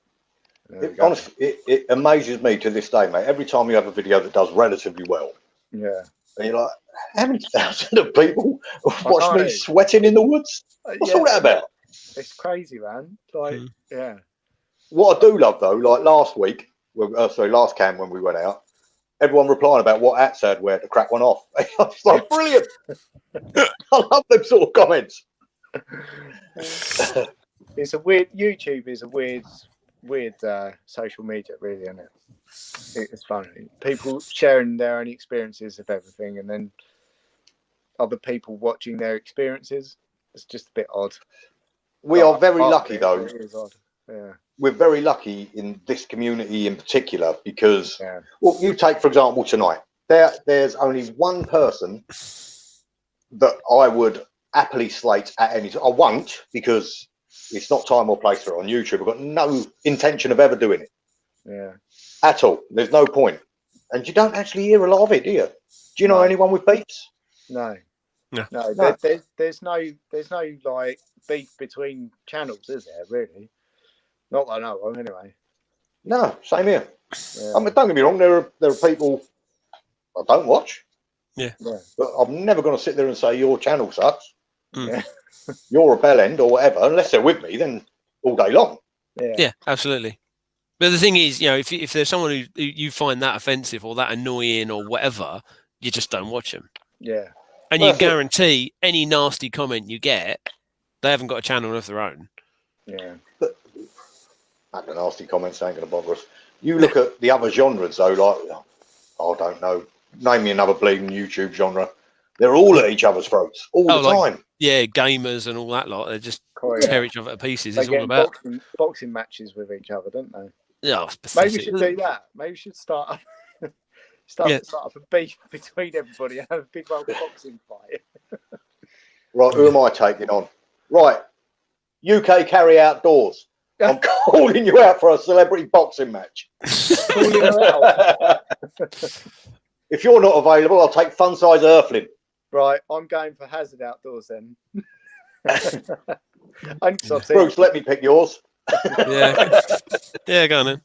Honestly, it amazes me to this day, mate. Every time you have a video that does relatively well, Yeah. and you're like, how many thousands of people watch me know. sweating in the woods? What's all that about? It's crazy, man. Like, yeah. What I do love though, like last camp when we went out, everyone replying about what hats they'd wear to crack one off. I was like, brilliant. I love them sort of comments. It's a weird. YouTube is a weird social media, really, isn't it? It's funny. People sharing their own experiences of everything, and then other people watching their experiences. It's just a bit odd. We are very lucky, though. It is odd. Yeah. We're very lucky in this community in particular because, well, you take, for example, tonight. There's only one person that I would happily slate at any time. I won't because it's not time or place for it on YouTube. I've got no intention of ever doing it. Yeah. At all. There's no point. And you don't actually hear a lot of it, do you? Do you know anyone with beefs? No. No. There's no like beef between channels, is there, really? Not that I know of, anyway. No, same here. Yeah. I mean, don't get me wrong, there are people I don't watch. Yeah. But I'm never going to sit there and say your channel sucks. Yeah. You're a bell end or whatever. Unless they're with me, then all day long. Yeah, absolutely. But the thing is, if there's someone who you find that offensive or that annoying or whatever, you just don't watch them. Yeah. And you guarantee any nasty comment you get, they haven't got a channel of their own. Yeah. But the nasty comments ain't going to bother us. You look at the other genres, though, like, I don't know, name me another bleeding YouTube genre. They're all at each other's throats all the time. Yeah, gamers and all that lot. They just tear each other to pieces. It's all about boxing matches with each other, don't they? Yeah, it's pathetic. Maybe we should do that. Maybe we should start up a beef between everybody and have a big old boxing fight. Right, who am I taking on? Right, UK Carry Outdoors. I'm calling you out for a celebrity boxing match. Calling her out. If you're not available, I'll take Fun Size Earthling. Right, I'm going for Hazard Outdoors then. Bruce, let me pick yours. Yeah, go on then.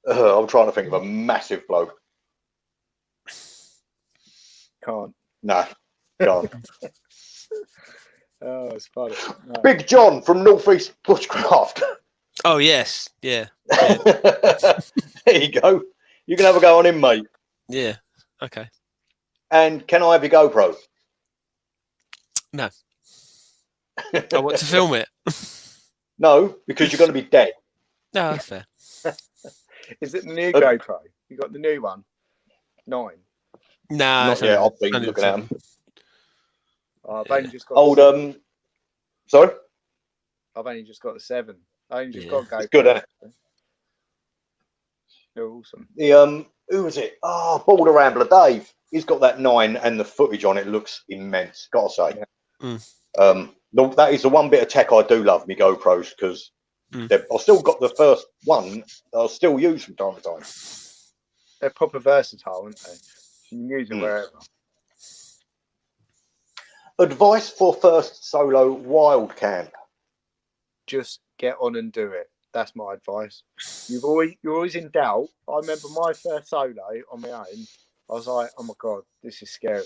I'm trying to think of a massive bloke. Can't. No, can't. Oh, it's funny. No. Big John from Northeast Bushcraft. Oh, yes. Yeah. There you go. You can have a go on him, mate. Yeah. Okay. And can I have your GoPro? No. I want to film it. No, because you're going to be dead. No, that's fair. Is it the new GoPro? You got the new one? 9. Nah. Not yet. I've been looking at them. I've only just got sorry? I've only just got the 7. I only just got GoPro. It's good, isn't it? They're awesome. The who was it? Oh, Boulder Rambler Dave. He's got that 9 and the footage on it looks immense, gotta say. Yeah. That is the one bit of tech I do love, me GoPros, because I've still got the first one that I'll still use from time to time. They're proper versatile, aren't they? You can use them wherever. Advice for first solo wild camp. Just get on and do it. That's my advice. You're always in doubt. I remember my first solo on my own. I was like, oh my God, this is scary.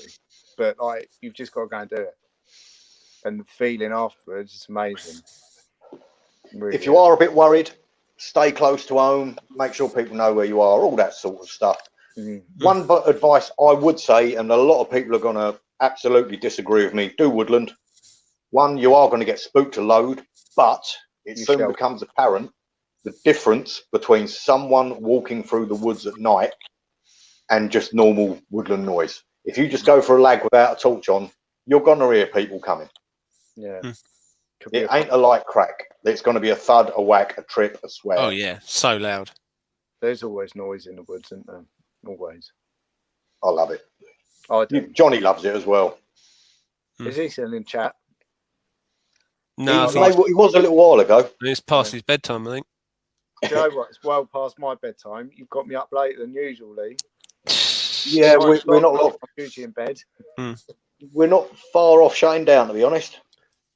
But like, you've just got to go and do it. And the feeling afterwards is amazing. Really. If you are a bit worried, stay close to home. Make sure people know where you are. All that sort of stuff. Mm-hmm. One advice I would say, and a lot of people are going to absolutely disagree with me, do woodland. One, you are going to get spooked a load, but it soon becomes apparent the difference between someone walking through the woods at night and just normal woodland noise. If you just go for a lag without a torch on, you're going to hear people coming. Yeah. It ain't a light crack. It's going to be a thud, a whack, a trip, a swear. Oh, yeah. So loud. There's always noise in the woods, isn't there? Always. I love it. I do. Johnny loves it as well. Is he still in chat? No, he was a little while ago. It's past his bedtime, I think. Do you know what? It's well past my bedtime. You've got me up later than usually. Yeah, we're not long. I'm usually in bed. we're not far off shutting down, to be honest.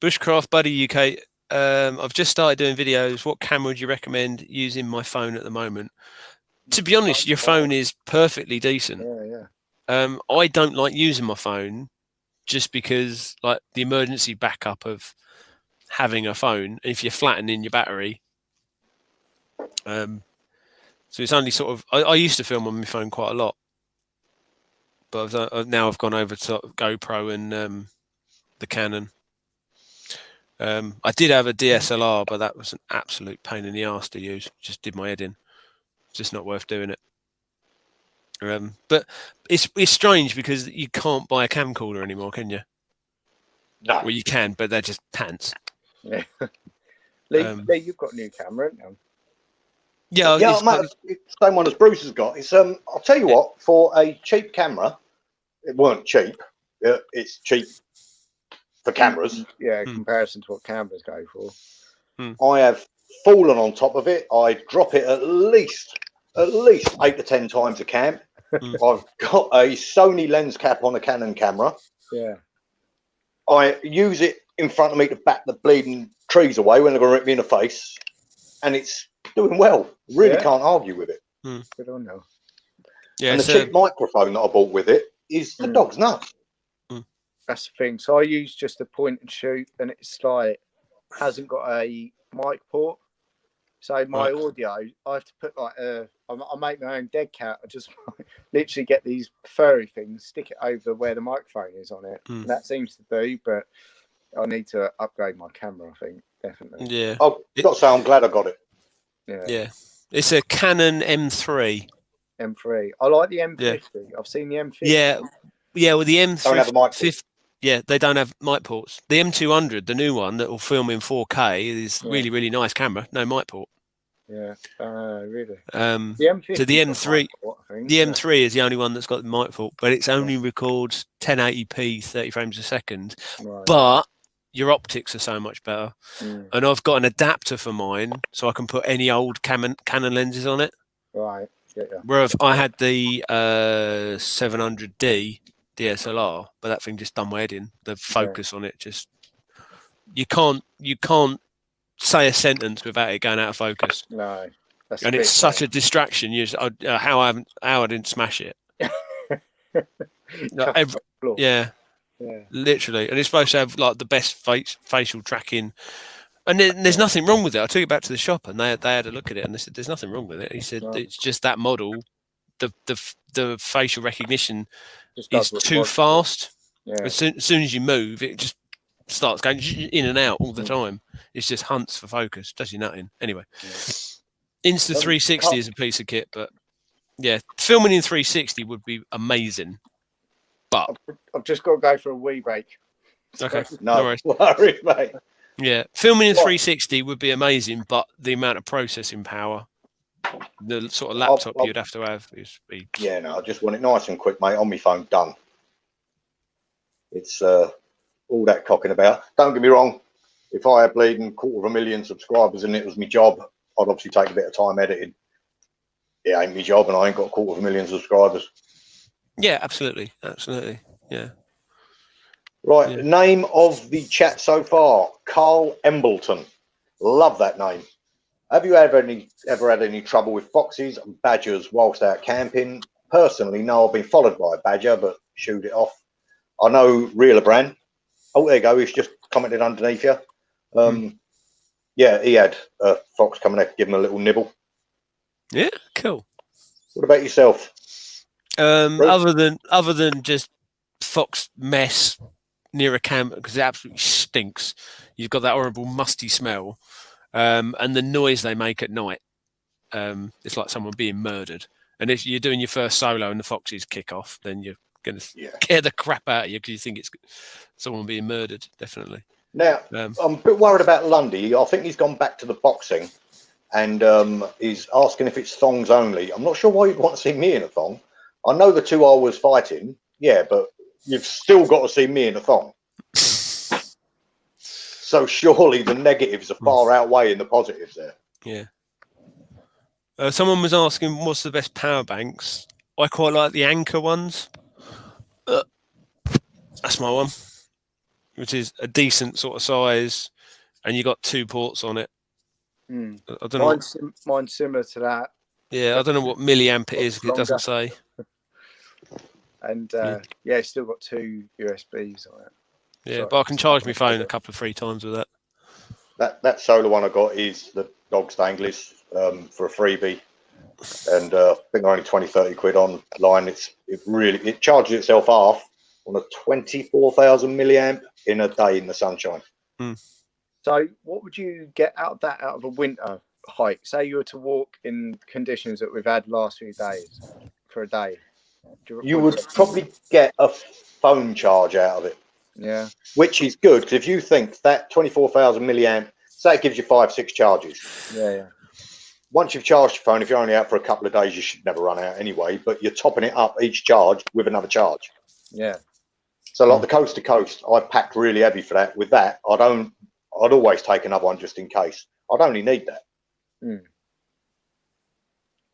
Bushcraft Buddy UK. I've just started doing videos. What camera would you recommend using my phone at the moment? To be honest, your phone is perfectly decent. Yeah. I don't like using my phone just because, like, the emergency backup of having a phone. If you're flattening your battery, so it's only sort of. I used to film on my phone quite a lot, but now I've gone over to GoPro and the Canon. I did have a DSLR, but that was an absolute pain in the arse to use. Just did my head in. It's just not worth doing it. But it's strange because you can't buy a camcorder anymore, can you? No. Well, you can, but they're just pants. Yeah. Lee, you've got a new camera, haven't you? Yeah, Yeah, mate, it's the same one as Bruce has got. It's I'll tell you what, for a cheap camera, it weren't cheap. It's cheap for cameras. Yeah, in comparison to what cameras go for. I have fallen on top of it. I drop it at least 8 to 10 times a cam. I've got a Sony lens cap on a Canon camera. Yeah. I use it in front of me to bat the bleeding trees away when they're going to rip me in the face, and it's doing well. Really can't argue with it. Good on you. Yeah, and the cheap microphone that I bought with it is the dog's nuts. That's the thing. So I use just a point and shoot, and it's like hasn't got a mic port. So my audio, I have to put like I make my own dead cat. I just literally get these furry things, stick it over where the microphone is on it. And that seems to do, but I need to upgrade my camera, I think, definitely. Yeah. I've got to say, I'm glad I got it. Yeah. It's a Canon M3. M3. I like the M50. Yeah. I've seen the M50. Yeah, well, the M3. Don't have a mic port. Yeah, they don't have mic ports. The M200, the new one that will film in 4K, is really, really nice camera. No mic port. Yeah, really. The M50 so the M3, port, I think, the M3 is the only one that's got the mic port, but it's only records 1080p, 30 frames a second. Right. But your optics are so much better. And I've got an adapter for mine, so I can put any old Canon lenses on it. Right. Yeah. Whereas I had the 700D DSLR, but that thing just done my head in. The focus on it just you can't say a sentence without it going out of focus. No, and it's such a distraction. How I didn't smash it. Yeah, literally. And it's supposed to have like the best facial tracking. And there's nothing wrong with it. I took it back to the shop and they had a look at it and they said there's nothing wrong with it. He said it's just that model, the facial recognition is too fast. Yeah. As soon as you move, it just starts going in and out all the time. It's just hunts for focus. Does you nothing. Anyway, Insta360 is a piece of kit, but yeah, filming in 360 would be amazing. But I've just got to go for a wee break. Okay, no worries, mate. Yeah, filming in 360 would be amazing, but the amount of processing power, the sort of laptop you'd have to have is. Yeah, no, I just want it nice and quick, mate. On my phone, done. It's all that cocking about. Don't get me wrong. If I had bleeding 250,000 subscribers and it was my job, I'd obviously take a bit of time editing. It ain't my job, and I ain't got 250,000 subscribers. Yeah, absolutely, yeah. Right, name of the chat so far, Carl Embleton. Love that name. Have you ever had any trouble with foxes and badgers whilst out camping? Personally, no, I've been followed by a badger, but shoot it off. I know Reeler Brand. Oh, there you go. He's just commented underneath you. Yeah, he had a fox coming out to give him a little nibble. Yeah, cool. What about yourself? Other than just fox mess near a camp, because it absolutely stinks. You've got that horrible musty smell, and the noise they make at night. It's like someone being murdered. And if you're doing your first solo and the foxes kick off, then you're going to scare the crap out of you because you think it's someone being murdered. Definitely. Now, I'm a bit worried about Lundy. I think he's gone back to the boxing, and he's asking if it's thongs only. I'm not sure why you'd want to see me in a thong. I know the two I was fighting, but you've still got to see me in a thong. So surely the negatives are far outweighing the positives there. Yeah. Someone was asking what's the best power banks. I quite like the Anchor ones. That's my one, which is a decent sort of size, and you got 2 ports on it. I don't know. Mine's similar to that. Yeah, I don't know what milliamp it is. It doesn't say. And Yeah. it's still got 2 USBs on it. Yeah, Sorry. but I can charge my phone a couple of 3 times with that. That solar one I got is the dog stanglish for a freebie, and I think they're only 20-30 quid online. It charges itself half on a 24,000 milliamp in a day in the sunshine. So what would you get out of a winter hike? Say you were to walk in conditions that we've had last few days for a day. You would probably get a phone charge out of it. Yeah. Which is good, because if you think that 24,000 milliamp, say it gives you 5-6 charges. Yeah. Once you've charged your phone, if you're only out for a couple of days, you should never run out anyway, but you're topping it up each charge with another charge. Yeah. So like the coast to coast, I packed really heavy for that. With that, I'd always take another one just in case. I'd only need that.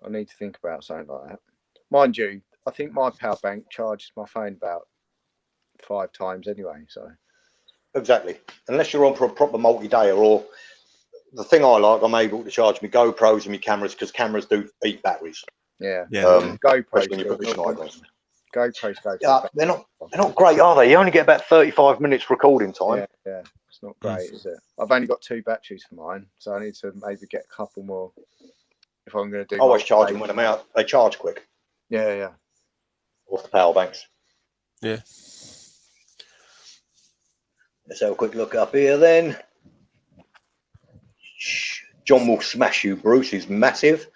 I need to think about something like that. Mind you, I think my power bank charges my phone about 5 times anyway. So Exactly. Unless you're on for a proper multi-dayer, or the thing I like, I'm able to charge my GoPros and my cameras, because cameras do eat batteries. yeah. GoPros when you're fishing items. GoPros go. Yeah, they're not great, are they? You only get about 35 minutes recording time. Yeah. It's not great, is it? I've only got 2 batteries for mine, so I need to maybe get a couple more if I'm going to do. I always charge them when I'm out. They charge quick. Yeah. Off the power banks. Yeah. Let's have a quick look up here then. John will smash you, Bruce. He's massive.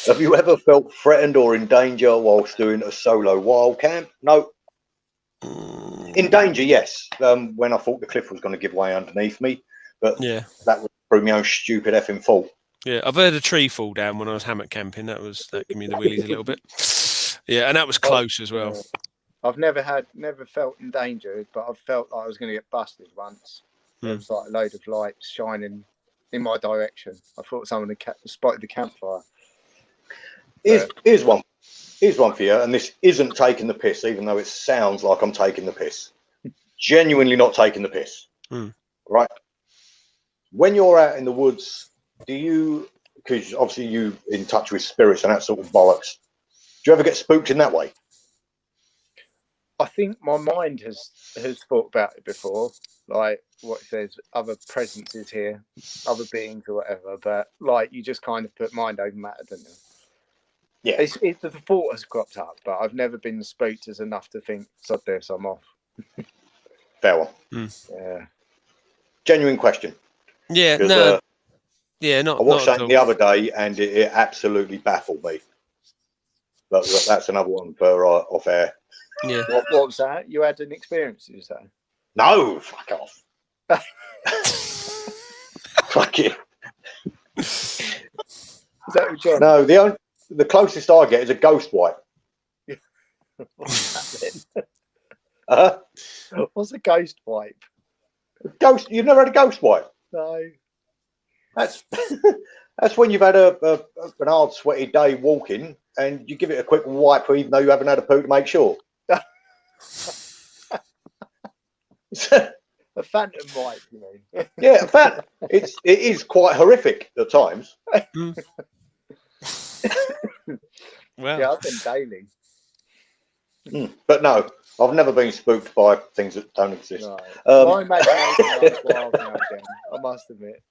Have you ever felt threatened or in danger whilst doing a solo wild camp? No. In danger, yes. When I thought the cliff was going to give way underneath me, but that was through my own stupid effing fault. Yeah, I've heard a tree fall down when I was hammock camping. That gave me the willies a little bit. Yeah, and that was close as well. I've never felt endangered, but I've felt like I was going to get busted once. There was like a load of lights shining in my direction. I thought someone had spotted the campfire. Here's one for you, and this isn't taking the piss, even though it sounds like I'm taking the piss. Genuinely not taking the piss. Right? When you're out in the woods, because obviously you in touch with spirits and that sort of bollocks, do you ever get spooked in that way? I think my mind has thought about it before. Like, what if there's other presences here, other beings or whatever, but like you just kind of put mind over matter, don't you? Yeah. The thought has cropped up, but I've never been spooked as enough to think, sod this, I'm off. Fair one. Yeah. Genuine question. Yeah, not. I watched something the other day, and it absolutely baffled me. But that's another one for off air. Yeah. What was that? You had an experience, did you say? No, fuck off. Fuck it. Is that what John? No, the closest I get is a ghost wipe. What's that then? What's a ghost wipe? Ghost? You've never had a ghost wipe? No. That's when you've had an hard, sweaty day walking, and you give it a quick wipe, even though you haven't had a poo to make sure. A phantom wipe, you mean? Yeah, it is quite horrific at times. Well, yeah, I've been daily. But no, I've never been spooked by things that don't exist. No. My imagination runs wild now again, I must admit.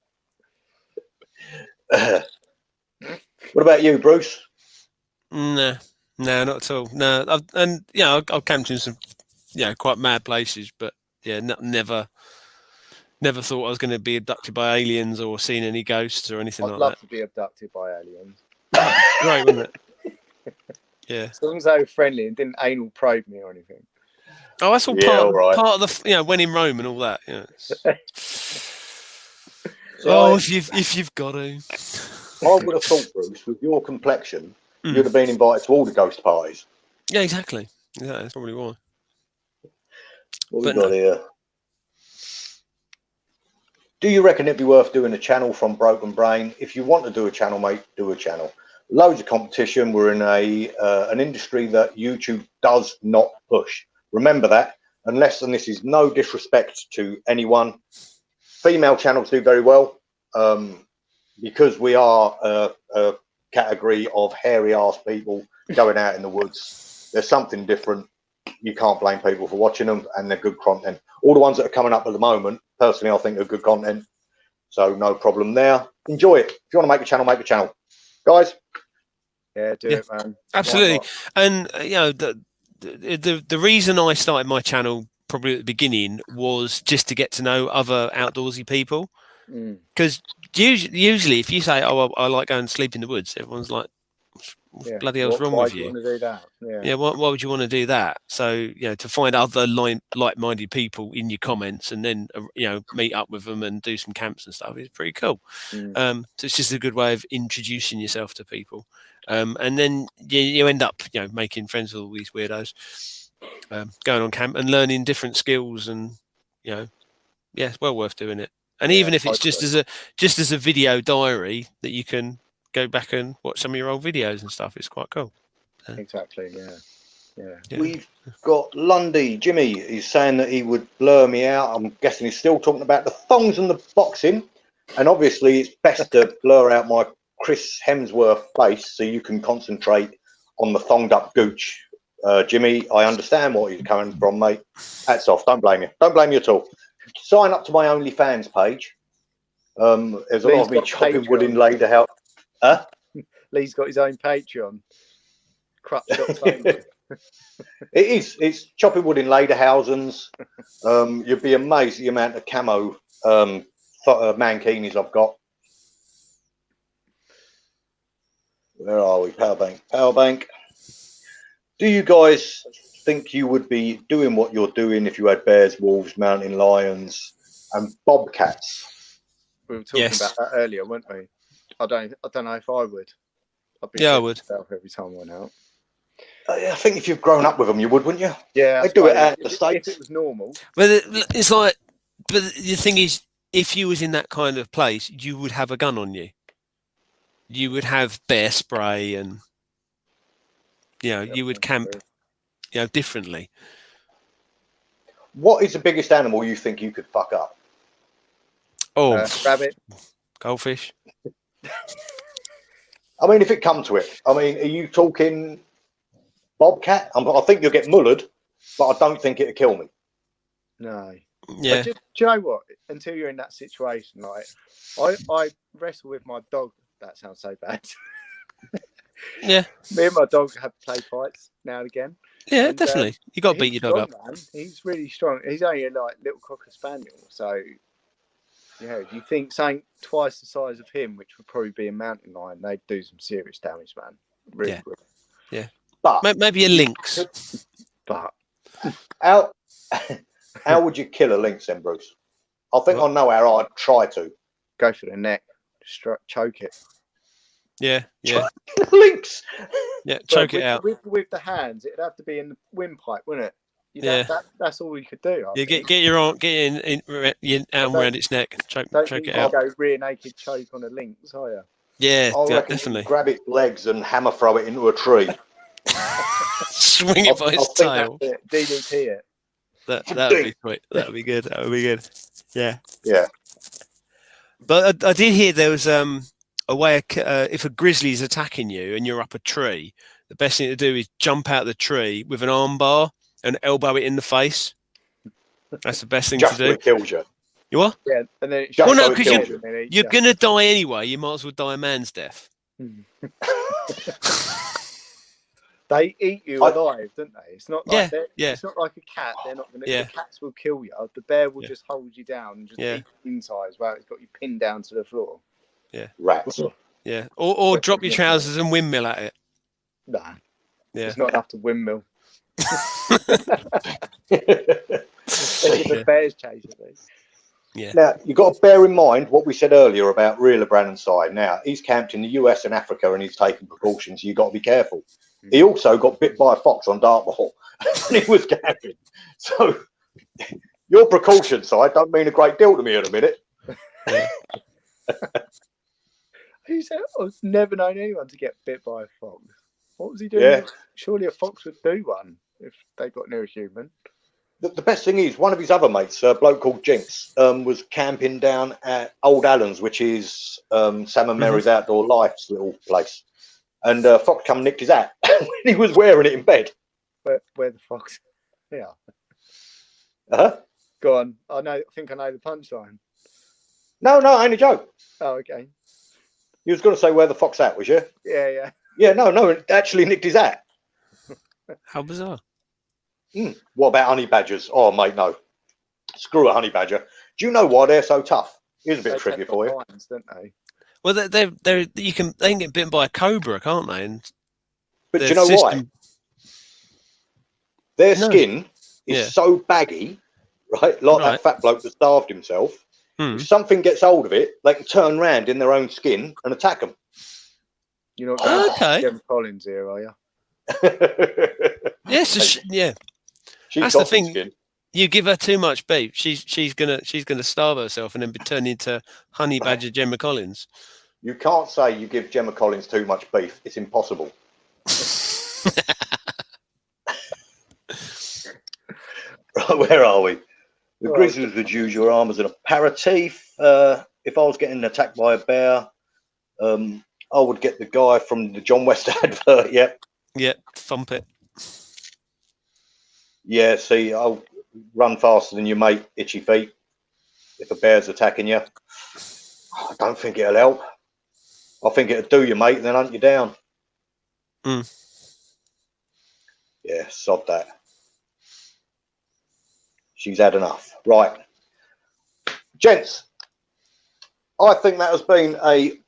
What about you, Bruce? No, not at all. No, I've camped in some, quite mad places, but never thought I was going to be abducted by aliens or seen any ghosts or anything like that. I'd love to be abducted by aliens. Great, wouldn't it? Yeah. As long as they were friendly and didn't anal probe me or anything. Oh, that's all part of the when in Rome and all that. Yeah. If you've got to. I would have thought, Bruce, with your complexion, you'd have been invited to all the ghost parties. Yeah, exactly. Yeah, that's probably why. What we got here? Do you reckon it'd be worth doing a channel from Broken Brain? If you want to do a channel, mate, do a channel. loads of competition. We're in an industry that YouTube does not push. Remember that, unless, and this is no disrespect to anyone, female channels do very well, because we are a category of hairy ass people going out in the woods. There's something different. You can't blame people for watching them, and they're good content. All the ones that are coming up at the moment, personally, I think are good content. So no problem there. Enjoy it. If you want to make a channel, make a channel, guys. Yeah, do it, man. Absolutely. And you know, the reason I started my channel probably at the beginning was just to get to know other outdoorsy people. Because usually, if you say, "Oh, I like going to sleep in the woods," everyone's like, "Bloody hell's wrong with you?" Why do you want to do that? Yeah, why would you want to do that? So, you know, to find other like-minded people in your comments and then, you know, meet up with them and do some camps and stuff is pretty cool. So it's just a good way of introducing yourself to people. And then you end up, you know, making friends with all these weirdos, going on camp and learning different skills, and, you know, yeah, it's well worth doing it. And even if it's just as a video diary that you can go back and watch some of your old videos and stuff, it's quite cool. Exactly. Yeah. We've got Lundy. Jimmy is saying that he would blur me out. I'm guessing he's still talking about the thongs and the boxing. And obviously, it's best to blur out my Chris Hemsworth face so you can concentrate on the thonged up gooch. Jimmy, I understand what you're coming from, mate. Hats off. Don't blame you. Don't blame you at all. Sign up to my OnlyFans page. There's a lot of me chopping wood in Lader House. Huh? Lee's got his own Patreon. It is. It's chopping wood in Lederhausens. You'd be amazed at the amount of camo mankinis I've got. Where are we? Power bank. Do you guys think you would be doing what you're doing if you had bears, wolves, mountain lions, and bobcats? We were talking about that earlier, weren't we? I don't know if I would. I would. Every time I went out. I think if you've grown up with them, you would, wouldn't you? Yeah, they do it out in the States. If it was normal. But it's like, but the thing is, if you was in that kind of place, you would have a gun on you. You would have bear spray, and you know, you would camp, you know, differently. What is the biggest animal you think you could fuck up? Oh, rabbit, goldfish. I mean, if it come to it, I mean, are you talking bobcat? I think you'll get mullered, but I don't think it'll kill me. No. Yeah. Do you know what? Until you're in that situation, like I wrestle with my dog. That sounds so bad. Yeah. Me and my dog have play fights now and again. Yeah, and, definitely. You got to beat your dog up. Man. He's really strong. He's only a little cocker spaniel, so yeah. If you think something twice the size of him, which would probably be a mountain lion, they'd do some serious damage, man. Really. Yeah. But maybe a lynx. But how would you kill a lynx then, Bruce? I think I know how I'd try to. Go for the neck. Choke it. Yeah. Lynx. Yeah, choke it out. With the hands, it'd have to be in the windpipe, wouldn't it? That's all we could do. Get your arm around its neck. Choke it out. Go rear naked choke on a lynx, are you? Yeah, definitely. Grab its legs and hammer throw it into a tree. Swing it by its tail. DDT it. That would be sweet. That would be good. That would be good. Yeah. Yeah. But I did hear there was a way if a grizzly is attacking you and you're up a tree, the best thing to do is jump out the tree with an arm bar and elbow it in the face. That's the best thing to do. Just kills you. You what? Yeah, and then because you're gonna die anyway. You might as well die a man's death. They eat you alive, don't they? It's not like it's not like a cat. They're not going to. Yeah. The cats will kill you. The bear will just hold you down and just eat you inside. Well, it's got you pinned down to the floor. Yeah. Rats. Yeah. Or drop your trousers and windmill at it. Nah. Yeah. It's not enough to windmill. The bear's chasing me. Yeah. Now, you've got to bear in mind what we said earlier about real Brandon side. Now, he's camped in the US and Africa and he's taking precautions. You've got to be careful. He also got bit by a fox on Dartmoor when he was camping. So, your precaution side don't mean a great deal to me at a minute. Who said, I've never known anyone to get bit by a fox. What was he doing? Yeah. Surely a fox would do one if they got near a human. The best thing is, one of his other mates, a bloke called Jinx, was camping down at Old Allen's, which is Sam and Mary's Outdoor Life's little place. And fox come and nicked his hat. He was wearing it in bed. Where the fox? Yeah. Uh-huh. Go on. I think I know the punchline. No, ain't a joke. Oh, okay. You was going to say where the fox hat was, yeah? Yeah. Yeah, no, it actually nicked his hat. How bizarre. What about honey badgers? Oh, mate, no. Screw a honey badger. Do you know why they're so tough? Here's a bit of trivia for you. Lines, don't they? Well, they can get bitten by a cobra, can't they? And But do you know why? Their skin is so baggy, right? Like that fat bloke that starved himself. If something gets hold of it, they can turn round in their own skin and attack them. You're not going to Jim Collins here, are you? Yes, yeah. That's the thing. Skin. You give her too much beef, she's gonna starve herself and then be turned into honey badger Gemma Collins. You can't say you give Gemma Collins too much beef. It's impossible. Right, where are we? The grizzlies would use your arm as an aperitif. If I was getting attacked by a bear, I would get the guy from the John West advert. Yep. Thump it. Yeah, see, I'll run faster than your mate, itchy feet. If a bear's attacking you, I don't think it'll help. I think it'll do you, mate, and then hunt you down. Yeah, sod that. She's had enough. Right. Gents, I think that has been a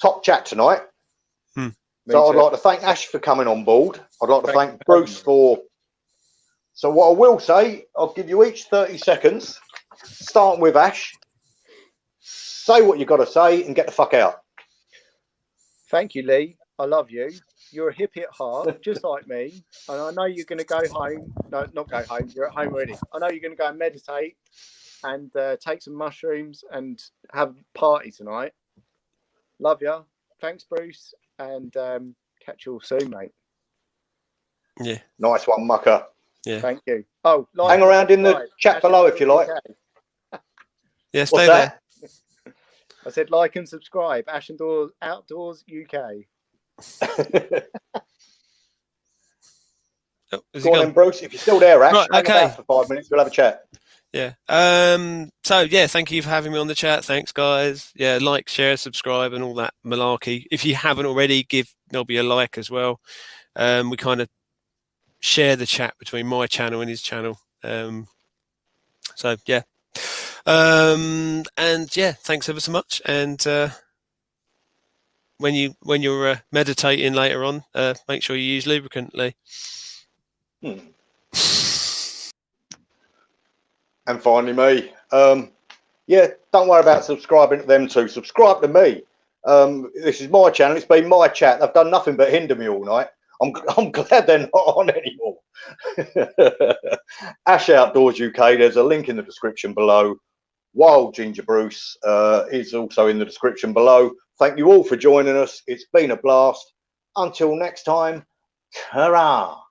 top chat tonight. So I'd like to thank Ash for coming on board. I'd like to thank Bruce for... So what I will say, I'll give you each 30 seconds, starting with Ash. Say what you've got to say and get the fuck out. Thank you, Lee. I love you. You're a hippie at heart, just like me. And I know you're going to go home. No, not go home. You're at home already. I know you're going to go and meditate and take some mushrooms and have a party tonight. Love you. Thanks, Bruce. And catch you all soon, mate. Yeah. Nice one, mucker. Yeah. Thank you. Oh, hang around in the chat below if you like. Yeah, stay there. I said like and subscribe. Ash Outdoors UK. Go on then, Bruce. If you're still there, Ash, right, okay. Hang about for 5 minutes. We'll have a chat. Yeah. So yeah, thank you for having me on the chat. Thanks, guys. Yeah, like, share, subscribe, and all that malarkey. If you haven't already, give Nobby a like as well. We kind of share the chat between my channel and his channel. So yeah. And yeah, thanks ever so much. And when you're meditating later on, make sure you use lubricant, Lee. And finally me. Yeah, don't worry about subscribing to them two. Subscribe to me. This is my channel. It's been my chat. They've done nothing but hinder me all night. I'm glad they're not on anymore. Ash Outdoors UK. There's a link in the description below. Wild Ginger Bruce is also in the description below. Thank you all for joining us. It's been a blast. Until next time, ta-ra.